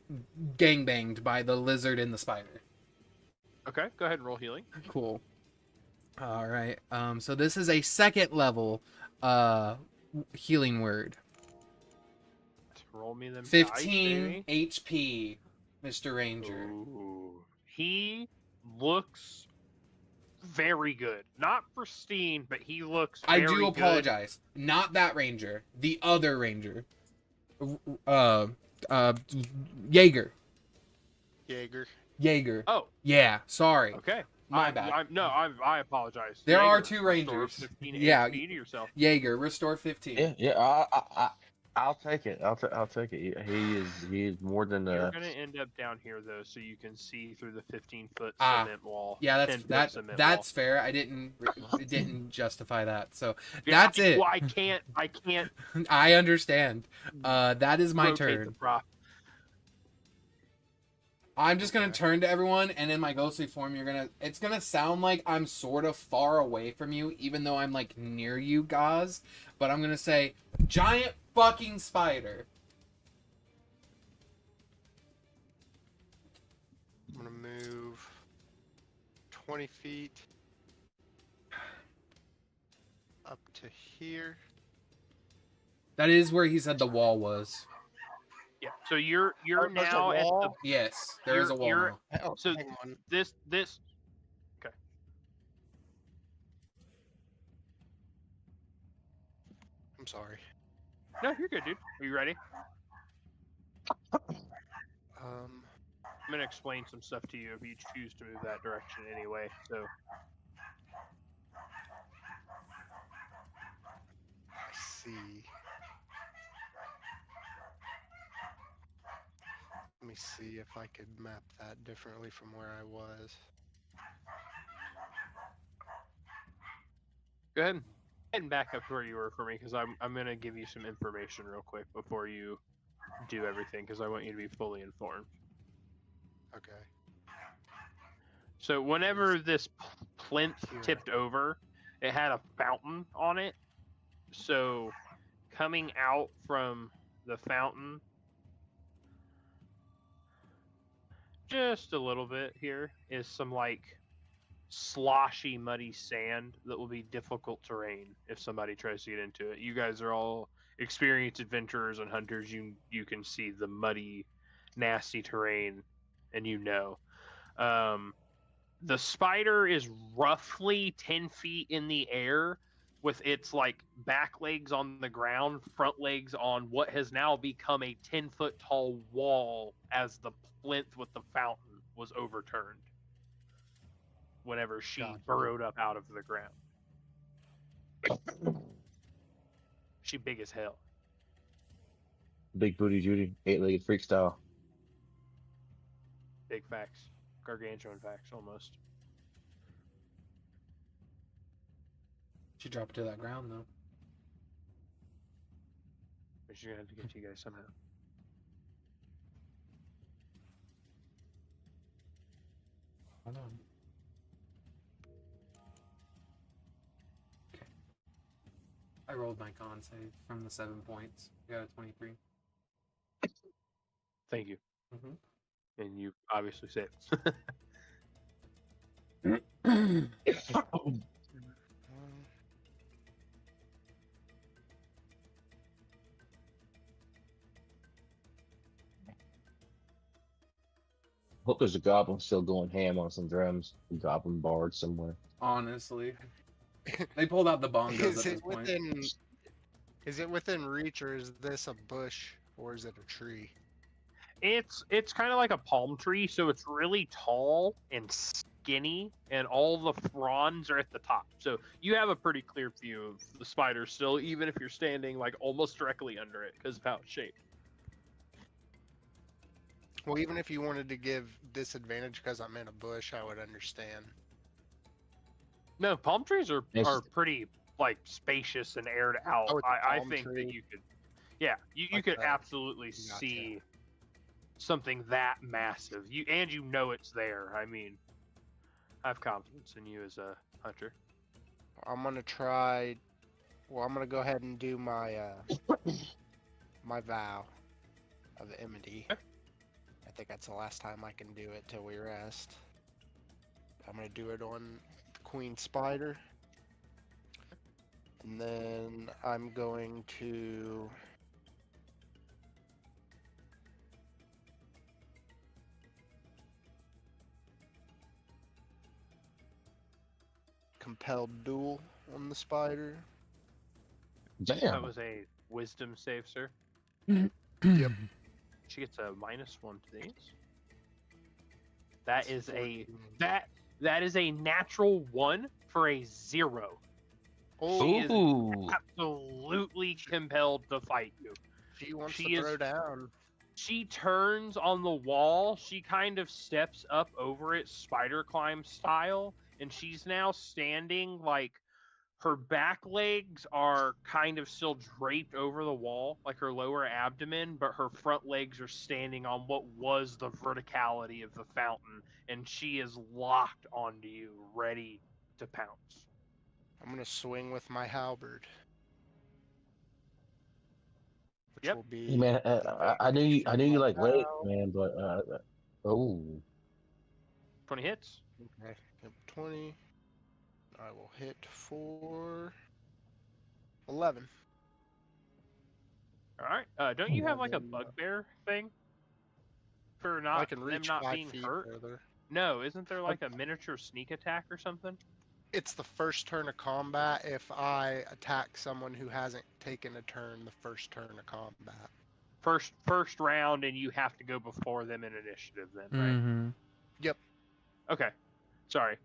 gangbanged by the lizard and the spider. Okay, go ahead and roll healing. Cool. All right. So this is a second level healing word. Roll me them. 15 dice, HP, Mr. Ranger. Ooh. He looks very good. Not pristine, but he looks. I very do good. apologize. Not that ranger. The other ranger. Jaeger. Jaeger. Oh, Yeah, sorry. okay. My bad. I apologize. There are Jaeger, two restore rangers. 15 Yeah. HP to yourself. Jaeger, restore 15. Yeah. I'll take it. I'll take it. He is more than You're gonna end up down here though, so you can see through the 15-foot Ah. cement wall. Yeah, 10-foot cement that's fair. I didn't justify that. So wall. Yeah, that's it. Well, I can't. I understand. That is my rotate turn. The prop. I'm just gonna turn to everyone, and in my ghostly form, it's gonna sound like I'm sort of far away from you, even though I'm like near you, Ghaz. But I'm gonna say, giant fucking spider. I'm gonna move 20 feet up to here. That is where he said the wall was. Yeah. So you're Oh, there's a now at the wall? Yes, there is a wall. You're- now. Oh, So- hang on. this. Okay. I'm sorry. No, you're good, dude. Are you ready? I'm gonna explain some stuff to you if you choose to move that direction anyway. So I see. Let me see if I could map that differently from where I was. go ahead and back up to where you were for me, because I'm gonna give you some information real quick before you do everything, because I want you to be fully informed. Okay. So whenever this plinth Here. tipped over, it had a fountain on it. So coming out from the fountain, just a little bit here, is some like sloshy, muddy sand that will be difficult terrain if somebody tries to get into it. You guys are all experienced adventurers and hunters. You can see the muddy, nasty terrain, and you know. The spider is roughly 10 feet in the air with its like back legs on the ground, front legs on what has now become a 10-foot tall wall as the plinth with the fountain was overturned whenever she Gotcha. burrowed up out of the ground. She big as hell. Big booty Judy, 8-legged freak style. Big facts. Gargantuan facts, almost. She dropped to that ground though. But she's gonna have to get to you guys somehow. Hold on. Okay. I rolled my con save from the 7 points. I got a 23. Thank you. Mm-hmm. And you obviously saved. Hope there's a goblin still going ham on some drums. A goblin bard somewhere. Honestly. They pulled out the bongos Is at it this point. within? Is it within reach, or is this a bush, or is it a tree? It's kind of like a palm tree, so it's really tall and skinny, and all the fronds are at the top. So you have a pretty clear view of the spider still, even if you're standing like almost directly under it because of how it's shaped. Well, even if you wanted to give disadvantage because I'm in a bush, I would understand. No, palm trees are Yes. pretty like spacious and aired out. Oh, it's a I palm think tree? that you could, yeah, you Like could that. absolutely Gotcha. see something that massive. You know it's there. I mean, I have confidence in you as a hunter. I'm gonna try. Well, I'm gonna go ahead and do my my vow of enmity. Okay. I think that's the last time I can do it till we rest. I'm gonna do it on the queen spider, and then I'm going to compelled duel on the spider. That Damn. was a wisdom save, sir. Yep. She gets a -1 to these. That is a 14. that is a natural 1 for a 0. Oh, She is Ooh. absolutely compelled to fight you. she wants she to is- throw down. She turns on the wall. She kind of steps up over it, spider climb style, and she's now standing like her back legs are kind of still draped over the wall, like her lower abdomen, but her front legs are standing on what was the verticality of the fountain, and she is locked onto you, ready to pounce. I'm gonna swing with my halberd. Which Yep. will be Hey, man, I knew you like late, man, but oh, 20 hits. okay. Yep, 20. I will hit for 11. All right. Don't you have like a 11. bugbear thing for I not can them reach not 5 being feet hurt? further. No, isn't there like a miniature sneak attack or something? It's the first turn of combat if I attack someone who hasn't taken a turn the first turn of combat. first round, and you have to go before them in initiative. Then, right? Mm-hmm. Yep. Okay. Sorry.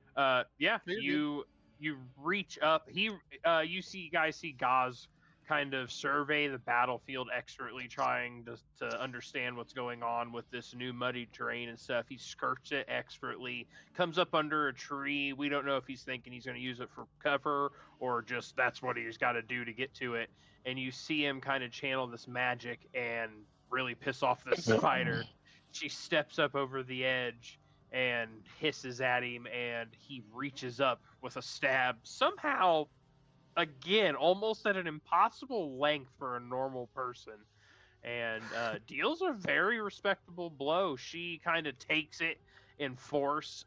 Yeah. You're You reach up. You guys see Ghaz kind of survey the battlefield expertly, trying to understand what's going on with this new muddy terrain and stuff. He skirts it expertly, comes up under a tree. We don't know if he's thinking he's going to use it for cover or just that's what he's got to do to get to it. And you see him kind of channel this magic and really piss off the spider. She steps up over the edge and hisses at him, and he reaches up with a stab. Somehow, again, almost at an impossible length for a normal person, and deals a very respectable blow. She kind of takes it in force.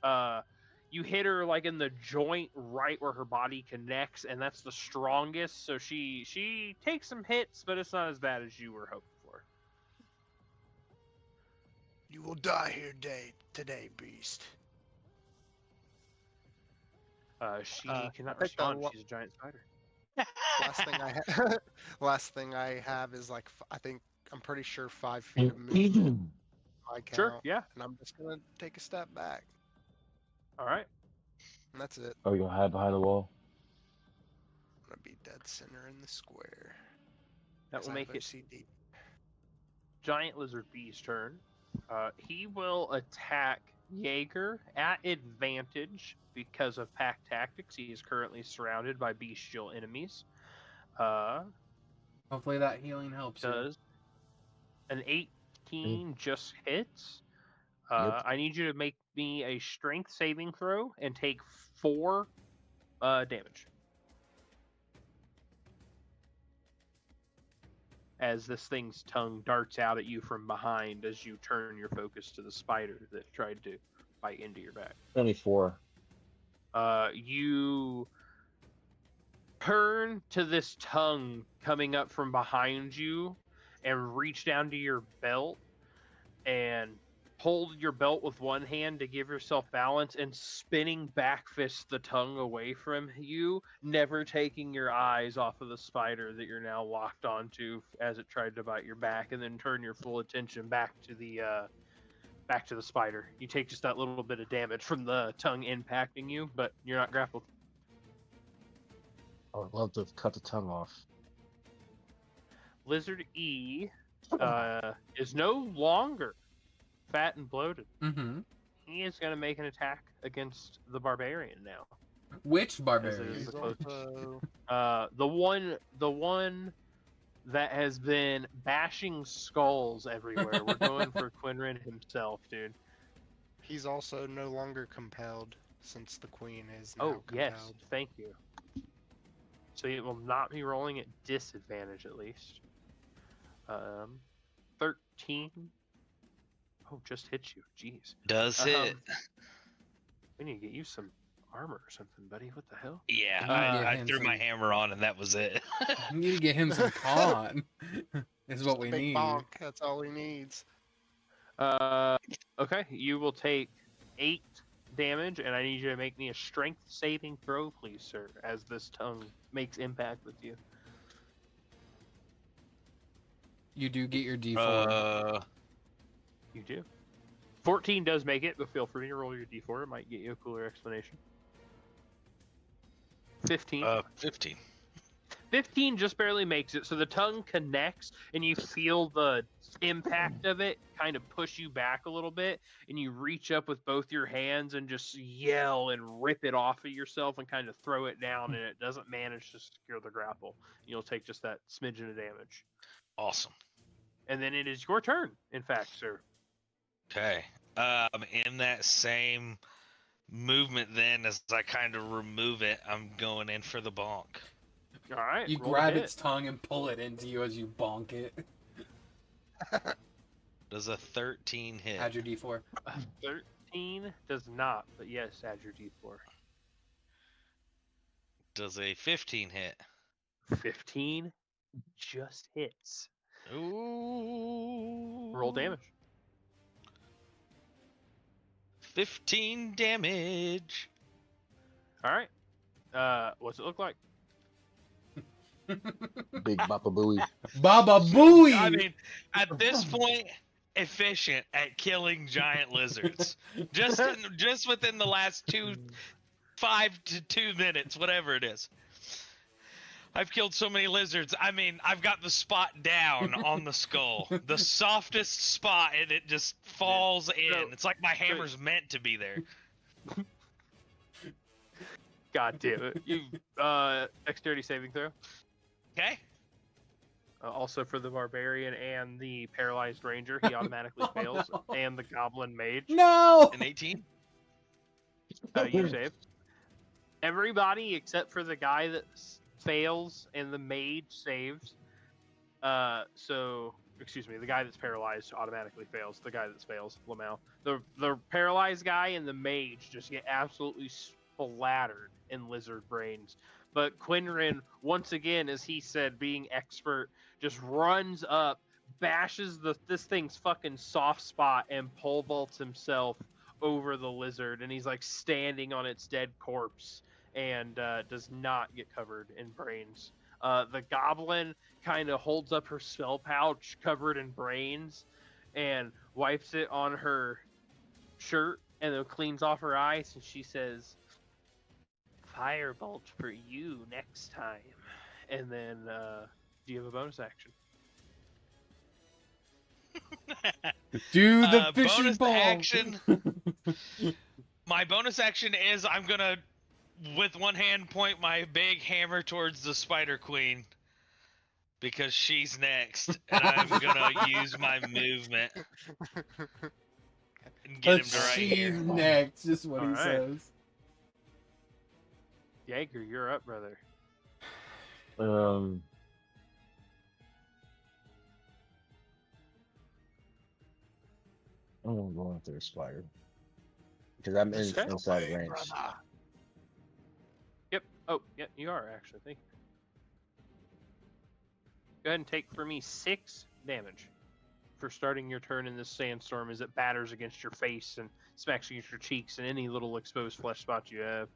You hit her like in the joint right where her body connects, and that's the strongest. So she takes some hits, but it's not as bad as you were hoping for. You will die here today, beast. She I cannot think respond. She's a giant spider. Last thing I have is like I'm pretty sure 5 feet of movement. My count, Sure, yeah. and I'm just gonna take a step back, All right. and that's it. Are we gonna hide behind the wall? I'm gonna be dead center in the square. That 'cause will I make have it OCD. Giant Lizard B's turn. He will attack Jaeger at advantage because of pack tactics. He is currently surrounded by bestial enemies. Hopefully that healing helps you. Does an 18 just hits? Yep. I need you to make me a strength saving throw and take 4 damage. As this thing's tongue darts out at you from behind as you turn your focus to the spider that tried to bite into your back. 24. You turn to this tongue coming up from behind you and reach down to your belt and hold your belt with one hand to give yourself balance and spinning back fist the tongue away from you, never taking your eyes off of the spider that you're now locked onto as it tried to bite your back, and then turn your full attention back to the spider. You take just that little bit of damage from the tongue impacting you, but you're not grappled. I would love to have cut the tongue off. Lizard E is no longer fat and bloated. Mm-hmm. He is going to make an attack against the barbarian now. Which As it barbarian? is He's the closest. also The one that has been bashing skulls everywhere. We're going for Qinren himself, dude. he's also no longer compelled since the queen is now Oh, yes. compelled. Thank you. So it will not be rolling at disadvantage, at least. 13. Oh, just hit you. Jeez. Does hit. We need to get you some armor or something, buddy. What the hell? Yeah, Yeah, I him threw my some- hammer on and that was it. You need to get him some con. Is what we Big need. bonk. That's all he needs. Okay. You will take 8 damage, and I need you to make me a strength saving throw, please, sir, as this tongue makes impact with you. You do get your D4. You do. 14 does make it, but feel free to roll your d4. It might get you a cooler explanation. 15. 15. 15 just barely makes it. So the tongue connects, and you feel the impact of it kind of push you back a little bit, and you reach up with both your hands and just yell and rip it off of yourself and kind of throw it down, and it doesn't manage to secure the grapple. You'll take just that smidgen of damage. Awesome. And then it is your turn, in fact, sir. Okay. In that same movement, then, as I kind of remove it, I'm going in for the bonk. All right. You roll grab to hit. its tongue and pull it into you as you bonk it. Does a 13 hit? Add your D4. 13 does not, but yes, add your d4. Does a 15 hit? 15 just hits. Ooh. Roll damage. 15 damage. All right. What's it look like? Big Bapa Booey. Baba Booey. I mean, at this point, efficient at killing giant lizards. Just within the last 5 to 2 minutes, whatever it is. I've killed so many lizards. I mean, I've got the spot down on the skull. The softest spot, and it just falls in. It's like my hammer's meant to be there. God damn it. You dexterity saving throw. Okay. Also for the barbarian and the paralyzed ranger, he automatically fails, and the goblin mage. No. An 18. You save. Everybody except for the guy that fails and the mage saves. Excuse me, the guy that's paralyzed automatically fails. The guy that fails, Lamau. The paralyzed guy and the mage just get absolutely splattered in lizard brains. But Qinren, once again, as he said, being expert, just runs up, bashes this thing's fucking soft spot, and pole vaults himself over the lizard, and he's like standing on its dead corpse and does not get covered in brains. The goblin kind of holds up her spell pouch covered in brains and wipes it on her shirt and then cleans off her eyes, and she says, "Firebolt for you next time." And then, do you have a bonus action? Do the fishing bonus ball. action. My bonus action is I'm gonna, with one hand, point my big hammer towards the Spider Queen because she's next, and I'm gonna use my movement and get him to right She's here. next, just what All he right. says. Jaeger, you're up, brother. I'm gonna go after a spider because I'm inside of range. Yep. Oh, yeah, you are actually. Thank you. Go ahead and take for me 6 damage for starting your turn in this sandstorm as it batters against your face and smacks against your cheeks and any little exposed flesh spot you have.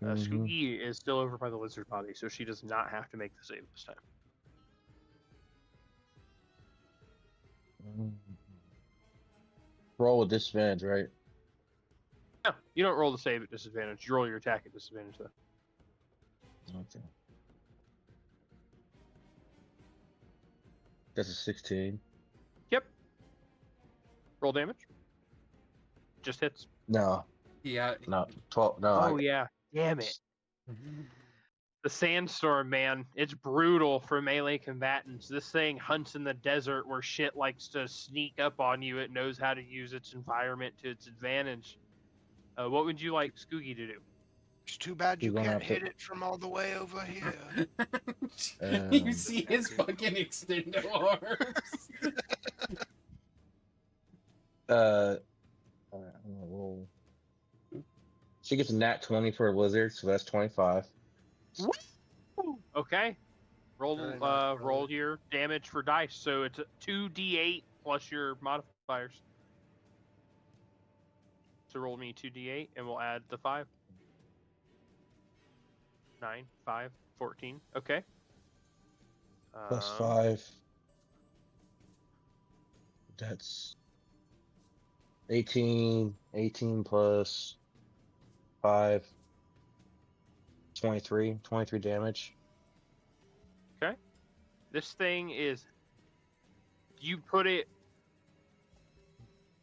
Skookie is still over by the lizard body, so she does not have to make the save this time. Roll with disadvantage, right? No, you don't roll the save at disadvantage. You roll your attack at disadvantage, though. Okay. That's a 16. Yep. Roll damage. Just hits. No, Yeah. no, 12. No, Oh, yeah. Damn it. The sandstorm, man, it's brutal for melee combatants. This thing hunts in the desert where shit likes to sneak up on you. It knows how to use its environment to its advantage. What would you like Skoogie to do? It's too bad you You're gonna can't have to- hit it from all the way over here. You see his fucking extendo arms. Alright, I'm gonna roll. She gets a nat 20 for a lizard, so that's 25. Okay. Roll Very nice, roll your damage for dice. So it's a 2d8 plus your modifiers. So roll me 2d8 and we'll add the 5. 9, 5, 14. Okay. Plus 5. That's 18. 18 plus 5. 23. 23 damage. Okay. This thing is, you put it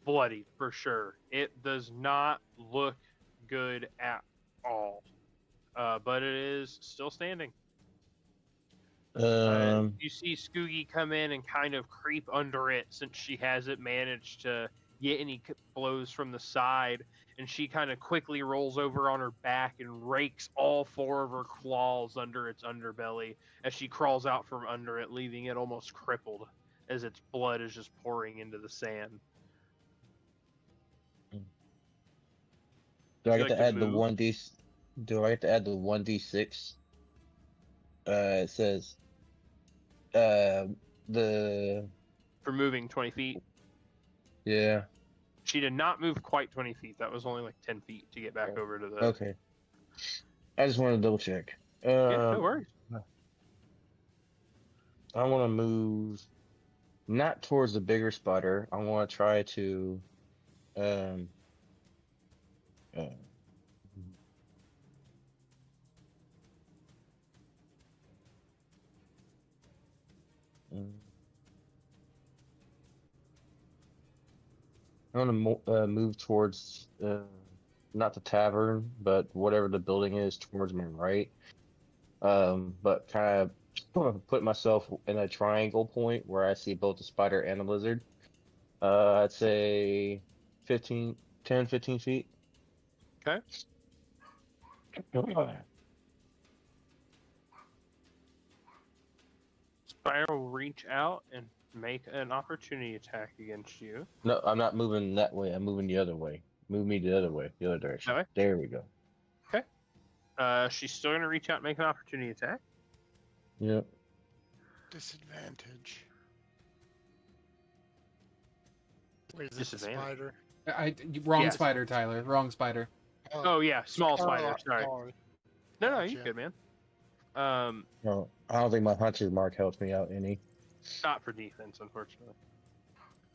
bloody for sure. It does not look good at all. But it is still standing. You see Skoogie come in and kind of creep under it since she hasn't managed to get any blows from the side, and she kind of quickly rolls over on her back and rakes all 4 of her claws under its underbelly as she crawls out from under it, leaving it almost crippled as its blood is just pouring into the sand. Do I you get like to to add the move? 1d? Do I get to add the 1d6? It says the For moving 20 feet. yeah. She did not move quite 20 feet. That was only like 10 feet to get back over to the... Okay. I just wanted to double check. Yeah, no worries. I want to move not towards the bigger spider. I want to try to um uh, I want to move towards not the tavern, but whatever the building is towards my right. But kind of put myself in a triangle point where I see both the spider and the lizard. I'd say 10, 15 feet. Okay. Spider will reach out and make an opportunity attack against you. No, I'm not moving that way. I'm moving the other way. Move me the other way, the other direction. That way? There we go. She's still going to reach out and make an opportunity attack. Yep. Disadvantage. Wait, is this a Disadvantage. spider? Wrong Yes. spider, Tyler. Wrong spider. Oh, yeah, small spider. Sorry. sorry. No, you Gotcha. good, man. No, I don't think my hunter's mark helps me out any. Not for defense, unfortunately.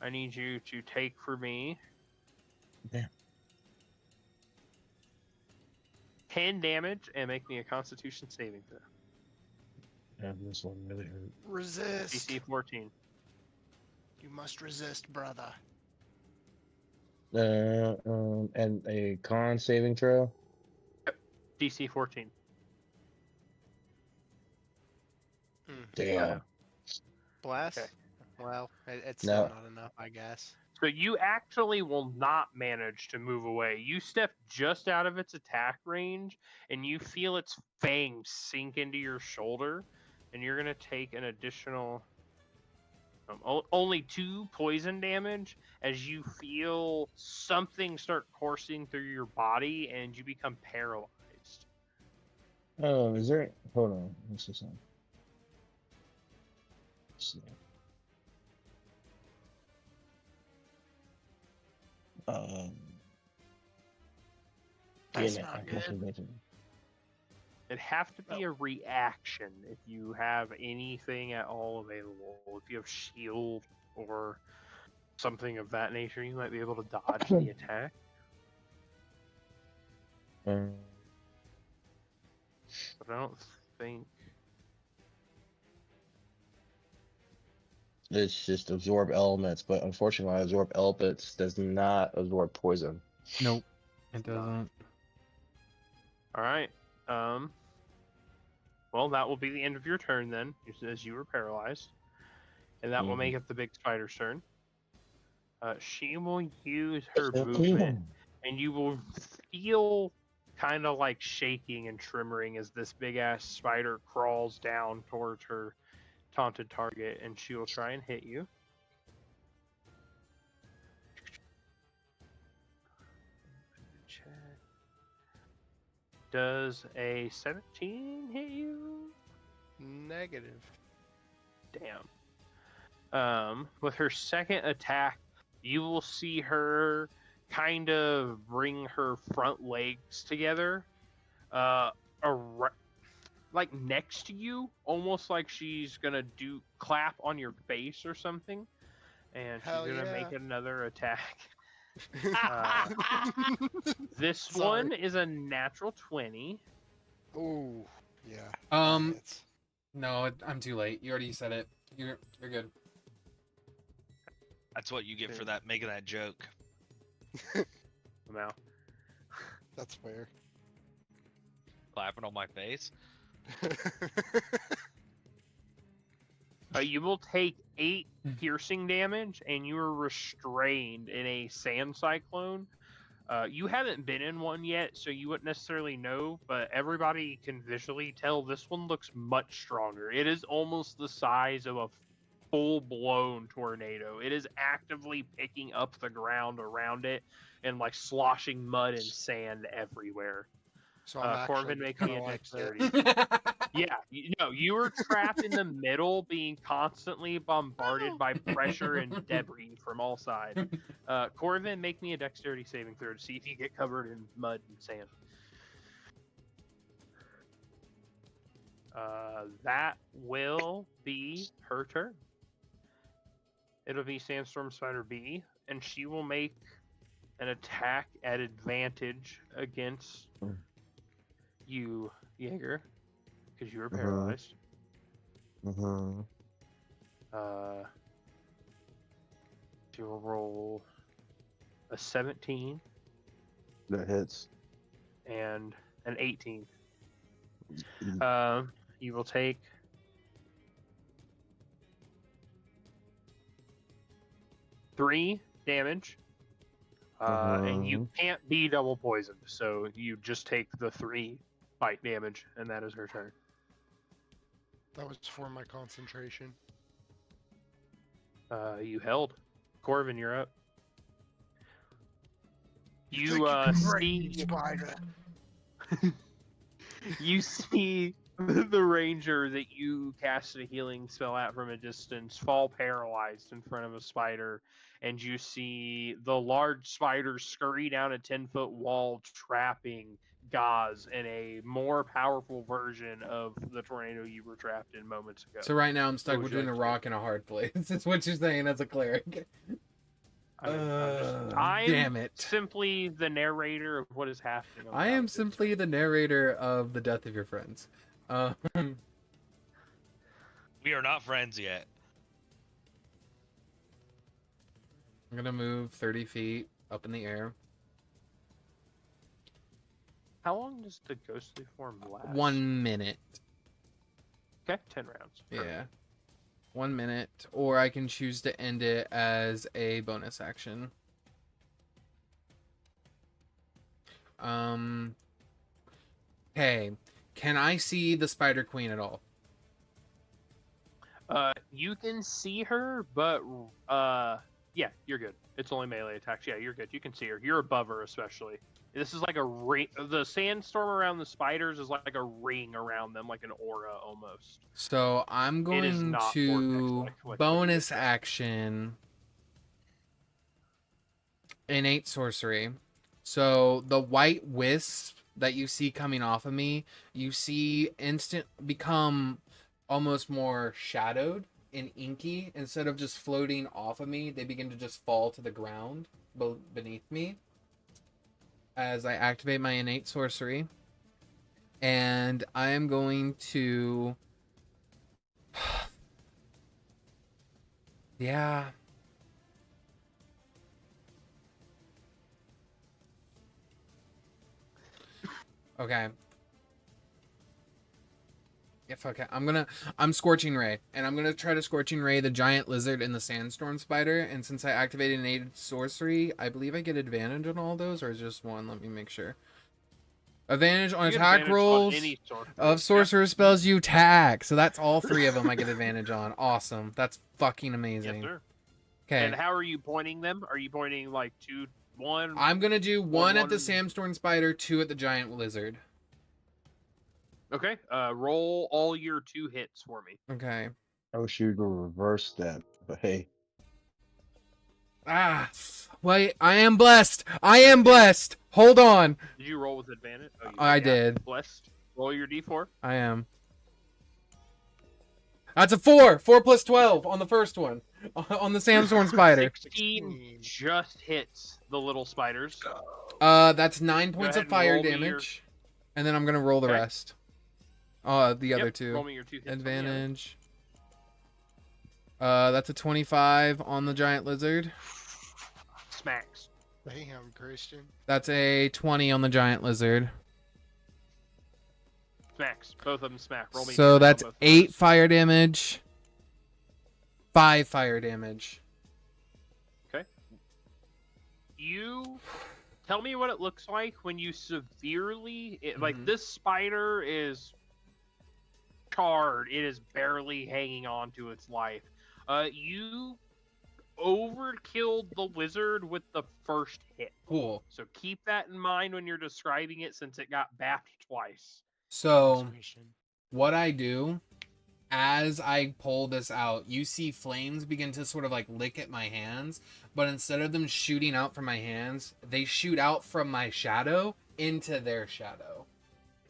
I need you to take for me. Yeah. 10 damage and make me a Constitution saving throw. Yeah, this one really hurt. Resist. DC 14. You must resist, brother. And a con saving throw. DC 14. Damn. Blast? Okay. Well, it's No. still not enough, I guess. So you actually will not manage to move away. You step just out of its attack range, and you feel its fangs sink into your shoulder, and you're going to take an additional only 2 poison damage as you feel something start coursing through your body, and you become paralyzed. Oh, is there? Hold on. What's this on? Let's see. That's yeah, not I good. can mention. It'd have to be a reaction if you have anything at all available. If you have shield or something of that nature, you might be able to dodge the attack. But I don't think. It's just absorb elements, but unfortunately, absorb elements does not absorb poison. Nope. It doesn't. All right. Well, that will be the end of your turn then, as you were paralyzed, and that will Mhm. make it the big spider's turn. She will use her movement, and you will feel kind of like shaking and tremoring as this big ass spider crawls down towards her taunted target, and she will try and hit you. Does a 17 hit you? Negative. Damn. With her second attack, you will see her kind of bring her front legs together, like next to you, almost like she's gonna clap on your face or something, and she's Hell gonna yeah. make another attack. This Sorry. one is a natural 20. Ooh, yeah. It's No, I'm too late. You already said it. You're good. That's what you get for that making that joke. I'm out. that's fair. Clapping on my face. You will take 8 piercing damage, and you are restrained in a sand cyclone. You haven't been in one yet, so you wouldn't necessarily know, but everybody can visually tell this one looks much stronger. It is almost the size of a full-blown tornado. It is actively picking up the ground around it and like sloshing mud and sand everywhere. So I'm Corvin, actually make me kinda a like dexterity. Yeah, you were trapped in the middle, being constantly bombarded by pressure and debris from all sides. Corvin, make me a dexterity saving throw to see if you get covered in mud and sand. That will be her turn. It'll be Sandstorm Spider B, and she will make an attack at advantage against you, Jaeger, because you were paralyzed. She will roll a 17 That hits. and an 18. You will take 3 damage, and you can't be double poisoned, so you just take the 3 bite damage, and that is her turn. That was for my concentration. You held. Corvin, you're up. think You can break see me, Spider. you see the ranger that you cast a healing spell at from a distance fall paralyzed in front of a spider, and you see the large spider scurry down a 10-foot wall, trapping Ghaz in a more powerful version of the tornado you were trapped in moments ago. So right now I'm stuck What would you between a like to do? rock and a hard place. Is what you're saying as a cleric. I'm Damn it. simply the narrator of what is happening. I am simply the narrator of the death of your friends. We are not friends yet. I'm gonna move 30 feet up in the air. How long does the ghostly form last? 1 minute. Okay, 10 rounds. Yeah. 1 minute. Or I can choose to end it as a bonus action. Hey, can I see the Spider Queen at all? You can see her, but yeah, you're good. It's only melee attacks. Yeah, you're good. You can see her. You're above her, especially. This is like a ring. The sandstorm around the spiders is like a ring around them, like an aura almost. So I'm going not to vortex-like, like what you bonus described. action innate sorcery. So the white wisp that you see coming off of me, you see instant become almost more shadowed and inky. Instead of just floating off of me, they begin to just fall to the ground beneath me as I activate my innate sorcery. And I am going to... yeah. Okay. Yeah, fuck it. I'm Scorching Ray. And I'm gonna try to Scorching Ray the giant lizard and the sandstorm spider. And since I activated innate sorcery, I believe I get advantage on all those, or is just one? Let me make sure. Advantage on You get attack advantage on rolls any sorcerer. of sorcerer spells you attack. So that's all 3 of them I get advantage on. Awesome. That's fucking amazing. Yes, sir. Okay. And how are you pointing them? Are you pointing like 2, 1? I'm gonna do 1 at the one- sandstorm spider, 2 at the giant lizard. Okay. Roll all your 2 hits for me. Okay. I wish you'd reverse that, but hey. Ah, wait, I am blessed. I am blessed. Hold on. Did you roll with advantage? Oh, you I yeah. did. Blessed. Roll your d4. I am. That's a 4. 4 plus 12 on the first one. On the sandstorm spider. 16 just hits the little spiders. That's 9 points ahead of and fire roll me damage. And then I'm gonna roll the Okay. rest. The other Yep, 2. Roll me your 2 hits. on the other. Advantage. That's a 25 on the giant lizard. Smacks. Damn, Christian. That's a 20 on the giant lizard. Smacks. Both of them smack. Roll me. So damage on that's both of 8 those. fire damage. 5 fire damage. You tell me what it looks like when you severely like Mhm. this spider is charred. It is barely hanging on to its life. You overkilled the lizard with the first hit. Cool. So keep that in mind when you're describing it, since it got bapped twice. So what I do as I pull this out, you see flames begin to sort of like lick at my hands, but instead of them shooting out from my hands, they shoot out from my shadow into their shadow.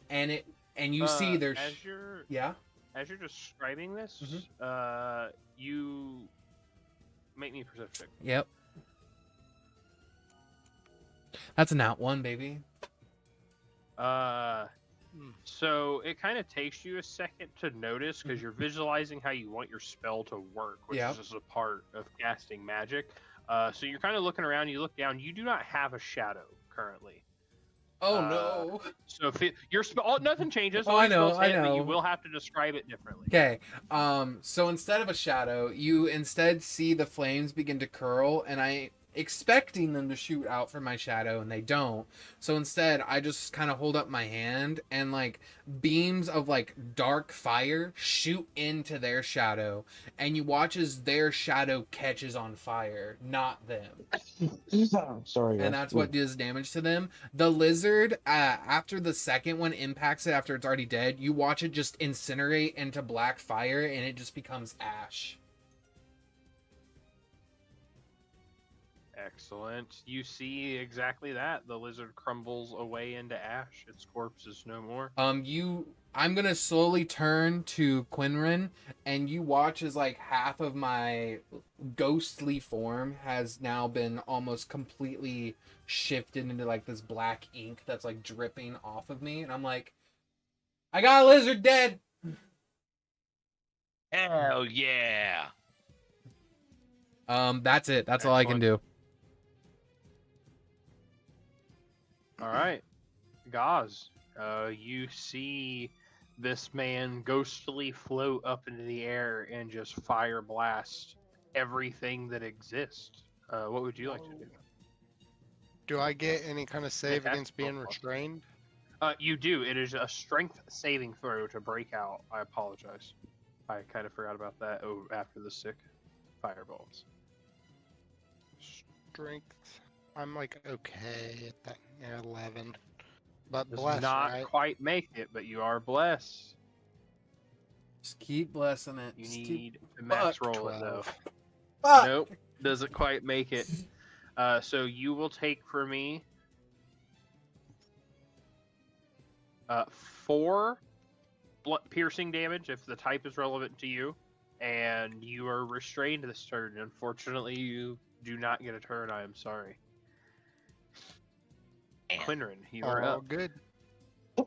And and you see there's as you're describing this, you make me a perception check. Yep. That's an out one, baby. So it kind of takes you a second to notice because you're visualizing how you want your spell to work, which is just a part of casting magic. So you're kind of looking around. You look down. You do not have a shadow currently. Oh no! So if your spell, nothing changes. Oh, I know. But you will have to describe it differently. Okay. So instead of a shadow, you instead see the flames begin to curl, and I expecting them to shoot out from my shadow, and they don't. So instead, I just kind of hold up my hand, and like beams of like dark fire shoot into their shadow, and you watch as their shadow catches on fire, not them. Sorry. And that's what does damage to them. The lizard, after the second one impacts it, after it's already dead, you watch it just incinerate into black fire, and it just becomes ash. Excellent. You see exactly that. The lizard crumbles away into ash. Its corpse is no more. I'm gonna slowly turn to Qinren, and you watch as like half of my ghostly form has now been almost completely shifted into like this black ink that's like dripping off of me, and I'm like, I got a lizard dead. Hell yeah. That's it. That's all I can do. All right, Ghaz, you see this man ghostly float up into the air and just fire blast everything that exists. What would you like to do? Do I get any kind of save against being restrained? You do. It is a strength saving throw to break out. I apologize. I kind of forgot about that after the sick fireballs. Strength. I'm like okay at that 11, but Does bless, not right? quite make it, but you are blessed. Just keep blessing it. You Just need to max Fuck. roll it though. Fuck. Nope, doesn't quite make it. So you will take for me 4 piercing damage if the type is relevant to you, and you are restrained this turn. Unfortunately, you do not get a turn. I am sorry. Qinren, you are All up. good. What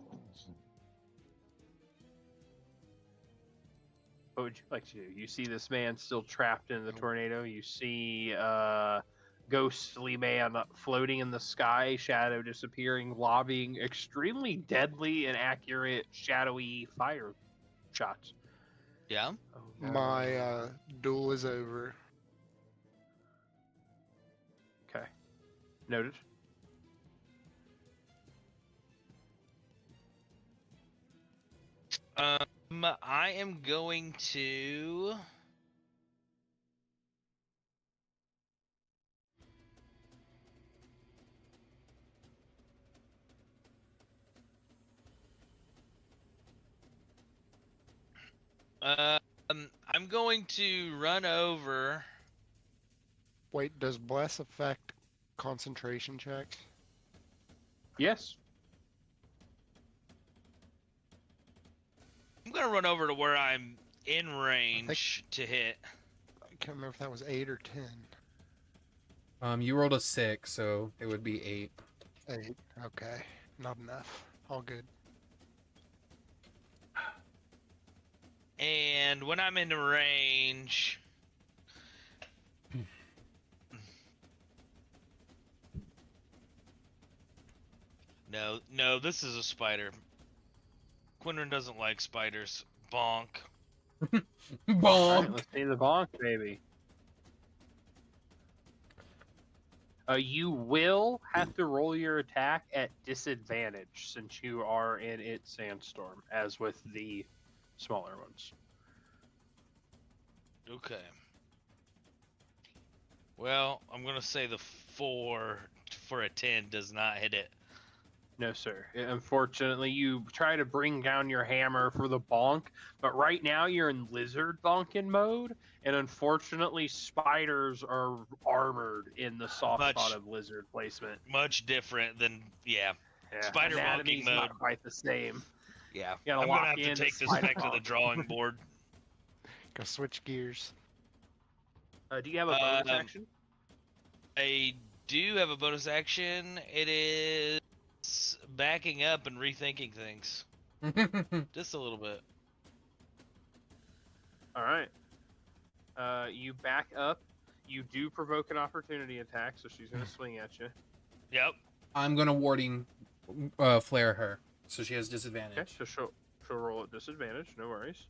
would you like to do? You see this man still trapped in the tornado. You see ghostly man floating in the sky, shadow disappearing, lobbing extremely deadly and accurate shadowy fire shots. Yeah. Oh, no. My duel is over. Okay. Noted. I am going to. I'm going to run over. Wait, does bless affect concentration checks? Yes. I'm gonna run over to where I'm in range to hit. I can't remember if that was 8 or 10. You rolled a 6, so it would be 8. 8. Okay, not enough. All good. And when I'm in range, no, this is a spider. Qinren doesn't like spiders. Bonk. All Bomb. right, let's see the bonk, baby. You will have to roll your attack at disadvantage since you are in its sandstorm, as with the smaller ones. Okay. Well, I'm gonna say the 4 for a 10 does not hit it. No, sir. Unfortunately, you try to bring down your hammer for the bonk, but right now you're in lizard bonking mode, and unfortunately, spiders are armored in the soft spot of lizard placement. Much different than Yeah, Spider anatomy's bonking not mode. quite the same. Yeah, You gotta I'm gonna lock have to in take the this back to the spider drawing board. Go switch gears. Do you have a bonus Um, action? I do have a bonus action. It is backing up and rethinking things just a little bit. All right. You back up. You do provoke an opportunity attack, so she's gonna swing at you. Yep. I'm gonna warding flare her, so she has disadvantage. Okay, so she'll roll at disadvantage. No worries.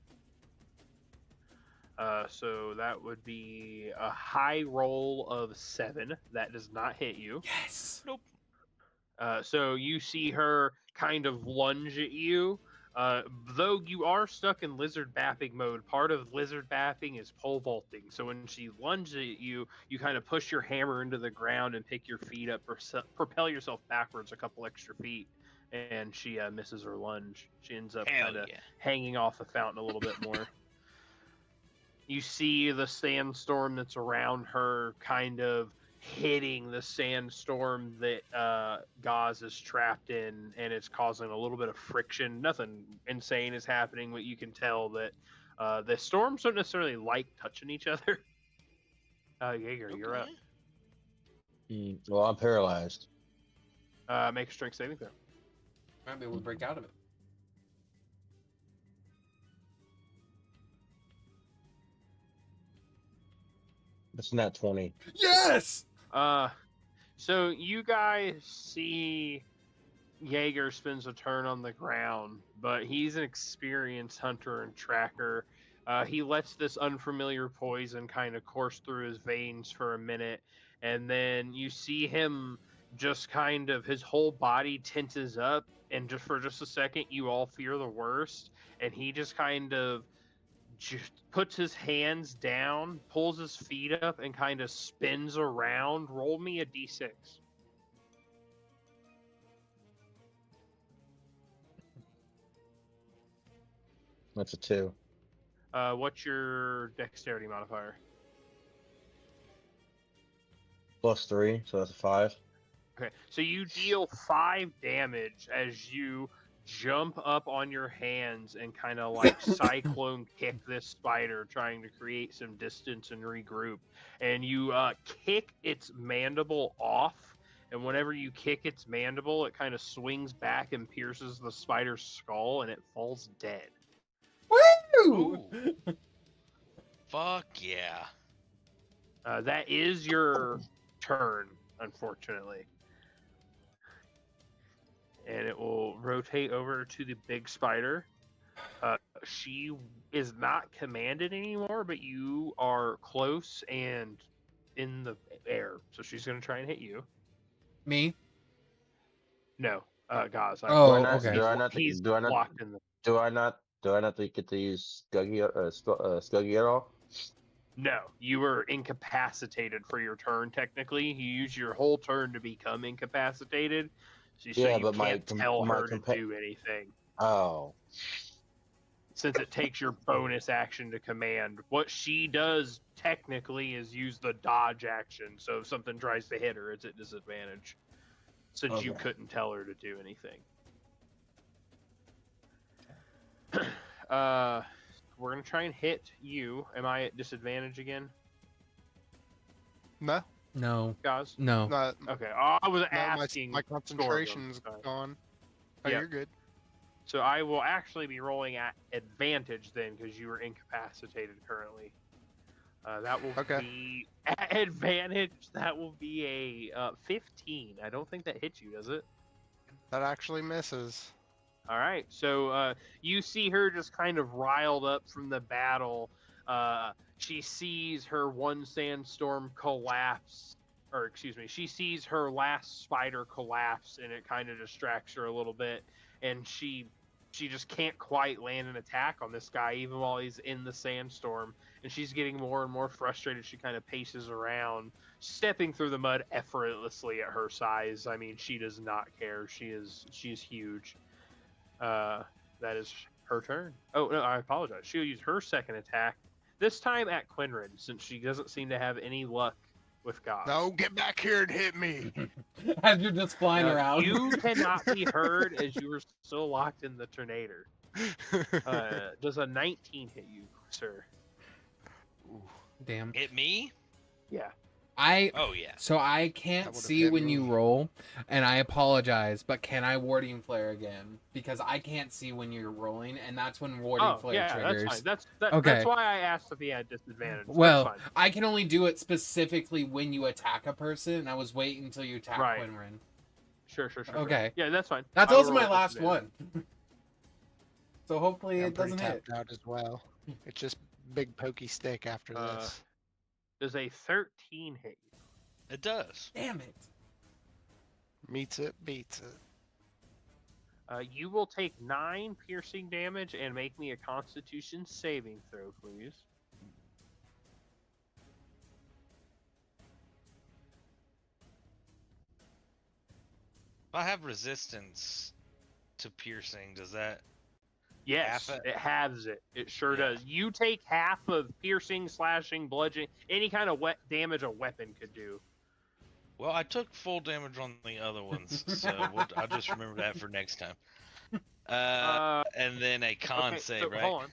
So that would be a high roll of 7. That does not hit you. Yes. Nope. So you see her kind of lunge at you. Though you are stuck in lizard bapping mode, part of lizard bapping is pole vaulting. So when she lunges at you, you kind of push your hammer into the ground and pick your feet up, propel yourself backwards a couple extra feet, and she misses her lunge. She ends up Hell kind of yeah. hanging off the fountain a little bit more. You see the sandstorm that's around her kind of hitting the sandstorm that Ghaz is trapped in, and it's causing a little bit of friction. Nothing insane is happening, but you can tell that the storms don't necessarily like touching each other. Jaeger, you're up. Well, I'm paralyzed. Make a strength saving throw. Might be able to break out of it. It's not 20. Yes. So you guys see Jaeger spends a turn on the ground, but he's an experienced hunter and tracker. He lets this unfamiliar poison kind of course through his veins for a minute, and then you see him just kind of, his whole body tenses up, and just for just a second, you all fear the worst, and he just kind of just puts his hands down, pulls his feet up, and kind of spins around. Roll me a d6. That's a 2. What's your dexterity modifier? +3, so that's a 5. Okay, so you deal 5 damage as you jump up on your hands and kind of like cyclone kick this spider, trying to create some distance and regroup. And you kick its mandible off, and whenever you kick its mandible, it kind of swings back and pierces the spider's skull, and it falls dead. Woo! Ooh. Fuck yeah. That is your turn, unfortunately. And it will rotate over to the big spider. She is not commanded anymore, but you are close and in the air, so she's going to try and hit you. Me? No, Ghaz. Oh, He's okay. locked in the. Do I not get to use Scuggy at all? No, you were incapacitated for your turn. Technically, you use your whole turn to become incapacitated. So Yeah, you but can't tell her to do anything. Oh. Since it takes your bonus action to command. What she does technically is use the dodge action. So if something tries to hit her, it's at disadvantage. Since you Okay. couldn't tell her to do anything. We're going to try and hit you. Am I at disadvantage again, No, No. guys? No. no, Okay. I was no, asking. my concentration's Sorry. gone. Oh, Yeah. you're good. So I will actually be rolling at advantage then, because you are incapacitated currently. That will Okay. be at advantage. That will be a 15. I don't think that hits you, does it? That actually misses. All right. So you see her just kind of riled up from the battle. She sees her one sandstorm collapse, or excuse me, she sees her last spider collapse, and it kind of distracts her a little bit. And she just can't quite land an attack on this guy, even while he's in the sandstorm. And she's getting more and more frustrated. She kind of paces around, stepping through the mud effortlessly at her size. I mean, she does not care. She's huge. That is her turn. Oh, no, I apologize. She'll use her second attack, this time at Qinren, since she doesn't seem to have any luck with Ghaz. No, get back here and hit me. As you're just flying around. You cannot be heard as you are still locked in the tornado. Does a 19 hit you, sir? Damn. Hit me? Yeah. Oh yeah. So I That can't would've see hit when me. you roll, and I apologize, but can I Warding Flare again? Because I can't see when you're rolling, and that's when Warding Flare yeah, triggers. that's fine. Okay. That's why I asked if he had disadvantage. Well, that's fine. I can only do it specifically when you attack a person, and I was waiting until you attack Right. Qinren. Sure. Okay. Yeah, that's fine. That's I will also my roll last disadvantage. one. So hopefully I'm it pretty doesn't hit. tapped out as well. It's just big pokey stick after this. Does a 13 hit you? It does. Damn it. Meets it, beats it. You will take 9 piercing damage and make me a Constitution saving throw, please. If I have resistance to piercing, does that? Yes, Half it halves it. It sure Yeah. does. You take half of piercing, slashing, bludgeoning, any kind of damage a weapon could do. Well, I took full damage on the other ones, so I'll just remember that for next time. And then a con Okay, save, so right? hold on.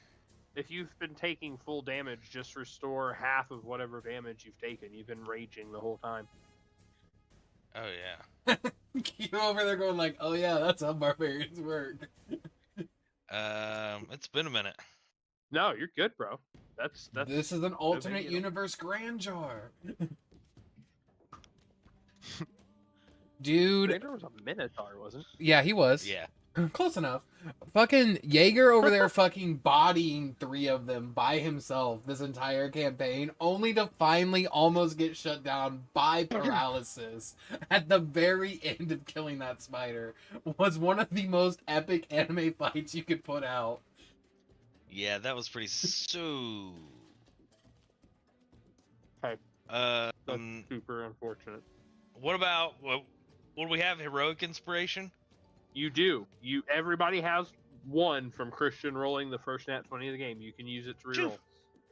If you've been taking full damage, just restore half of whatever damage you've taken. You've been raging the whole time. Oh yeah. You over there going like, oh yeah, that's how barbarians work. It's been a minute. No, you're good, bro. That's This is an alternate deal. universe grand jar. Dude, There was a Minotaur, wasn't it? yeah, he was. Yeah. Close enough. Fucking Jaeger over there fucking bodying 3 of them by himself this entire campaign, only to finally almost get shut down by paralysis at the very end of killing that spider, was one of the most epic anime fights you could put out. Yeah, that was pretty so. Okay. That's super unfortunate. What about what do we have? Heroic inspiration? You do. Everybody has one from Christian rolling the first nat 20 of the game. You can use it to Phew. reroll.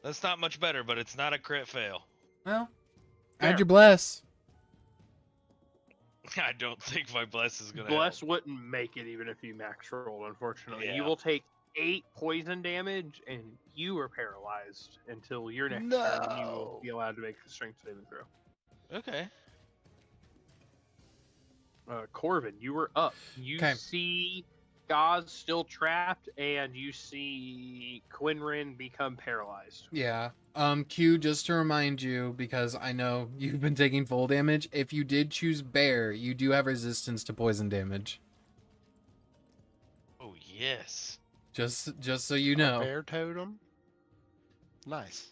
That's not much better, but it's not a crit fail. Well, Fair. add your bless. I don't think my bless is gonna. Bless wouldn't make it even if you max rolled, unfortunately. Yeah. You will take 8 poison damage, and you are paralyzed until your next turn. You will No. be allowed to make a strength saving throw. Okay. Corvin, you were up. You 'Kay. see Ghaz still trapped, and you see Qinren become paralyzed. Yeah. Q, just to remind you, because I know you've been taking full damage, if you did choose bear, you do have resistance to poison damage. Oh yes. Just so you A know. bear totem. Nice.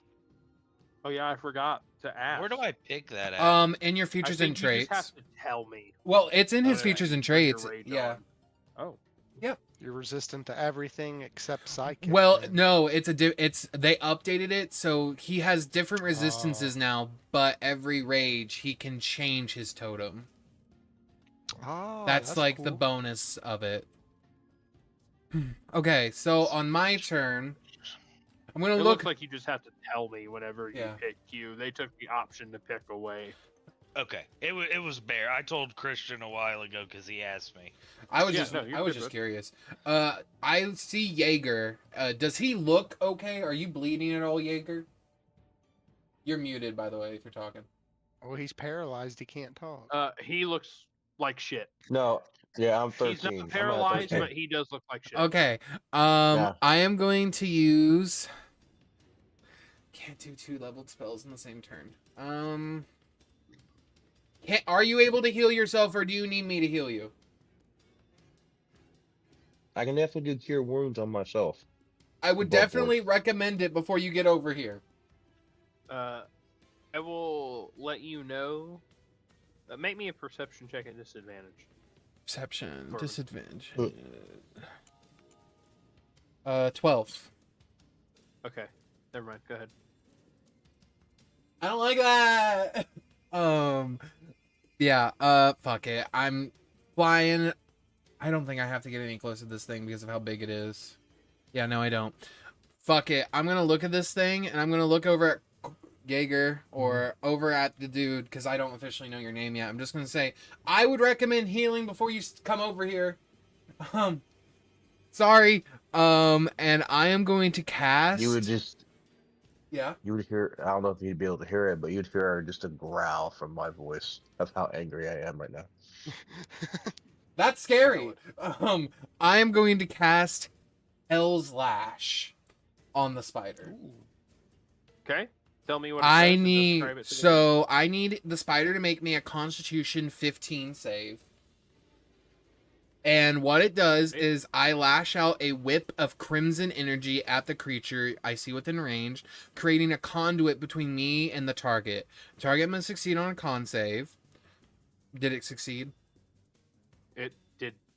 Oh yeah, I forgot to ask. Where do I pick that at? In your I features think and you traits. just have to tell me. Well, it's in his Okay. features and Turn your traits. rage Yeah. on. Oh. You're resistant to everything except psychic. Well, then. no, they updated it so he has different resistances now, but every rage he can change his totem. Oh, That's like the cool. bonus of it. Okay, so on my turn, I'm gonna It look. looks like you just have to tell me whenever you Yeah. pick Q. They took the option to pick away. Okay. It was bear. I told Christian a while ago because he asked me. I was Yeah, just no, you're I was good, just bud. curious. I see Jaeger. Does he look okay? Are you bleeding at all, Jaeger? You're muted, by the way, if you're talking. Well, he's paralyzed. He can't talk. He looks like shit. No, yeah, I'm He's 13. not I'm at paralyzed, 13. but he does look like shit. Okay. Yeah. I am going to use. Can't do 2 leveled spells in the same turn. Are you able to heal yourself, or do you need me to heal you? I can definitely do cure wounds on myself. I would Blood definitely recommend it before you get over here. I will let you know. Make me a perception check at disadvantage. Perception, Or- disadvantage. 12. Okay, never mind. Go ahead. I don't like that. Yeah, fuck it. I'm flying. I don't think I have to get any closer to this thing because of how big it is. Yeah, no, I don't. Fuck it. I'm gonna look at this thing, and I'm gonna look over at Jaeger or over at the dude, because I don't officially know your name yet. I'm just gonna say I would recommend healing before you come over here. Sorry. And I am going to cast. You would just, Yeah. you would hear. I don't know if you'd be able to hear it, but you'd hear just a growl from my voice of how angry I am right now. That's scary. I am going to cast Hell's Lash on the spider. Okay. Tell me what it I does and need describe it to me. so I need the spider to make me a Constitution 15 save. And what it does is I lash out a whip of crimson energy at the creature I see within range, creating a conduit between me and the target. Target must succeed on a con save. Did it succeed?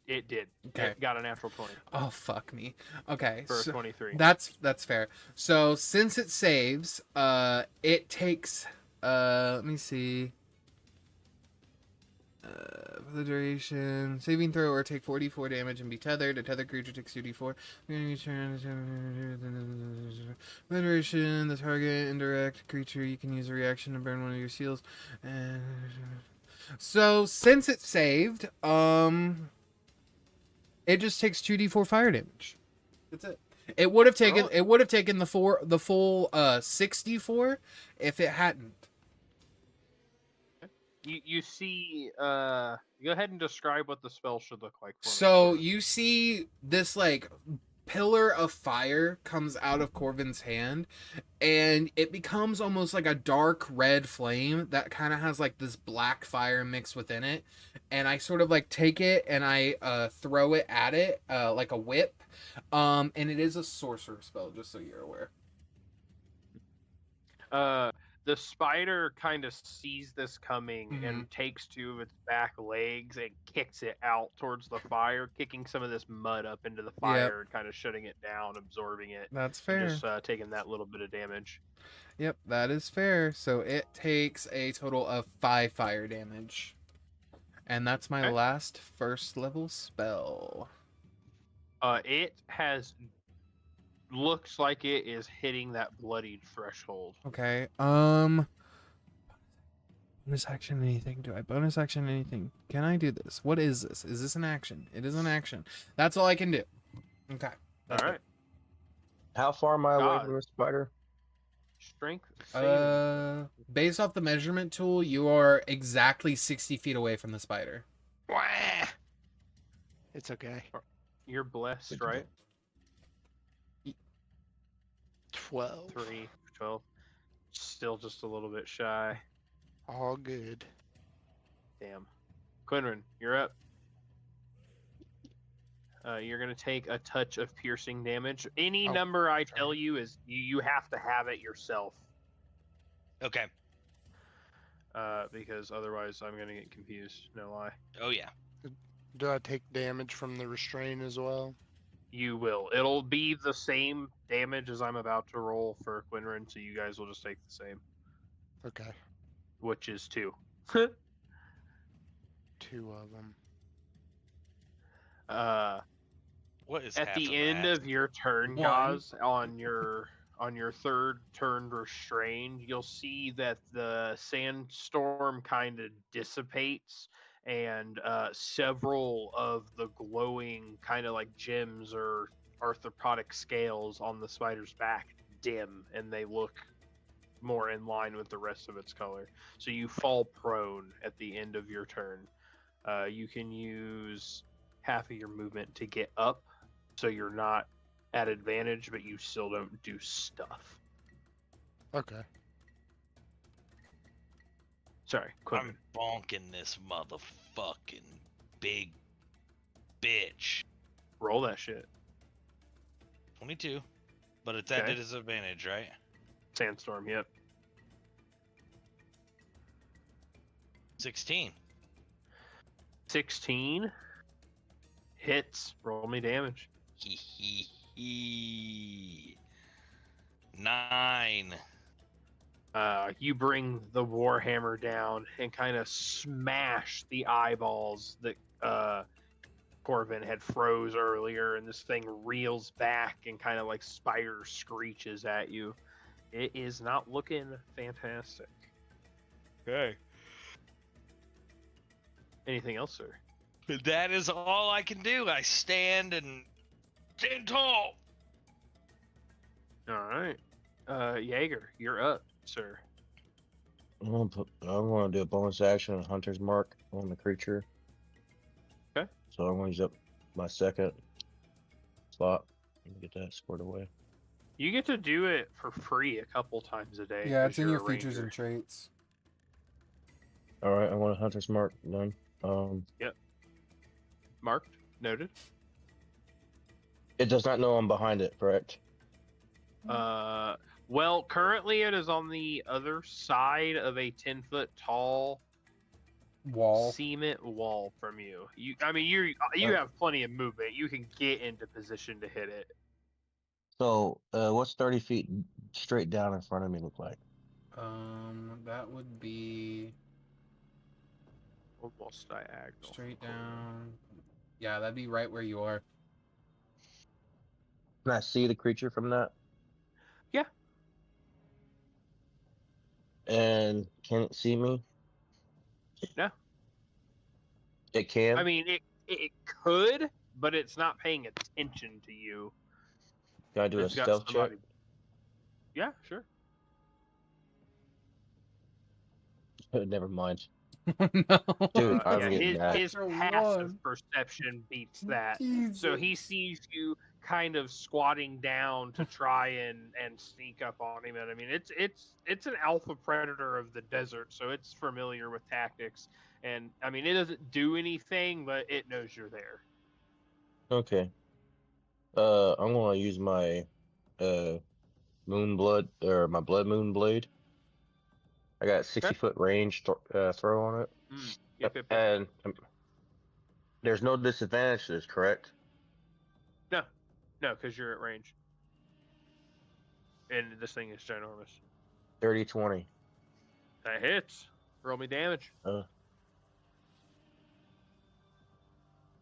It did. Okay. It got a natural 20 Oh, fuck me. Okay. for a so 23. that's fair. So since it saves, it takes let me see. For the duration, saving throw or take 44 damage and be tethered. A tethered creature takes 2d4. For the duration, the target indirect creature, you can use a reaction to burn one of your seals. So since it saved, it just takes 2d4 fire damage. That's it. It would have taken the full 64 if it hadn't. You see, go ahead and describe what the spell should look like for me. So you see this like pillar of fire comes out of Corvin's hand, and it becomes almost like a dark red flame that kind of has like this black fire mixed within it. And I sort of like take it and I throw it at it like a whip. And it is a sorcerer spell, just so you're aware. The spider kind of sees this coming and takes two of its back legs and kicks it out towards the fire, kicking some of this mud up into the fire and kind of shutting it down, absorbing it. That's fair. Just taking that little bit of damage. Yep, that is fair. So it takes a total of 5 fire damage. And that's my last first level spell. It looks like it is hitting that bloodied threshold. Okay. Bonus action anything? Do I bonus action anything? Can I do this? What is this? Is this an action? It is an action. That's all I can do. Okay. All right. How far am I away God. from the spider? Strength saving. Based off the measurement tool, you are exactly 60 feet away from the spider. Wah! It's okay. You're blessed, right? 12. 3, 12. Still just a little bit shy. All good. Damn. Qinren, you're up. You're going to take a touch of piercing damage. Any number I tell you is you have to have it yourself. Okay. Because otherwise I'm going to get confused. No lie. Oh, yeah. Do I take damage from the restraint as well? You will. It'll be the same damage as I'm about to roll for Qinren, so you guys will just take the same. Okay. Which is 2. 2 of them. What is At half the of end that? of your turn, Ghaz, on your third turn restrained, you'll see that the sandstorm kind of dissipates, and several of the glowing kind of like gems or arthropodic scales on the spider's back dim, and they look more in line with the rest of its color. So you fall prone at the end of your turn. You can use half of your movement to get up, so you're not at advantage, but you still don't do stuff. Okay. Sorry, Qinren. I'm bonking this motherfucking big bitch. Roll that shit. 22. But it's at Okay. a disadvantage, right? Sandstorm, yep. 16. 16 hits. Roll me damage. Hee hee hee. 9. You bring the warhammer down and kind of smash the eyeballs that Corvin had froze earlier, and this thing reels back and kind of like spider screeches at you. It is not looking fantastic. Okay. Anything else, sir? That is all I can do. I stand tall. All right. Jaeger, you're up, sir. I'm gonna do a bonus action on Hunter's Mark on the creature. Okay. So I'm gonna use up my second slot and get that squared away. You get to do it for free a couple times a day. Yeah, 'cause it's in you're your a features ranger. and traits. All right, I want a Hunter's Mark done. Marked. Noted. It does not know I'm behind it, correct? Well, currently it is on the other side of a 10-foot tall Wall. cement wall from you. You have plenty of movement. You can get into position to hit it. So, what's 30 feet straight down in front of me look like? That would be Almost diagonal. straight down. Yeah, that'd be right where you are. Can I see the creature from that? Yeah. And can it see me? No. It can? I mean, it could, but it's not paying attention to you. Can I do a It's got stealth check? somebody- Yeah, sure. Never mind. No. Dude, I'm Yeah, getting that. his Extra passive one. perception beats that. So he sees you kind of squatting down to try and sneak up on him. And I mean, it's an alpha predator of the desert, so it's familiar with tactics. And I mean, it doesn't do anything, but it knows you're there. Okay. I'm gonna use my moon blood or my blood moon blade. I got 60-foot range throw on it. Yep. And there's no disadvantage to this, correct? No, because you're at range. And this thing is ginormous. 30-20. That hits. Roll me damage.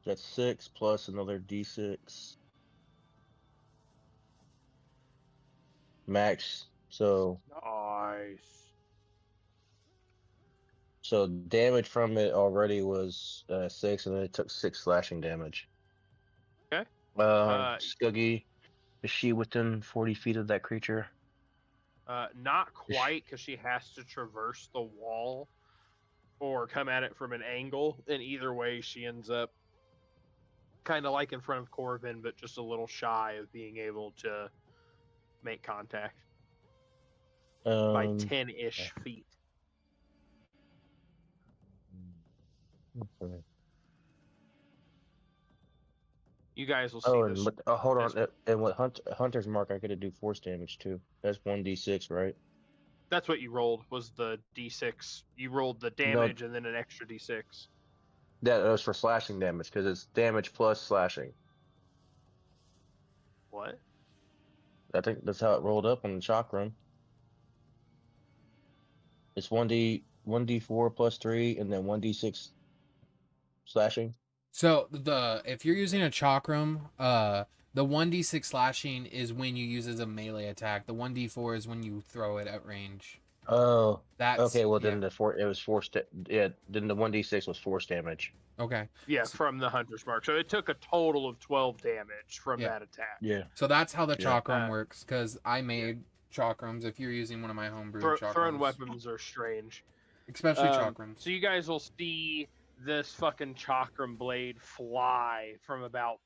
That's 6 plus another d6. Max. So damage from it already was 6, and then it took 6 slashing damage. Okay. Scuggy, is she within 40 feet of that creature? Not quite, because she has to traverse the wall or come at it from an angle. And either way, she ends up kind of like in front of Corvin, but just a little shy of being able to make contact by 10-ish feet. Okay. You guys will see Oh, this. and hold on. And with Hunter's Mark, I could do force damage too. That's 1d6, right? That's what you rolled, was the d6. You rolled the damage and then an extra d6. That was for slashing damage, because it's damage plus slashing. What? I think that's how it rolled up on the chakram. It's 1d4 plus 3, and then 1d6 slashing. So if you're using a chakram, the 1d6 slashing is when you use it as a melee attack. The 1d4 is when you throw it at range. Oh, That's okay. Well, then yeah. it was forced. Yeah, then the 1d6 was force damage. Okay. Yeah, from the Hunter's Mark. So it took a total of 12 damage from Yeah. that attack. Yeah. So that's how the Yeah. chakram works, because I made chakrams. If you're using one of my homebrew chakrams, Thrown weapons are strange. especially chakrams. So you guys will see this fucking chakram blade fly from about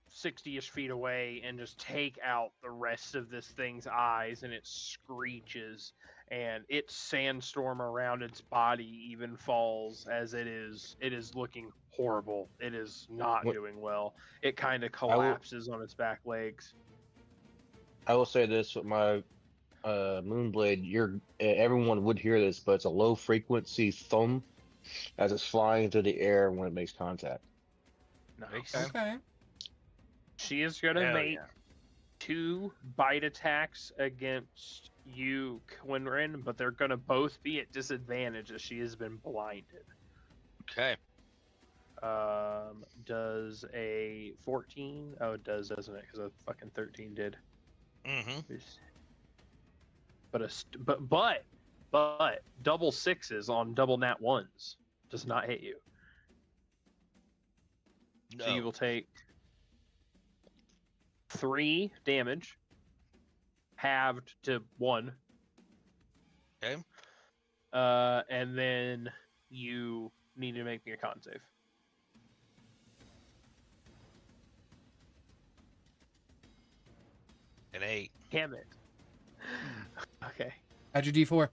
60-ish feet away and just take out the rest of this thing's eyes, and it screeches, and its sandstorm around its body even falls as it is looking horrible. It is not doing well. It kind of collapses on its back legs. I will say this with my Moonblade, everyone would hear this, but it's a low frequency thump as it's flying through the air when it makes contact. Nice. Okay. She is going to Hell make yeah. 2 bite attacks against you, Qinren, but they're going to both be at disadvantage as she has been blinded. Okay. Does a 14? Oh, it does, doesn't it? Because a fucking 13 did. Mm-hmm. But double sixes on double nat ones does not hit you. No. So you will take 3 damage, halved to 1. Okay. And then you need to make me a con save. An 8. Damn it. Okay. Add your D4.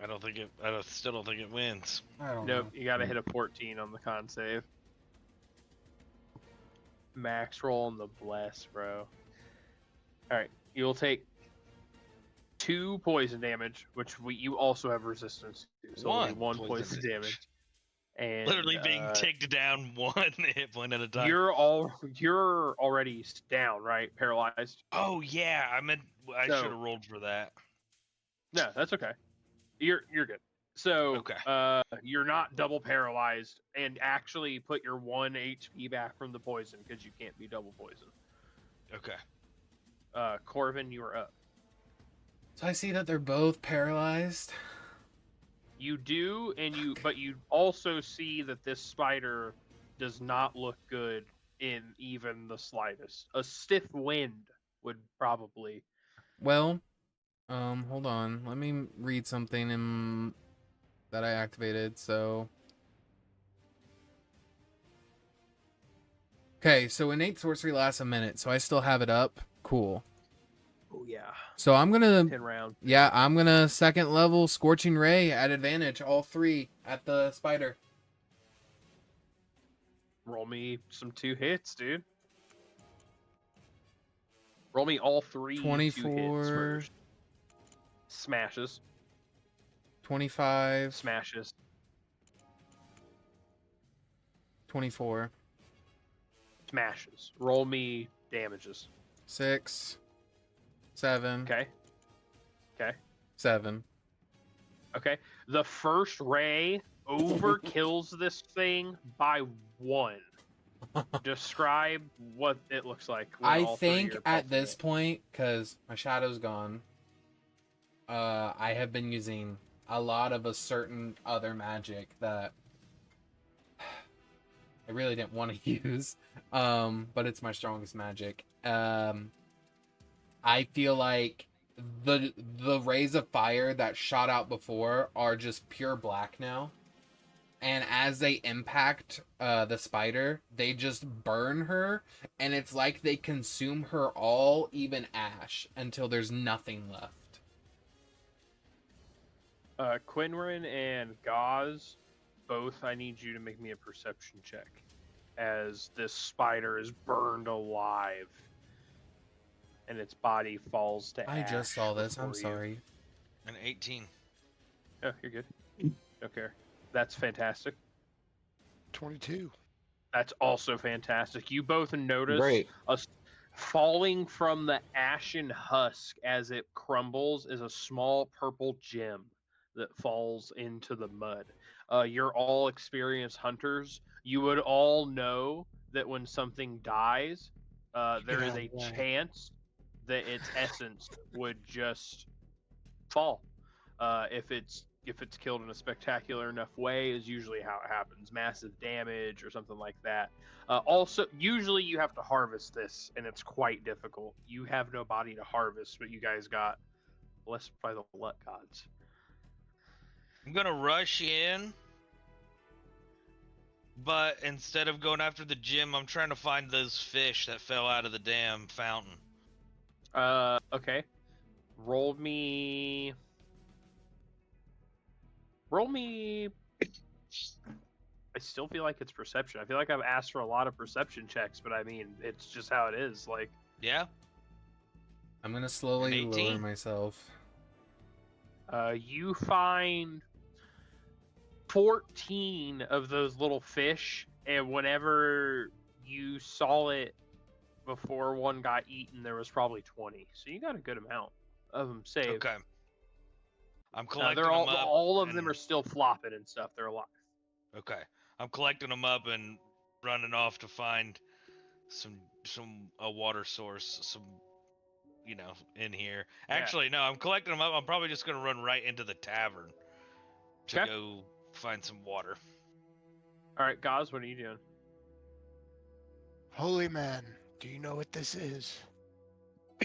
I still don't think it wins. I don't Nope, know. you gotta hit a 14 on the con save. Max roll on the bless, bro. Alright, you'll take 2 poison damage, which you also have resistance to. So only 1 poison damage. And Literally being ticked down 1 hit point at a time. you're already down, right? Paralyzed. Oh yeah, I So- should have rolled for that. No, that's okay. You're good. So Okay. you're not double paralyzed, and actually put your 1 HP back from the poison because you can't be double poisoned. Okay. Corvin, you are up. So I see that they're both paralyzed. You do, but you also see that this spider does not look good in even the slightest. A stiff wind would probably. Well, hold on. Let me read something that I activated. So, okay. So innate sorcery lasts a minute, so I still have it up. Cool. Oh yeah. So I'm gonna 10 round. Yeah, I'm gonna second level Scorching Ray at advantage, all 3 at the spider. Roll me some 2 hits, dude. Roll me all 3 2 hits 24, first. Smashes. 25, Smashes. 24, Smashes. Roll me damages. 6, 7, Okay. Okay. 7. Okay. The first ray overkills this thing by 1. Describe what it looks like. when I all 3 think are at pulsing this it. point, because my shadow's gone, I have been using a lot of a certain other magic that I really didn't want to use, but it's my strongest magic. I feel like the rays of fire that shot out before are just pure black now. And as they impact the spider, they just burn her, and it's like they consume her all, even ash, until there's nothing left. Qinren and Ghaz, both I need you to make me a perception check as this spider is burned alive and its body falls to I ash. just saw this. I'm before you. sorry. An 18. Oh, you're good. Okay. That's fantastic. 22. That's also fantastic. You both notice Great. us falling from the ashen husk as it crumbles is a small purple gem that falls into the mud. You're all experienced hunters. You would all know that when something dies, there is a chance that its essence would just fall. If it's killed in a spectacular enough way, is usually how it happens. Massive damage or something like that. Also, usually you have to harvest this, and it's quite difficult. You have no body to harvest, but you guys got blessed by the luck gods. I'm gonna rush in, but instead of going after the gym, I'm trying to find those fish that fell out of the damn fountain. Okay. Roll me. I still feel like it's perception. I feel like I've asked for a lot of perception checks, but I mean, it's just how it is. Like, Yeah? I'm gonna slowly An lower 18? myself. you find 14 of those little fish, and whenever you saw it before one got eaten, there was probably 20. So you got a good amount of them saved. Okay. I'm collecting They're them up. all of them and- are still flopping and stuff. They're alive. Okay. I'm collecting them up and running off to find a water source, some in here. Yeah. Actually, no, I'm collecting them up. I'm probably just gonna run right into the tavern to Okay. go find some water. All right, Ghaz, what are you doing? Holy man, do you know what this is?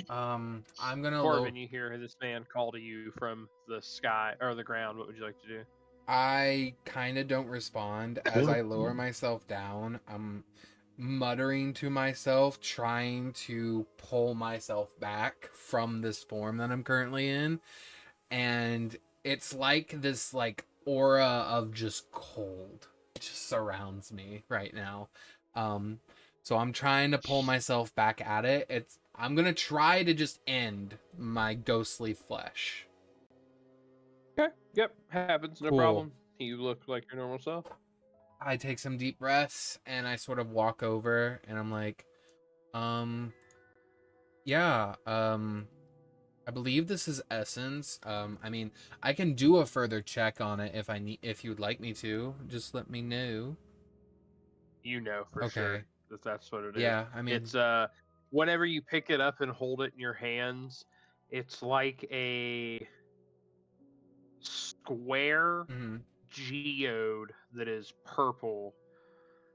I'm gonna Corvin, you hear this man call to you from the sky or the ground. What would you like to do? I kind of don't respond as I lower myself down. I'm muttering to myself, trying to pull myself back from this form that I'm currently in, and it's like this aura of just cold just surrounds me right now. So I'm trying to pull myself back at it. I'm gonna try to just end my ghostly flesh. Okay. Yep. Happens. No Cool. problem. You look like your normal self. I take some deep breaths and I sort of walk over and I'm like, yeah, I believe this is essence. I mean, I can do a further check on it if you'd like me to. Just let me know. You know for sure that that's what it is. Yeah, I mean, it's whenever you pick it up and hold it in your hands, it's like a square mhm. geode that is purple,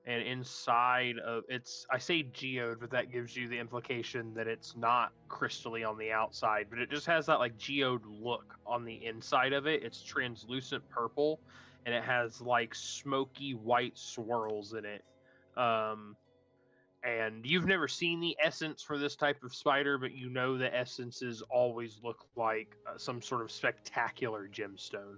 and inside of I say geode, but that gives you the implication that it's not crystally on the outside, but it just has that like geode look on the inside of it. It's translucent purple, and it has like smoky white swirls in it. And you've never seen the essence for this type of spider, but you know the essences always look like some sort of spectacular gemstone.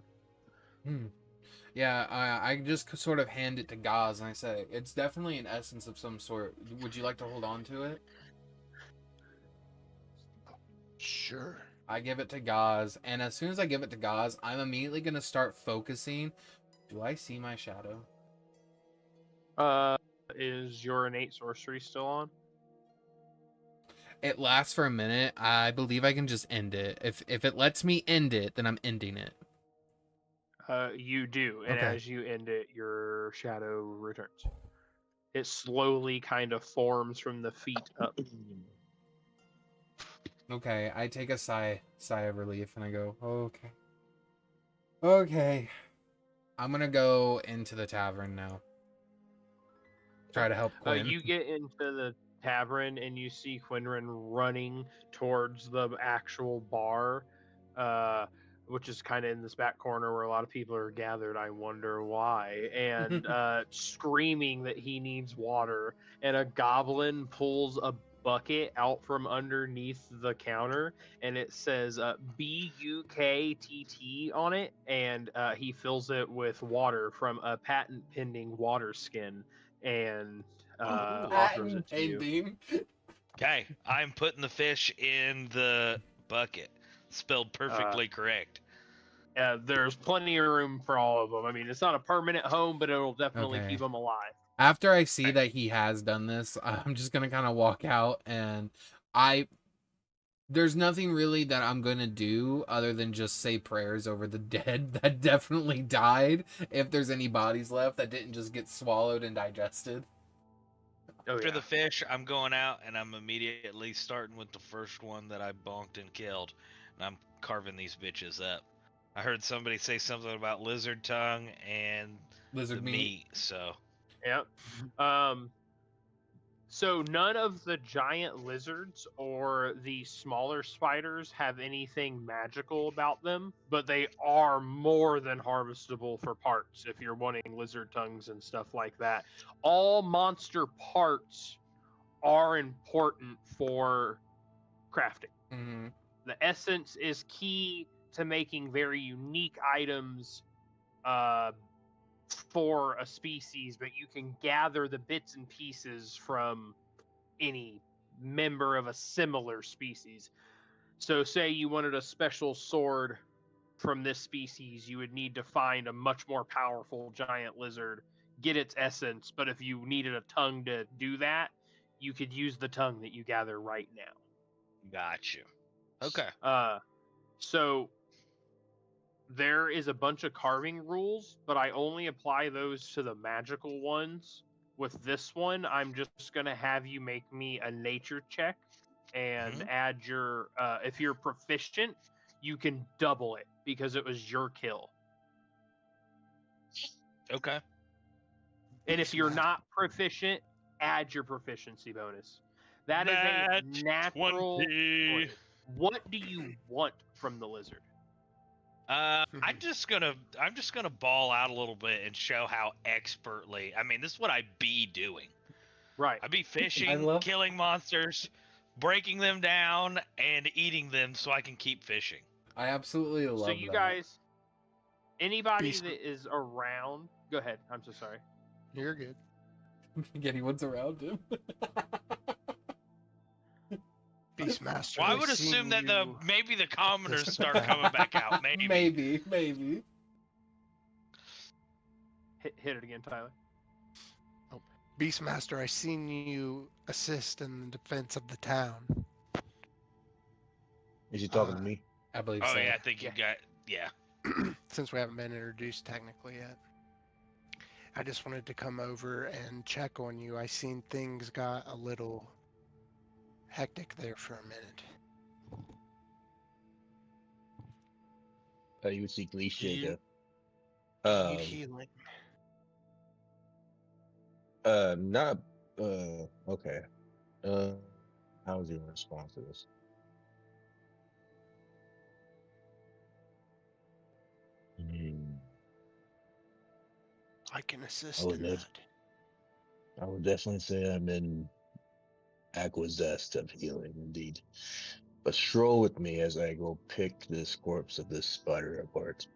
Yeah, I just sort of hand it to Ghaz and I say, it's definitely an essence of some sort. Would you like to hold on to it? Sure. I give it to Ghaz, and as soon as I give it to Ghaz, I'm immediately going to start focusing. Do I see my shadow? Is your innate sorcery still on? It lasts for a minute. I believe I can just end it. If it lets me end it, then I'm ending it. You do, and Okay. as you end it, your shadow returns. It slowly kind of forms from the feet up. Okay, I take a sigh of relief and I go, okay. I'm gonna go into the tavern now. Try to help Quinn. You get into the tavern and you see Qinren running towards the actual bar, which is kind of in this back corner where a lot of people are gathered. I wonder why. And screaming that he needs water. And a goblin pulls a bucket out from underneath the counter, and it says BUKTT on it, and he fills it with water from a patent pending water skin, and offers it to you. Okay, I'm putting the fish in the bucket. Spelled perfectly correct. There's plenty of room for all of them. I mean, it's not a permanent home, but it'll definitely keep them alive. After I see that he has done this, I'm just gonna kind of walk out, and there's nothing really that I'm gonna do other than just say prayers over the dead that definitely died, if there's any bodies left that didn't just get swallowed and digested. After the fish, I'm going out and I'm immediately starting with the first one that I bonked and killed, and I'm carving these bitches up. I heard somebody say something about lizard tongue and lizard meat, so. Yep. So none of the giant lizards or the smaller spiders have anything magical about them, but they are more than harvestable for parts if you're wanting lizard tongues and stuff like that. All monster parts are important for crafting. Mm-hmm. The essence is key to making very unique items for a species, but you can gather the bits and pieces from any member of a similar species. So say you wanted a special sword from this species, you would need to find a much more powerful giant lizard, get its essence, but if you needed a tongue to do that, you could use the tongue that you gather right now. Got you. Okay. So there is a bunch of carving rules, but I only apply those to the magical ones. With this one, I'm just going to have you make me a nature check and add your. If you're proficient, you can double it because it was your kill. Okay. And if you're not proficient, add your proficiency bonus. That is Nat a natural 20. 20. What do you want from the lizard? I'm just gonna ball out a little bit and show how expertly. I mean, this is what I be doing. Right. I be fishing, killing monsters, breaking them down, and eating them so I can keep fishing. I absolutely love So you that. guys, anybody that is around, go ahead. I'm so sorry. You're good. Anyone's around him. Beastmaster. Well, I I've would assume seen that you- maybe the commoners start coming back out. Maybe. Maybe. Hit it again, Tyler. Beastmaster, I seen you assist in the defense of the town. Is he talking to me? I believe Oh so. yeah, I think you got Since we haven't been introduced technically yet. I just wanted to come over and check on you. I seen things got a little hectic there for a minute. You would see Geistjäger. Need healing. Not. Okay. How was he gonna respond to this? I can assist would in live. that. I would definitely say I'm in acquiesced of healing, indeed. But stroll with me as I go pick this corpse of this spider apart.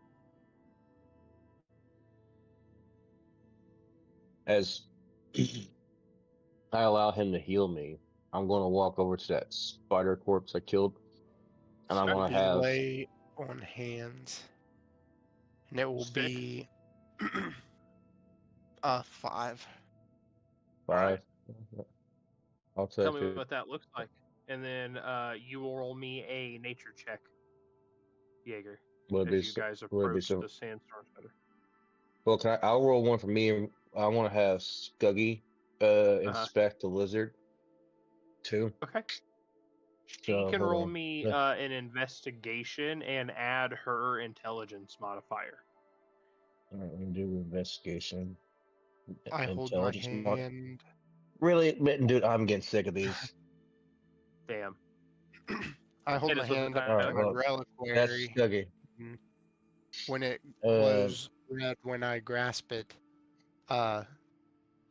As I allow him to heal me, I'm going to walk over to that spider corpse I killed, and I want to have lay on hands, and it will Stick? be 5. 5. I'll take Tell me it. what that looks like, and then you will roll me a nature check, Jaeger, Will it be as you guys will it be approach some? the sandstorm spider. Well, I'll roll one for me. And I want to have Scuggy inspect the lizard too. Okay. She So, can hold roll on. me Yeah. an investigation and add her intelligence modifier. All right, let me do investigation. I hold my Intelligence mod- hand. Really, dude, I'm getting sick of these. Damn. I hold Hit my us with hand the up time. to my Alright, That's reliquary. Scuggy. When it Uh, glows red when I grasp it,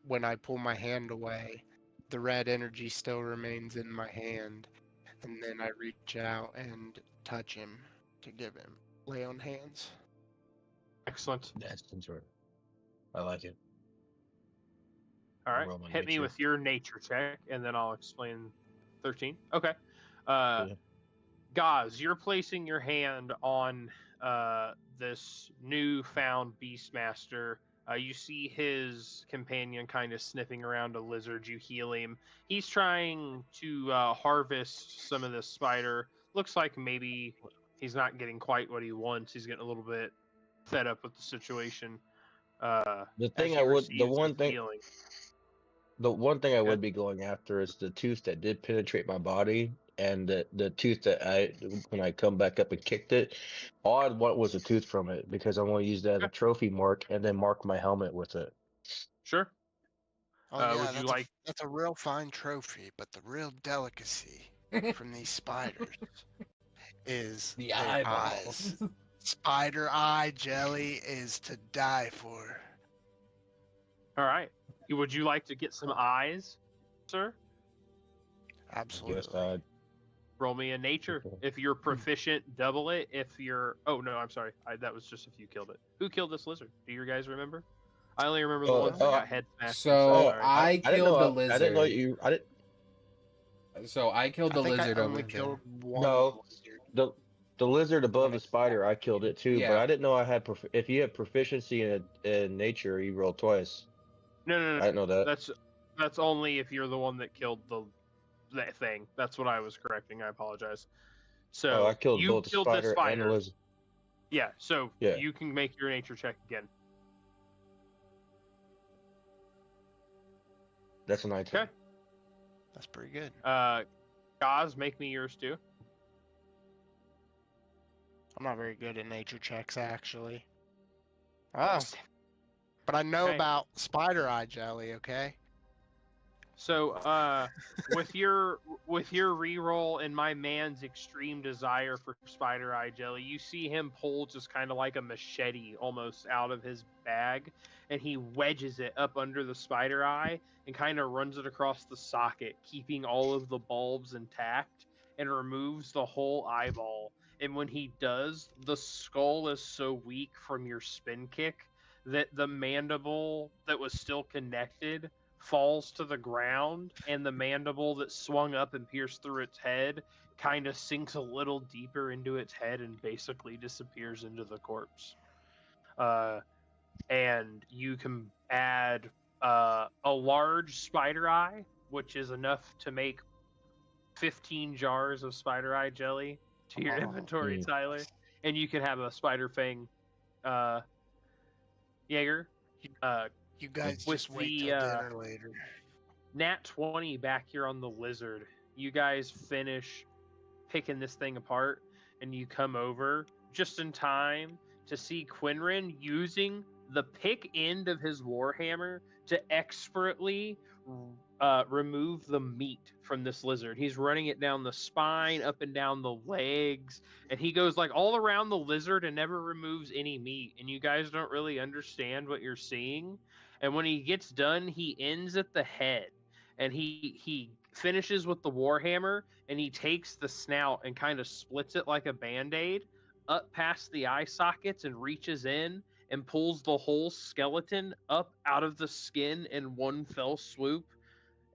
when I pull my hand away, the red energy still remains in my hand, and then I reach out and touch him to give him lay on hands. Excellent. That's enjoyable. I like it. All right. Roll my Hit me nature. with your nature check, and then I'll explain 13. Okay. Yeah. Ghaz, you're placing your hand on this newfound Beastmaster. You see his companion kind of sniffing around a lizard. You heal him. He's trying to harvest some of this spider. Looks like maybe he's not getting quite what he wants. He's getting a little bit fed up with the situation. The as thing he I would, receives this healing. the one thing I Good. would be going after is the tooth that did penetrate my body, and the tooth that when I come back up and kicked it, all I want was a tooth from it because I want to use that as a Okay. trophy mark and then mark my helmet with it. Sure. Oh yeah, Would you that's like? that's a real fine trophy, but the real delicacy from these spiders is The their eyeballs. eyes. Spider eye jelly is to die for. All right. Would you like to get some eyes, sir? I guess Absolutely. I'd Roll me a nature. Okay. If you're proficient, double it. If you're, oh no, I'm sorry. That was just if you killed it. Who killed this lizard? Do you guys remember? I only remember the ones that got head smashed. So Sorry. I didn't killed know the I didn't know lizard. you. I didn't. So I killed the I think lizard I over only there. killed one No. lizard. The lizard above When the it- spider, I killed it too, but Yeah. I didn't know I had. If you have proficiency in nature, you roll twice. No. I didn't know that. That's only if you're the one that killed that thing. That's what I was correcting. I apologize. So I killed you both the killed this spider and the spider. lizard. Yeah. So Yeah. you can make your nature check again. That's a 19. Okay. That's pretty good. Ghaz, make me yours too. I'm not very good at nature checks, actually. Oh, but I know Okay. about spider eye jelly. Okay. So, with your reroll and my man's extreme desire for spider eye jelly, you see him pull just kind of like a machete almost out of his bag, and he wedges it up under the spider eye and kind of runs it across the socket, keeping all of the bulbs intact, and removes the whole eyeball. And when he does, the skull is so weak from your spin kick that the mandible that was still connected falls to the ground, and the mandible that swung up and pierced through its head kind of sinks a little deeper into its head and basically disappears into the corpse. And you can add a large spider eye, which is enough to make 15 jars of spider eye jelly to your inventory, Tyler. And you can have a spider fang Jaeger. You guys with just wait the, till dinner later. Nat 20 back here on the lizard. You guys finish picking this thing apart, and you come over just in time to see Qinren using the pick end of his warhammer to expertly remove the meat from this lizard. He's running it down the spine, up and down the legs, and he goes like all around the lizard and never removes any meat. And you guys don't really understand what you're seeing. And when he gets done, he ends at the head, and he finishes with the warhammer, and he takes the snout and kind of splits it like a band-aid up past the eye sockets and reaches in and pulls the whole skeleton up out of the skin in one fell swoop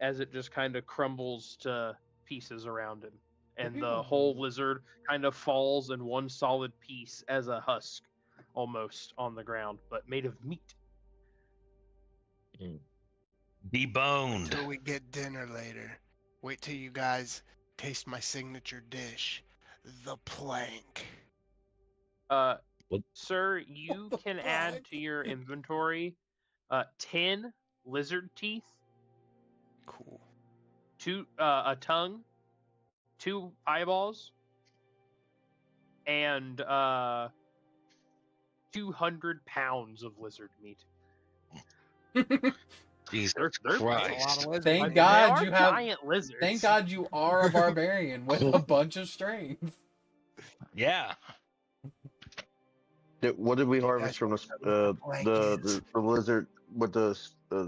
as it just kind of crumbles to pieces around him. And the whole lizard kind of falls in one solid piece as a husk almost on the ground, but made of meat. Deboned. Till we get dinner later. Wait till you guys taste my signature dish, the plank. Sir, you can add to your inventory 10 lizard teeth, Cool. a tongue, 2 eyeballs, and 200 pounds of lizard meat. Jesus They're Christ. Thank They God are you have. giant lizards. Thank God you are a barbarian with a bunch of strength. Yeah. What did we You harvest guys from know what the the lizard with the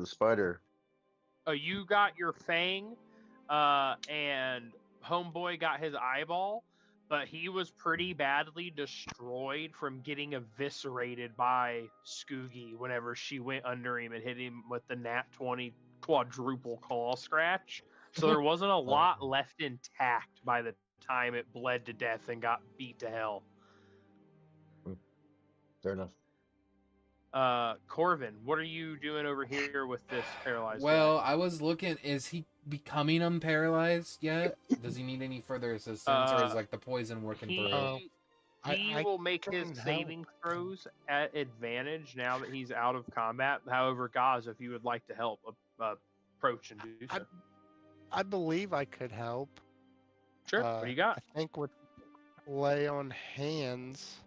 spider? You got your fang, and homeboy got his eyeball, but he was pretty badly destroyed from getting eviscerated by Skoogie whenever she went under him and hit him with the Nat 20 quadruple claw scratch. So there wasn't a lot left intact by the time it bled to death and got beat to hell. Fair enough. Corvin, what are you doing over here with this paralyzed Well, guy? I was looking. Is he becoming unparalyzed yet? Does he need any further assistance, or is like the poison working He, through? he I will make his can help. saving throws at advantage now that he's out of combat. However, Ghaz, if you would like to help, approach and do so. I believe I could help. Sure. What do you got? I think with lay on hands,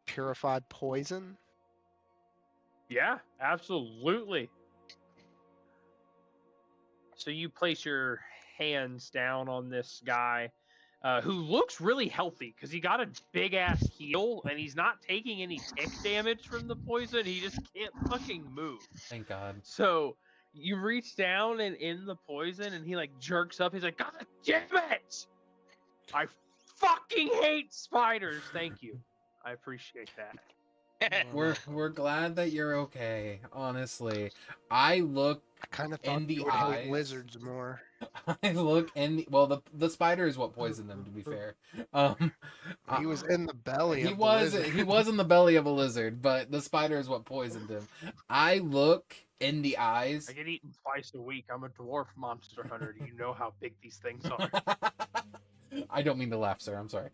purified poison. Yeah, absolutely. So you place your hands down on this guy who looks really healthy because he got a big ass heal and he's not taking any tick damage from the poison. He just can't fucking move. Thank God. So you reach down and in the poison, and he like jerks up. He's like, "God damn it! I fucking hate spiders." Thank you. I appreciate that. We're glad that you're okay. Honestly, I look. I kind of In thought the you would eyes. hate lizards more. I look in. Well, the spider is what poisoned him. To be fair, He was in the belly. he of was the lizard. he was in the belly of a lizard, but the spider is what poisoned him. I look in the eyes. I get eaten twice a week. I'm a dwarf monster hunter. Do you know how big these things are? I don't mean to laugh, sir. I'm sorry.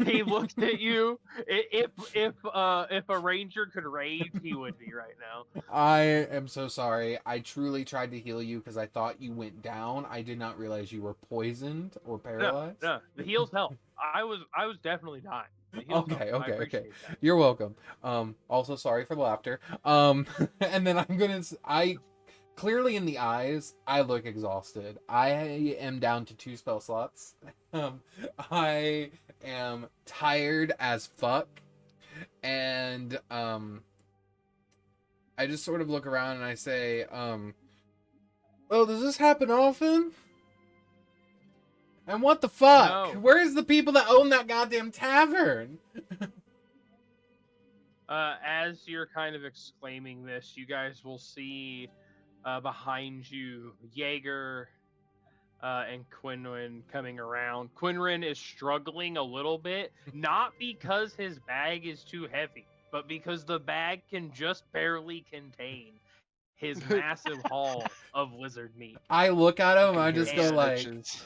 He looks at you. If a ranger could rage, he would be right now. I am so sorry. I truly tried to heal you because I thought you went down. I did not realize you were poisoned or paralyzed. No, the heals help. I was definitely dying. The heals help. Okay, I okay. appreciate that. You're welcome. Also sorry for the laughter. And then I clearly in the eyes, I look exhausted. I am down to 2 spell slots. I am tired as fuck. And I just sort of look around and I say, well, does this happen often? And what the fuck? No. Where's the people that own that goddamn tavern? As you're kind of exclaiming this, you guys will see behind you Jaeger and Qinren coming around. Qinren is struggling a little bit, not because his bag is too heavy, but because the bag can just barely contain his massive haul of lizard meat. I look at him and I Hear just go like, stitches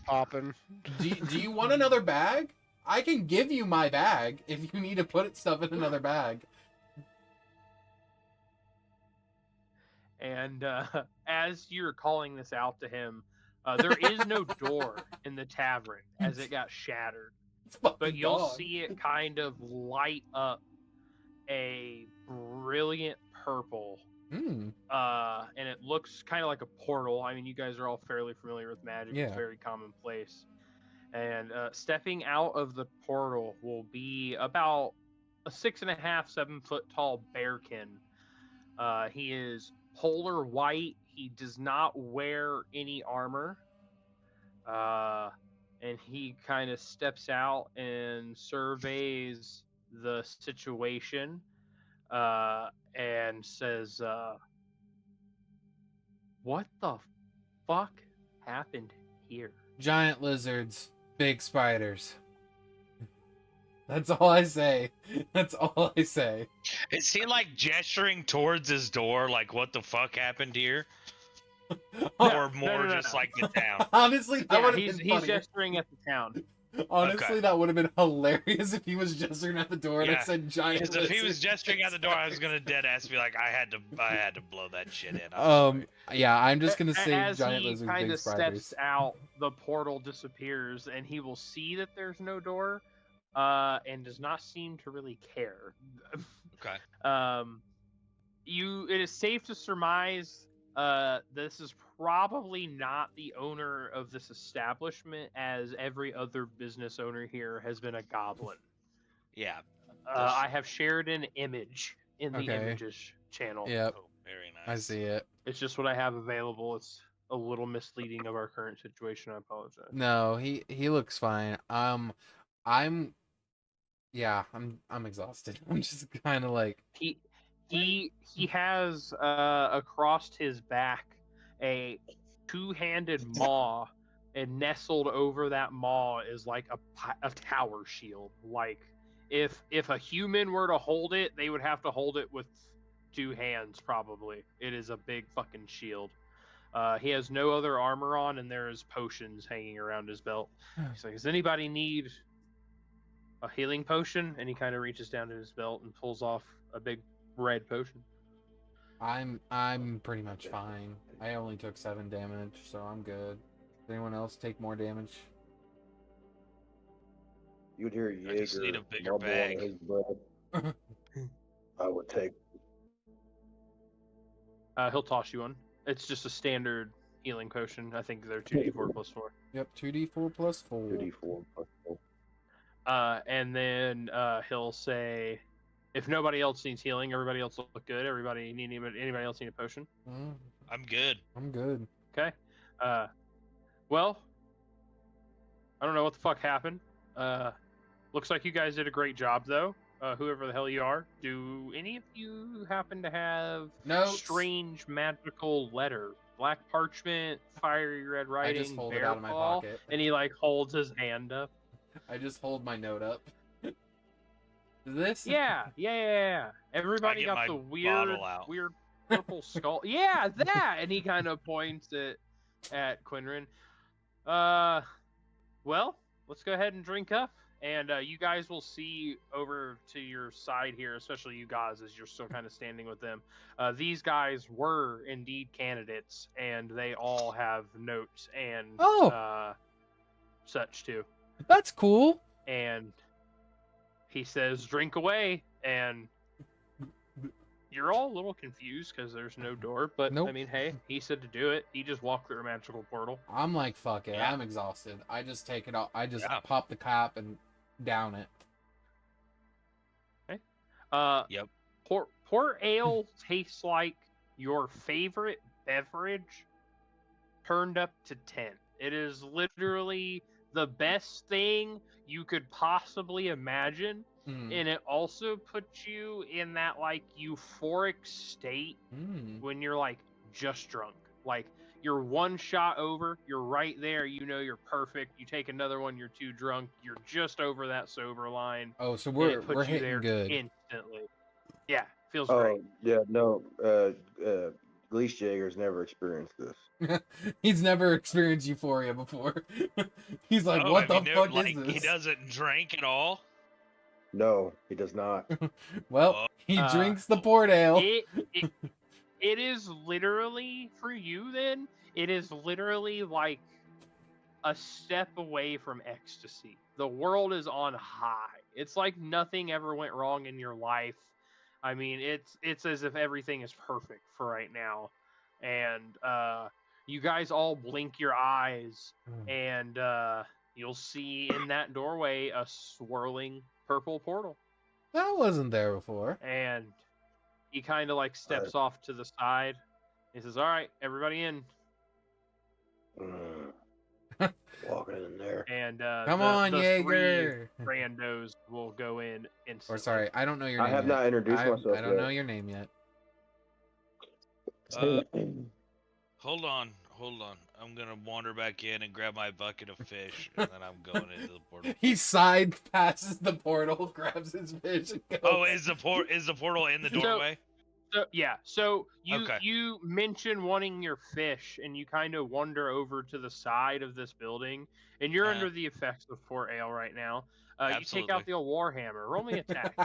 popping. do you want another bag? I can give you my bag if you need to put stuff in another bag. And as you're calling this out to him, there is no door in the tavern as it got shattered. But you'll see it kind of light up a brilliant purple. And it looks kind of like a portal. I mean, you guys are all fairly familiar with magic. Yeah. It's very commonplace. And stepping out of the portal will be about a 6.5, 7 foot tall bearkin. He is polar white. He does not wear any armor. And he kind of steps out and surveys the situation and says, what the fuck happened here? Giant lizards, big spiders. That's all I say. That's all I say. Is he like gesturing towards his door, like what the fuck happened here? Or more no. just like the town? Honestly, that Yeah, would have he's been funny. gesturing at the town. Honestly, Okay. that would have been hilarious if he was gesturing at the door and Yeah, it said giant Because if he was lizards, gesturing big at the door, I was gonna dead ass be like, I had to blow that shit in. Yeah, I'm just gonna say As giant he lizards, kind big of spiders. steps out, the portal disappears, and he will see that there's no door, and does not seem to really care. Okay. It is safe to surmise this is probably not the owner of this establishment, as every other business owner here has been a goblin. Yeah. I have shared an image in the Okay. images channel. Yep, Oh, very I nice. see it. It's just what I have available. It's a little misleading of our current situation. I apologize. No, he looks fine. I'm exhausted. I'm just kind of like, He has across his back a 2-handed maw, and nestled over that maw is like a tower shield. Like if a human were to hold it, they would have to hold it with 2 hands probably. It is a big fucking shield. He has no other armor on, and there is potions hanging around his belt. He's like, does anybody need a healing potion? And he kind of reaches down to his belt and pulls off a big red potion. I'm pretty much fine. I only took 7 damage, so I'm good. Does anyone else take more damage? You'd hear I just need Jaeger a bigger mumble bag. under his breath. I would take. He'll toss you one. It's just a standard healing potion. I think they're 2d4 plus 4. Yep, 2d4 plus 4. 2d4 plus 4. And then he'll say, if nobody else needs healing, everybody else will look good. Anybody else need a potion? I'm good. I'm good. Okay. Well, I don't know what the fuck happened. Looks like you guys did a great job, though. Whoever the hell you are. Do any of you happen to have Notes. strange magical letter? Black parchment, fiery red I writing, just hold it bear out of my paw, pocket. and he like holds his hand up. I just hold my note up. This? Yeah. Everybody get got my the bottle out. weird purple skull. Yeah, that. And he kind of points at Qinren. Well, let's go ahead and drink up. And you guys will see over to your side here, especially you guys, as you're still kind of standing with them. These guys were indeed candidates, and they all have notes and such too. That's cool. And he says, "Drink away," and you're all a little confused because there's no door. But Nope. I mean, hey, he said to do it. He just walked through a magical portal. I'm like, fuck it. Yeah. I'm exhausted. I just take it off. I just Yeah. pop the cap and down it. Yep. Port ale tastes like your favorite beverage turned up to 10. It is literally the best thing you could possibly imagine, Mm. and it also puts you in that like euphoric state Mm. when you're like just drunk. Like you're one shot over, you're right there, you know you're perfect. You take another one, you're too drunk, you're just over that sober line. Oh, so and we're it puts we're you hitting there good. instantly. Yeah, feels Oh great. yeah, no. Geistjäger's never experienced this. He's never experienced euphoria before. He's like, Oh, what the have you never- fuck like, is this? He doesn't drink at all. No, he does not. Well, he Uh, drinks the port ale. It is literally for you. Then it is literally like a step away from ecstasy. The world is on high. It's like nothing ever went wrong in your life. I mean, it's as if everything is perfect for right now, and you guys all blink your eyes, and you'll see in that doorway a swirling purple portal, That wasn't there before. and he kind of like steps off to the side. He says, "All right, everybody in." Walking in there. And Come on, Jaeger. three randos will go in instantly. Or sorry, I don't know your I name have yet. not introduced myself I don't yet. know your name yet. Hold on. I'm gonna wander back in and grab my bucket of fish, and then I'm going into the portal. He side passes the portal, grabs his fish, and goes. Oh, is the portal in the doorway? So you Okay. you mention wanting your fish, and you kind of wander over to the side of this building, and you're under the effects of port ale right now. You take out Absolutely. the old warhammer. Roll me attack.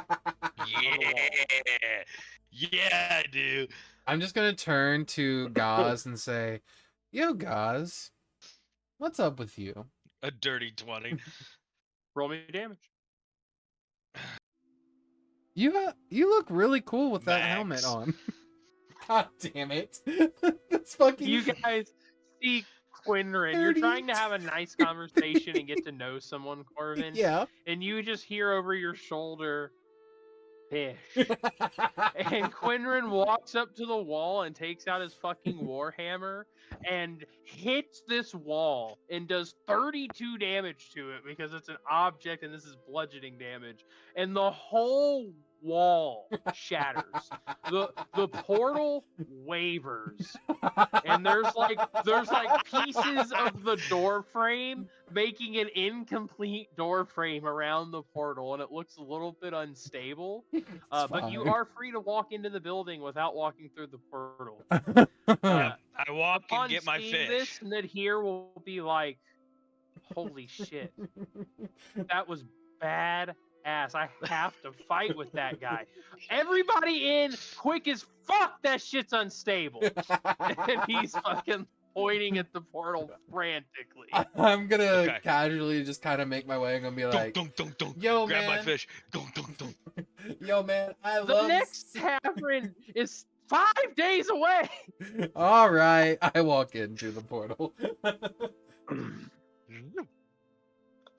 Yeah, dude. I'm just gonna turn to Ghaz and say, "Yo, Ghaz, what's up with you?" A dirty 20. Roll me damage. You look really cool with that Max. helmet on. God damn it! That's fucking. You guys see Qinren. You're 30. trying to have a nice conversation and get to know someone, Corvin. Yeah. And you just hear over your shoulder, "Fish." And Qinren walks up to the wall and takes out his fucking warhammer and hits this wall and does 32 damage to it because it's an object and this is bludgeoning damage. And the whole wall shatters. The portal wavers. And there's like pieces of the door frame making an incomplete door frame around the portal, and it looks a little bit unstable. But you are free to walk into the building without walking through the portal. Yeah, I walk and Upon get my seeing fish. this, Ned here will be like, "Holy shit, that was bad ass. I have to fight with that guy. Everybody in quick as fuck. That shit's unstable." And he's fucking pointing at the portal frantically. I'm gonna Okay. casually just kind of make my way. I'm gonna be like, Dunk, dunk, dunk, dunk. "Yo, Grab my man. fish. Dunk, dunk, dunk. Yo, man, I The love." next tavern is 5 days away. All right, I walk in through the portal.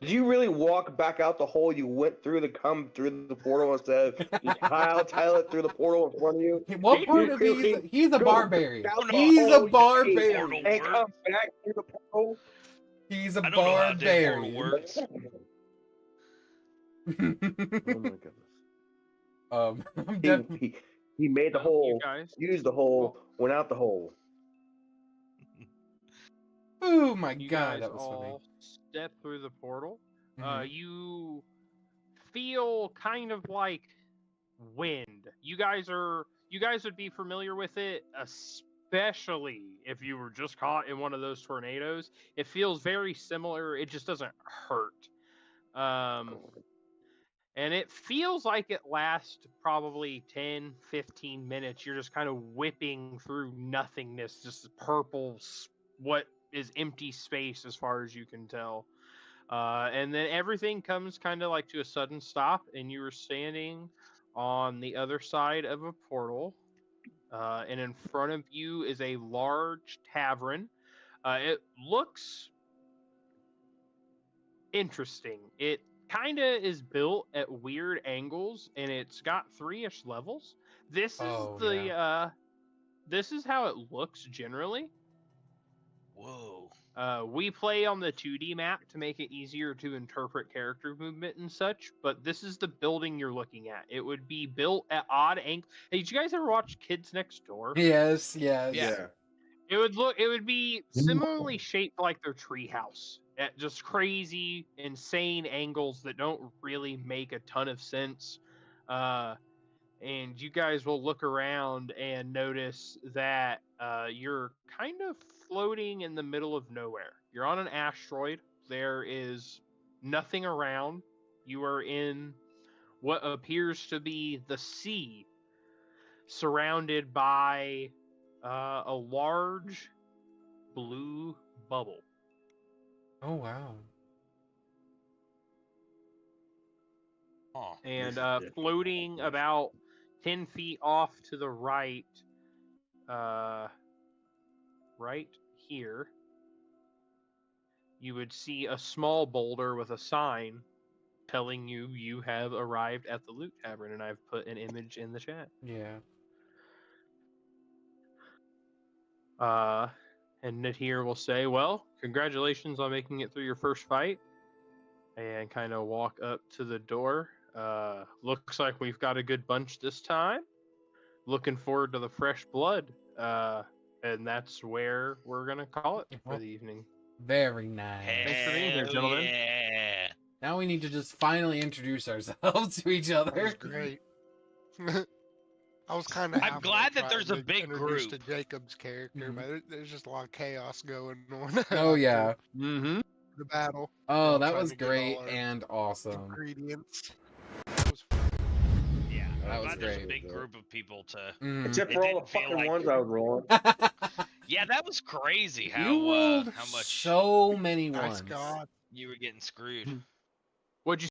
Did you really walk back out the hole you went through to come through the portal instead of just tile it through the portal in front of you? What part of he's a Go barbarian? down the He's hole a you barbarian. Portal And come works. back through the portal? He's a I don't know how damn portal barbarian. works. Oh my goodness. I'm definitely. He made the hole, You guys, used the hole, went out the hole. Oh my you god, guys that was all funny. step through the portal. Mhm. You feel kind of like wind. You guys would be familiar with it, especially if you were just caught in one of those tornadoes, it feels very similar. It just doesn't hurt. And it feels like it lasts probably 10, 15 minutes. You're just kind of whipping through nothingness, just purple, what is empty space as far as you can tell. And then everything comes kind of like to a sudden stop, and you are standing on the other side of a portal. And in front of you is a large tavern. It looks interesting. It kind of is built at weird angles, and it's got 3-ish levels. This is this is how it looks generally. Whoa. We play on the 2D map to make it easier to interpret character movement and such, but this is the building you're looking at. It would be built at odd angles. Hey, did you guys ever watch Kids Next Door? Yes, yes. Yeah. It would be similarly shaped like their treehouse at just crazy, insane angles that don't really make a ton of sense. And you guys will look around and notice that you're kind of floating in the middle of nowhere. You're on an asteroid. There is nothing around. You are in what appears to be the sea, surrounded by a large blue bubble. Oh wow. Oh. And Yeah. floating about 10 feet off to the right, right here, you would see a small boulder with a sign telling you have arrived at the Loot Tavern, and I've put an image in the chat. Yeah. And Nadir will say, well, congratulations on making it through your first fight, and kind of walk up to the door. Looks like we've got a good bunch this time. Looking forward to the fresh blood. And that's where we're going to call it for the evening. Very nice. Thanks for being here, Hell gentlemen. Yeah. Now we need to just finally introduce ourselves to each other. That was great. I was kind of. I'm glad that there's a big to group. Jacob's character, Mhm. but there's just a lot of chaos going on. Oh yeah. Mm-hmm. The battle. Oh, All that trying was to get great all our and awesome. Ingredients. That was fun. Yeah. That I'm was glad there's a great. big group of people to. Mhm. Except It for all the didn't feel fucking like ones you- I was rolling. Yeah, that was crazy how You rolled how much so many Nice ones. God. you were getting screwed. What'd you